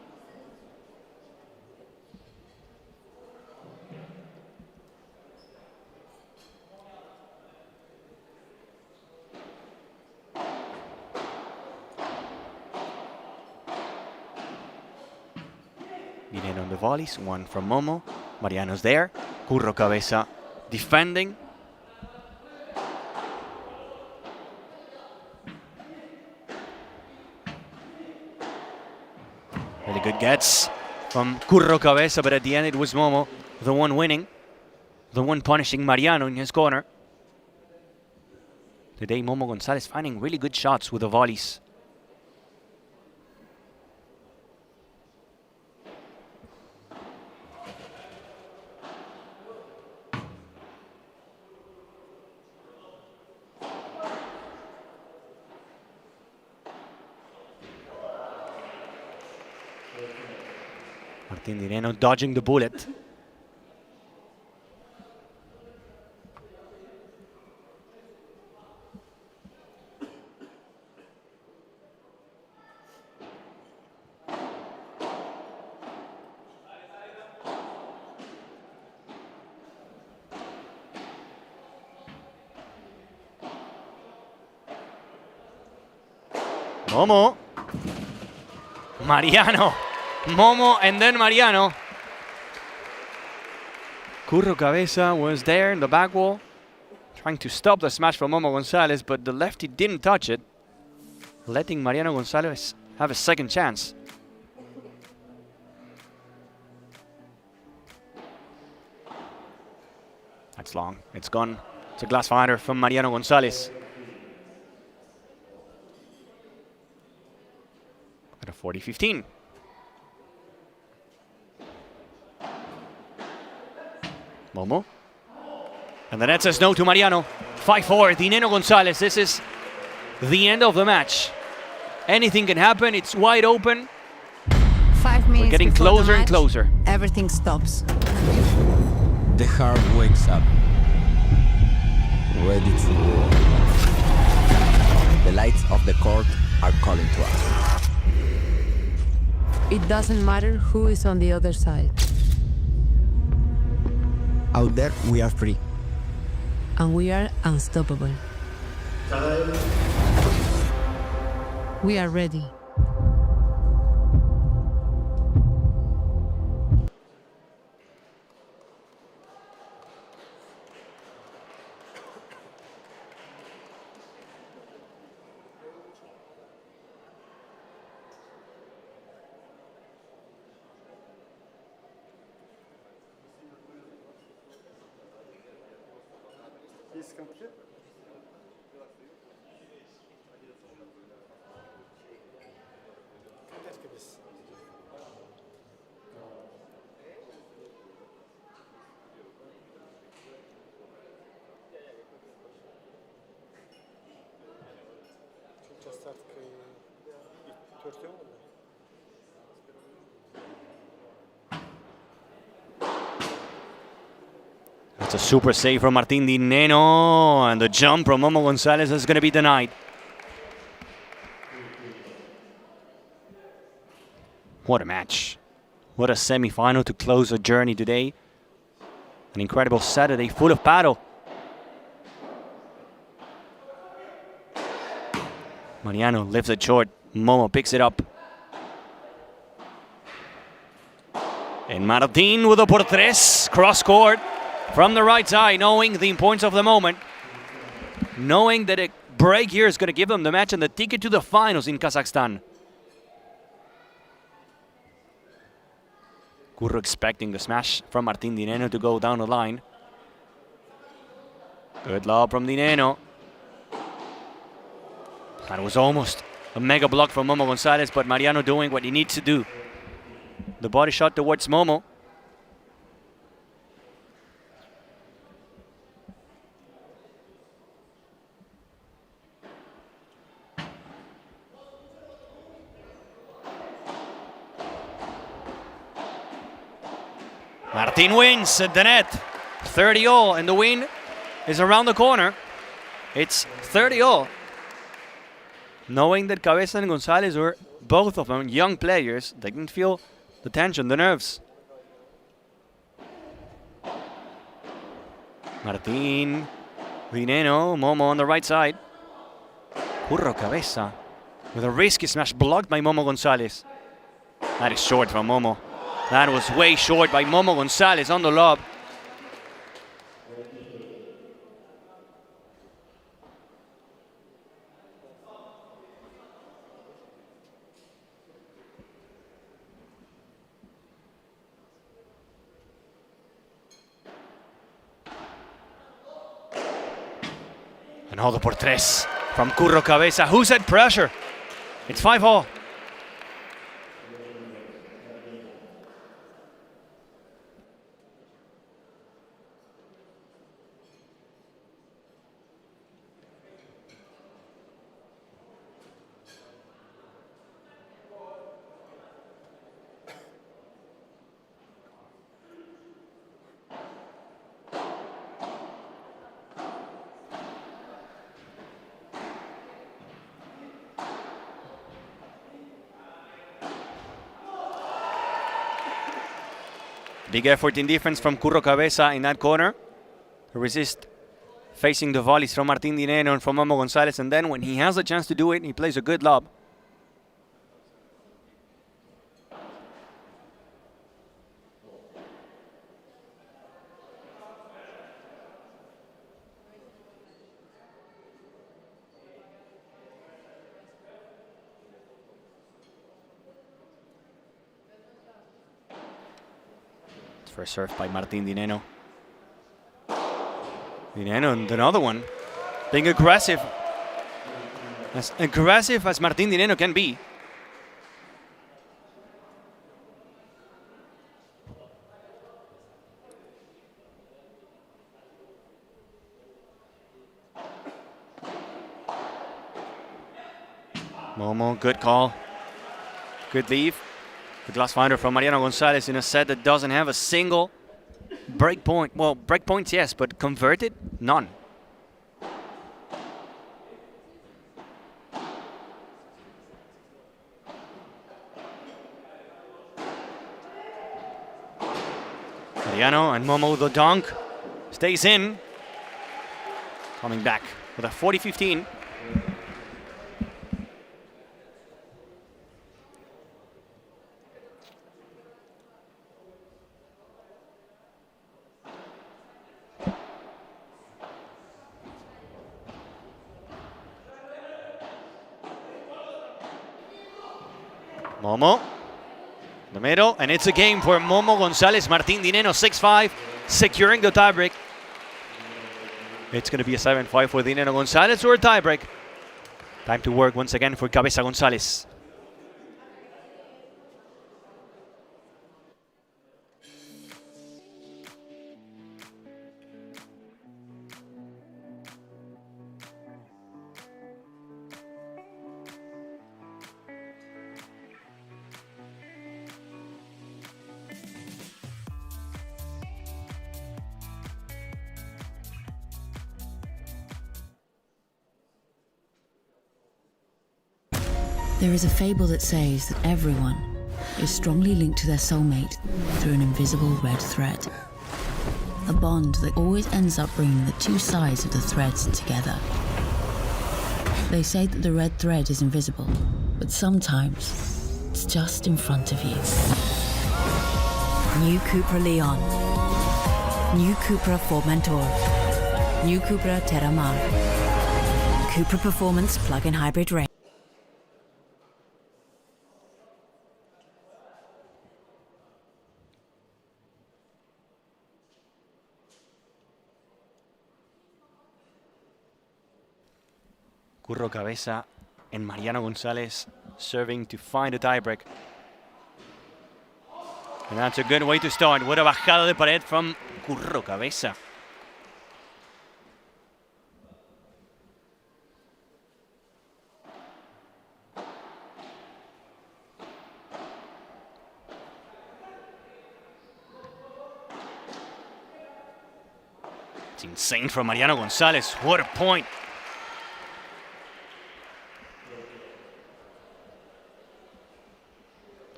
Dineno on the volleys, one from Momo. Mariano's there. Curro Cabeza defending. Really good gets from Curro Cabeza, but at the end it was Momo, the one winning, the one punishing Mariano in his corner. Today Momo Gonzalez finding really good shots with the volleys. Martin Dineno dodging the bullet. Momo. Mariano. Momo and then Mariano. Curro Cabeza was there in the back wall, trying to stop the smash from Momo Gonzalez, but the lefty didn't touch it, letting Mariano Gonzalez have a second chance. That's long. It's gone. It's a glass finder from Mariano Gonzalez. At a 40-15. Momo. And the net says no to Mariano. 5-4, Dineno Gonzalez. This is the end of the match. Anything can happen. It's wide open. 5 minutes. We're getting before the closer and match, closer. Everything stops. The heart wakes up. Ready to war. the court are calling to us. It doesn't matter who is on the other side. Out there, we are free. And we are unstoppable. We are ready. It's a super save from Martín Dineno, and the jump from Momo González is going to be denied. What a match. What a semi-final to close the journey today. An incredible Saturday full of battle. Mariano lifts it short. Momo picks it up. And Martín with a por tres, cross court from the right side, knowing the importance of the moment. Knowing that a break here is going to give them the match and the ticket to the finals in Kazakhstan. Curro expecting the smash from Martín Dineno to go down the line. Good lob from Dineno. That was almost a mega block from Momo González, but Mariano doing what he needs to do. The body shot towards Momo. Martín wins at the net. 30-all, and the win is around the corner. It's 30-all. Knowing that Cabeza and González were both of them young players, they didn't feel the tension, the nerves. Martín, Dineno, Momo on the right side. Curro Cabeza with a risky smash blocked by Momo González. That is short from Momo. That was way short by Momo González on the lob. Another por tres from Curro Cabeza. Who's at pressure? It's 5-all. Big effort in defense from Curro Cabeza in that corner to resist facing the volleys from Martín Dineno and from Momo González, and then when he has a chance to do it, he plays a good lob. First serve by Martín Dineno. Dineno and another one. Being aggressive. As aggressive as Martín Dineno can be. Momo, good call. Good leave. The glass finder from Mariano González in a set that doesn't have a single break point. Well, break points, yes, but converted, none. Mariano and Momo, the dunk, stays in. Coming back with a 40-15. Momo, the middle, and it's a game for Momo Gonzalez. Martín Dineno, 6'5", securing the tiebreak. It's going to be a 7-5 for Dineno Gonzalez or a tiebreak. Time to work once again for Cabeza Gonzalez. There is a fable that says that everyone is strongly linked to their soulmate through an invisible red thread. A bond that always ends up bringing the two sides of the threads together. They say that the red thread is invisible, but sometimes it's just in front of you. New Cupra Leon. New Cupra Formentor. New Cupra Terramar. Cupra Performance Plug-in Hybrid Range. Curro Cabeza and Mariano Gonzalez serving to find a tiebreak. And that's a good way to start. What a bajada de pared from Curro Cabeza. It's insane from Mariano Gonzalez. What a point.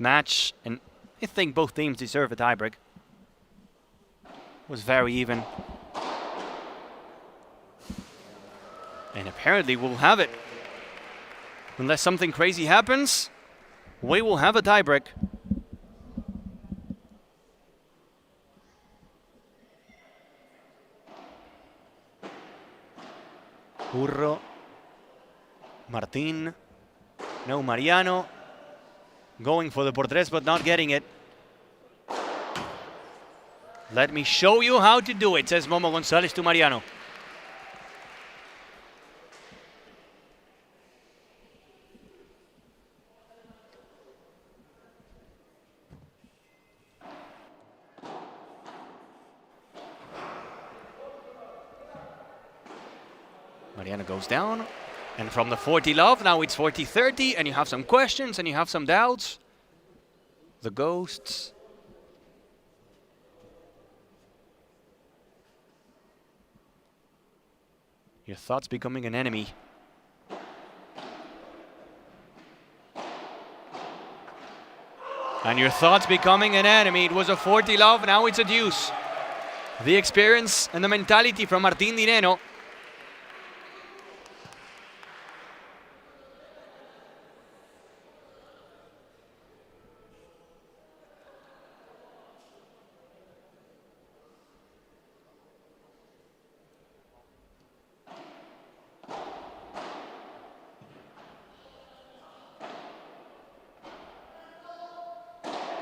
Match, and I think both teams deserve a tiebreak. Was very even. And apparently we'll have it. Unless something crazy happens, we will have a tiebreak. Curro, Martín, no Mariano. Going for the por tres, but not getting it. Let me show you how to do it, says Momo Gonzalez to Mariano. Mariano goes down. And from the 40 love, now it's 40-30, and you have some questions and you have some doubts. The ghosts. Your thoughts becoming an enemy. And your thoughts becoming an enemy. It was a 40 love, now it's a deuce. The experience and the mentality from Martín Dineno.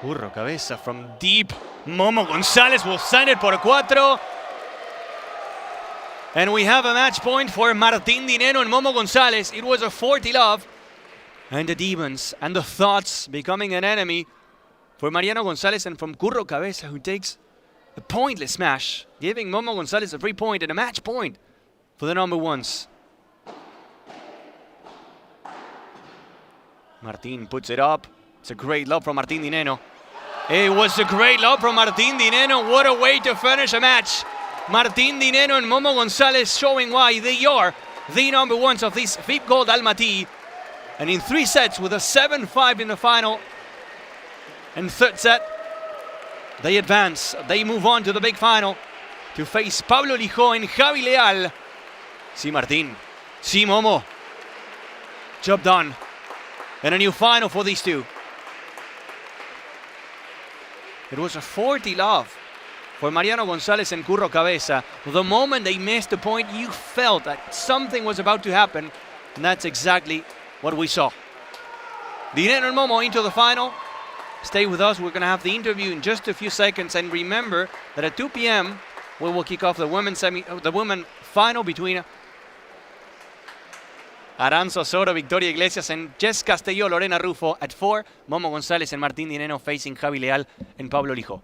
Curro Cabeza from deep. Momo Gonzalez will send it por cuatro. And we have a match point for Martín Dineno and Momo Gonzalez. It was a 40 love. And the demons and the thoughts becoming an enemy for Mariano Gonzalez and from Curro Cabeza, who takes a pointless smash, giving Momo Gonzalez a free point and a match point for the number ones. Martín puts it up. It's a great love from Martín Dineno. It was a great love from Martín Dineno. What a way to finish a match. Martín Dineno and Momo Gonzalez showing why they are the number ones of this FIP Gold ALMATY. And in 3 sets with a 7-5 in the final. And third set, They advance, they move on to the big final to face Pablo Lijó and Javi Leal. Sí, Martín. Sí, Momo. Job done. And a new final for these two. It was a 40 love for Mariano González and Curro Cabeza. The moment they missed the point, you felt that something was about to happen, and that's exactly what we saw. Dinero and Momo into the final. Stay with us, we're going to have the interview in just a few seconds, and remember that at 2 p.m. we will kick off the women's final between Aranza Osoro, Victoria Iglesias, and Jess Castelló, Lorena Rufo. At 4, Momo González and Martín Dineno facing Javi Leal and Pablo Lijó.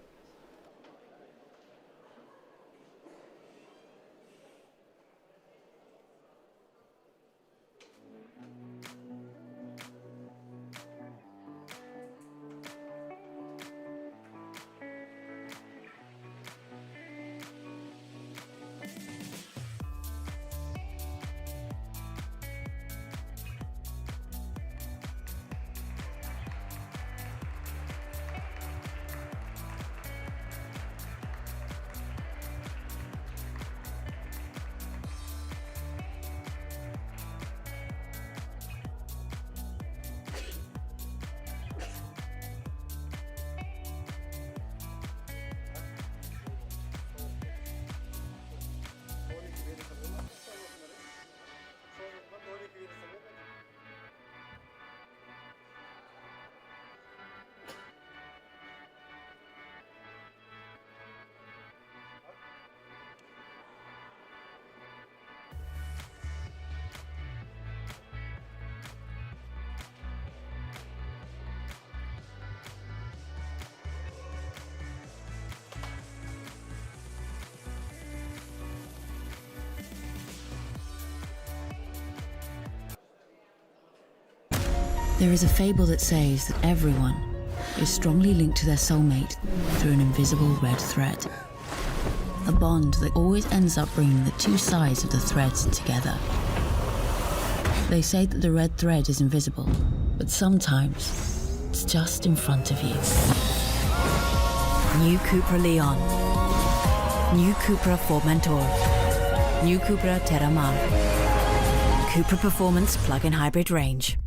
There is a fable that says that everyone is strongly linked to their soulmate through an invisible red thread. A bond that always ends up bringing the two sides of the threads together. They say that the red thread is invisible, but sometimes it's just in front of you. New Cupra Leon. New Cupra Formentor. New Cupra Terramar. Cupra Performance Plug-in Hybrid Range.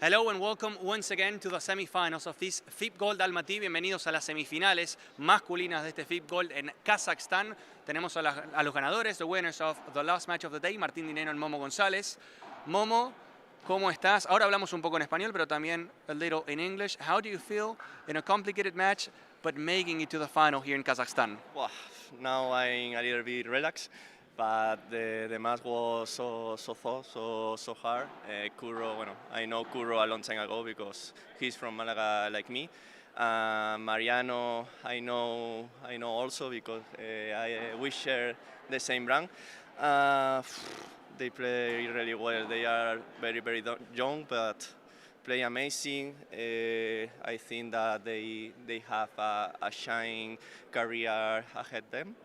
Hello and welcome once again to the semifinals of this FIP Gold ALMATY. Bienvenidos a las semifinales masculinas de este FIP Gold en Kazajstán. Tenemos a los ganadores, the winners of the last match of the day, Martín Dineno y Momo González. Momo, ¿cómo estás? Ahora hablamos un poco en español, pero también a little in English. How do you feel in a complicated match, but making it to the final here in Kazakhstan? Well, now I'm a little bit relaxed. But the match was so hard. Curro, bueno, I know Curro a long time ago because he's from Malaga like me. Mariano, I know also because we share the same brand. They play really well. They are very young, but play amazing. I think that they have a shining career ahead of them.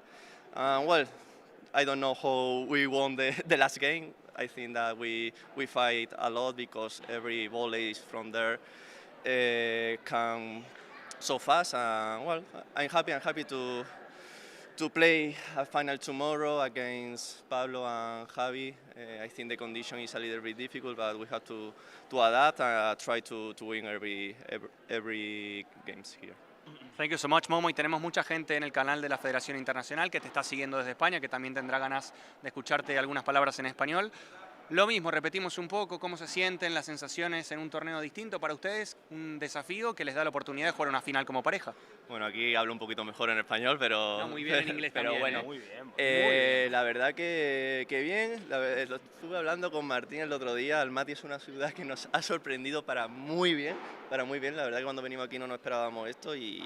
Well, I don't know how we won the last game. I think that we fight a lot because every volley from there come so fast. Well, I'm happy to play a final tomorrow against Pablo and Javi. I think the condition is a little bit difficult, but we have to adapt and try to win every games here. Thank you so much, Momo. Y tenemos mucha gente en el canal de la Federación Internacional que te está siguiendo desde España, que también tendrá ganas de escucharte algunas palabras en español. Lo mismo, repetimos un poco cómo se sienten las sensaciones en un torneo distinto para ustedes, un desafío que les da la oportunidad de jugar una final como pareja. Bueno, aquí hablo un poquito mejor en español, pero... No, muy bien en inglés pero también, bueno, muy bien. la verdad que bien. Lo estuve hablando con Martín el otro día. ALMATY es una ciudad que nos ha sorprendido para muy bien. La verdad que cuando venimos aquí no nos esperábamos esto y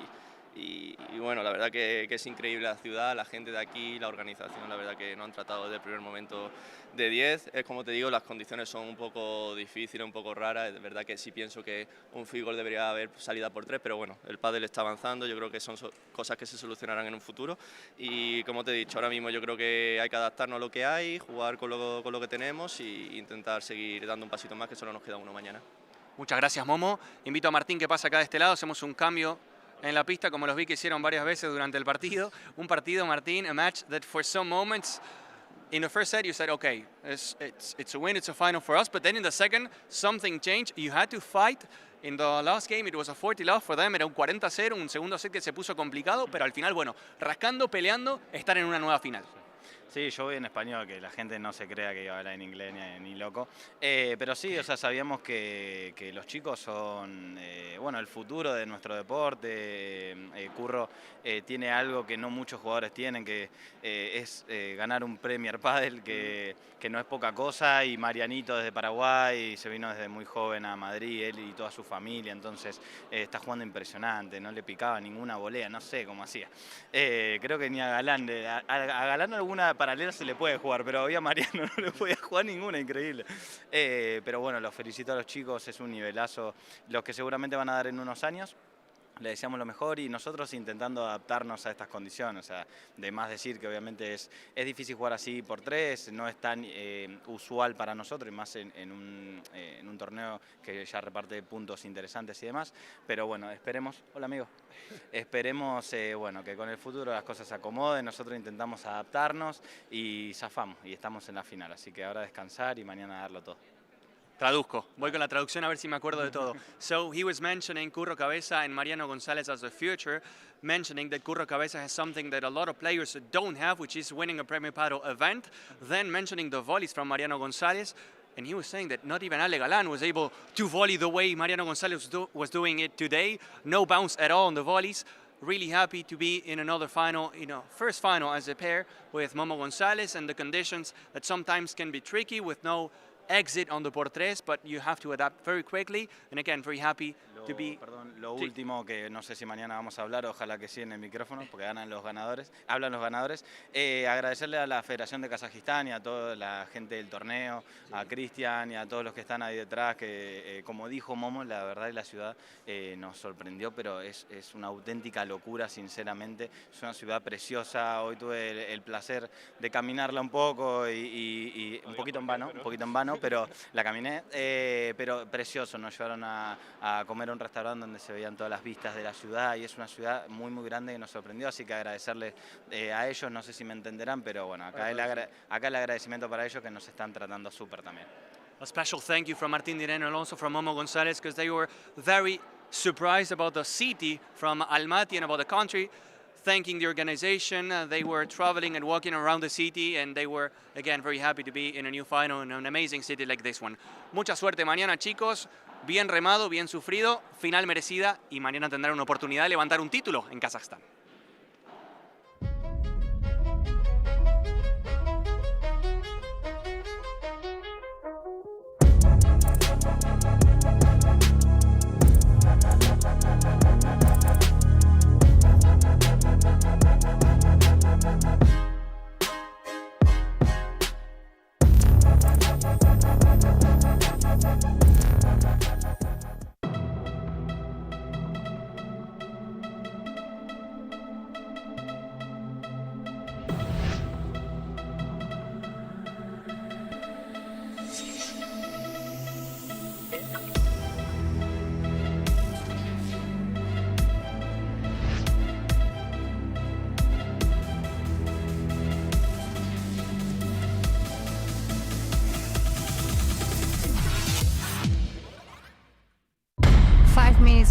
y bueno, la verdad que es increíble la ciudad, la gente de aquí, la organización, la verdad que nos han tratado desde el primer momento de 10. Es como te digo, las condiciones son un poco difíciles, un poco raras. Es verdad que sí pienso que un field goal debería haber salida por 3, pero bueno, el pádel está avanzando, yo creo que son cosas que se solucionarán en un futuro. Y como te he dicho, ahora mismo yo creo que hay que adaptarnos a lo que hay, jugar con lo que tenemos e intentar seguir dando un pasito más, que solo nos queda uno mañana. Muchas gracias, Momo. Invito a Martín que pasa acá de este lado, hacemos un cambio en la pista, como los vi que hicieron varias veces durante el partido. Un partido, Martín, a match that for some moments, in the first set you said, okay, it's a win, it's a final for us, but then in the second, something changed. You had to fight. In the last game it was a 40 love for them, era un 40-0, un segundo set que se puso complicado, pero al final, bueno, rascando, peleando, estar en una nueva final. Sí, yo voy en español, que la gente no se crea que iba a hablar en inglés ni loco. Pero sí, o sea, sabíamos que los chicos son, bueno, el futuro de nuestro deporte. Curro tiene algo que no muchos jugadores tienen, que es ganar un Premier Padel, que no es poca cosa. Y Marianito desde Paraguay se vino desde muy joven a Madrid, él y toda su familia. Entonces está jugando impresionante, no le picaba ninguna volea, no sé cómo hacía. Creo que ni a Galán, a Galán alguna paralela se le puede jugar, pero a Mariano no le podía jugar ninguna, increíble. Pero bueno, los felicito a los chicos, es un nivelazo, los que seguramente van a dar en unos años. Le deseamos lo mejor y nosotros intentando adaptarnos a estas condiciones. O sea, de más decir que obviamente es difícil jugar así por 3, no es tan usual para nosotros, y más en un torneo que ya reparte puntos interesantes y demás. Pero bueno, esperemos, hola amigo, esperemos bueno, que con el futuro las cosas se acomoden, nosotros intentamos adaptarnos y zafamos y estamos en la final. Así que ahora descansar y mañana darlo todo. Traduzco, voy con la traducción a ver si me acuerdo de todo. So he was mentioning Curro Cabeza and Mariano González as the future, mentioning that Curro Cabeza has something that a lot of players don't have, which is winning a Premier Padel event. Then mentioning the volleys from Mariano González. And he was saying that not even Ale Galán was able to volley the way Mariano González was doing it today. No bounce at all on the volleys. Really happy to be in another final, first final as a pair with Momo González, and the conditions that sometimes can be tricky with no exit on the por 3, but you have to adapt very quickly. And again, very happy to be... Perdón, lo último, que no sé si mañana vamos a hablar, ojalá que sí en el micrófono, porque hablan los ganadores. Agradecerle a la Federación de Kazajistán y a toda la gente del torneo, a Cristian y a todos los que están ahí detrás, que como dijo Momo, la verdad la ciudad nos sorprendió, pero es una auténtica locura, sinceramente. Es una ciudad preciosa. Hoy tuve el placer de caminarla un poco y un poquito en vano, pero la caminé, pero precioso. Nos llevaron a comer a un restaurante donde se veían todas las vistas de la ciudad, y es una ciudad muy muy grande que nos sorprendió, así que agradecerles a ellos, no sé si me entenderán, pero bueno, acá el agradecimiento para ellos, que nos están tratando súper también. A special thank you from Martín Direno and also from Momo González, because they were very surprised about the city from Almaty and about the country. Thanking the organization, they were traveling and walking around the city, and they were, again, very happy to be in a new final in an amazing city like this one. Mucha suerte mañana, chicos. Bien remado, bien sufrido, final merecida, y mañana tendrán una oportunidad de levantar un título en Kazajstán.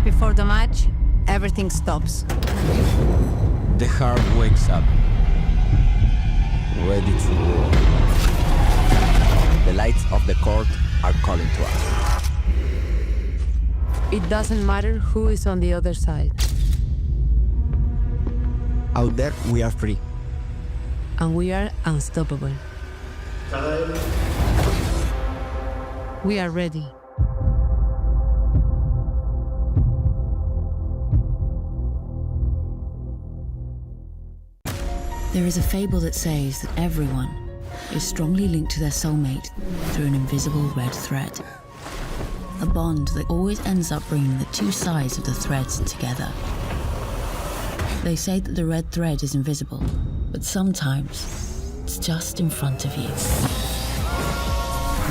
Before the match, everything stops. The heart wakes up, ready to roar. The lights of the court are calling to us. It doesn't matter who is on the other side. Out there, we are free. And we are unstoppable. We are ready. There is a fable that says that everyone is strongly linked to their soulmate through an invisible red thread. A bond that always ends up bringing the two sides of the threads together. They say that the red thread is invisible, but sometimes it's just in front of you.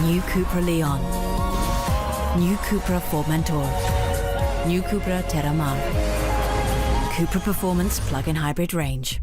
New Cupra Leon. New Cupra Formentor. New Cupra Terramar. Cupra Performance Plug-in Hybrid Range.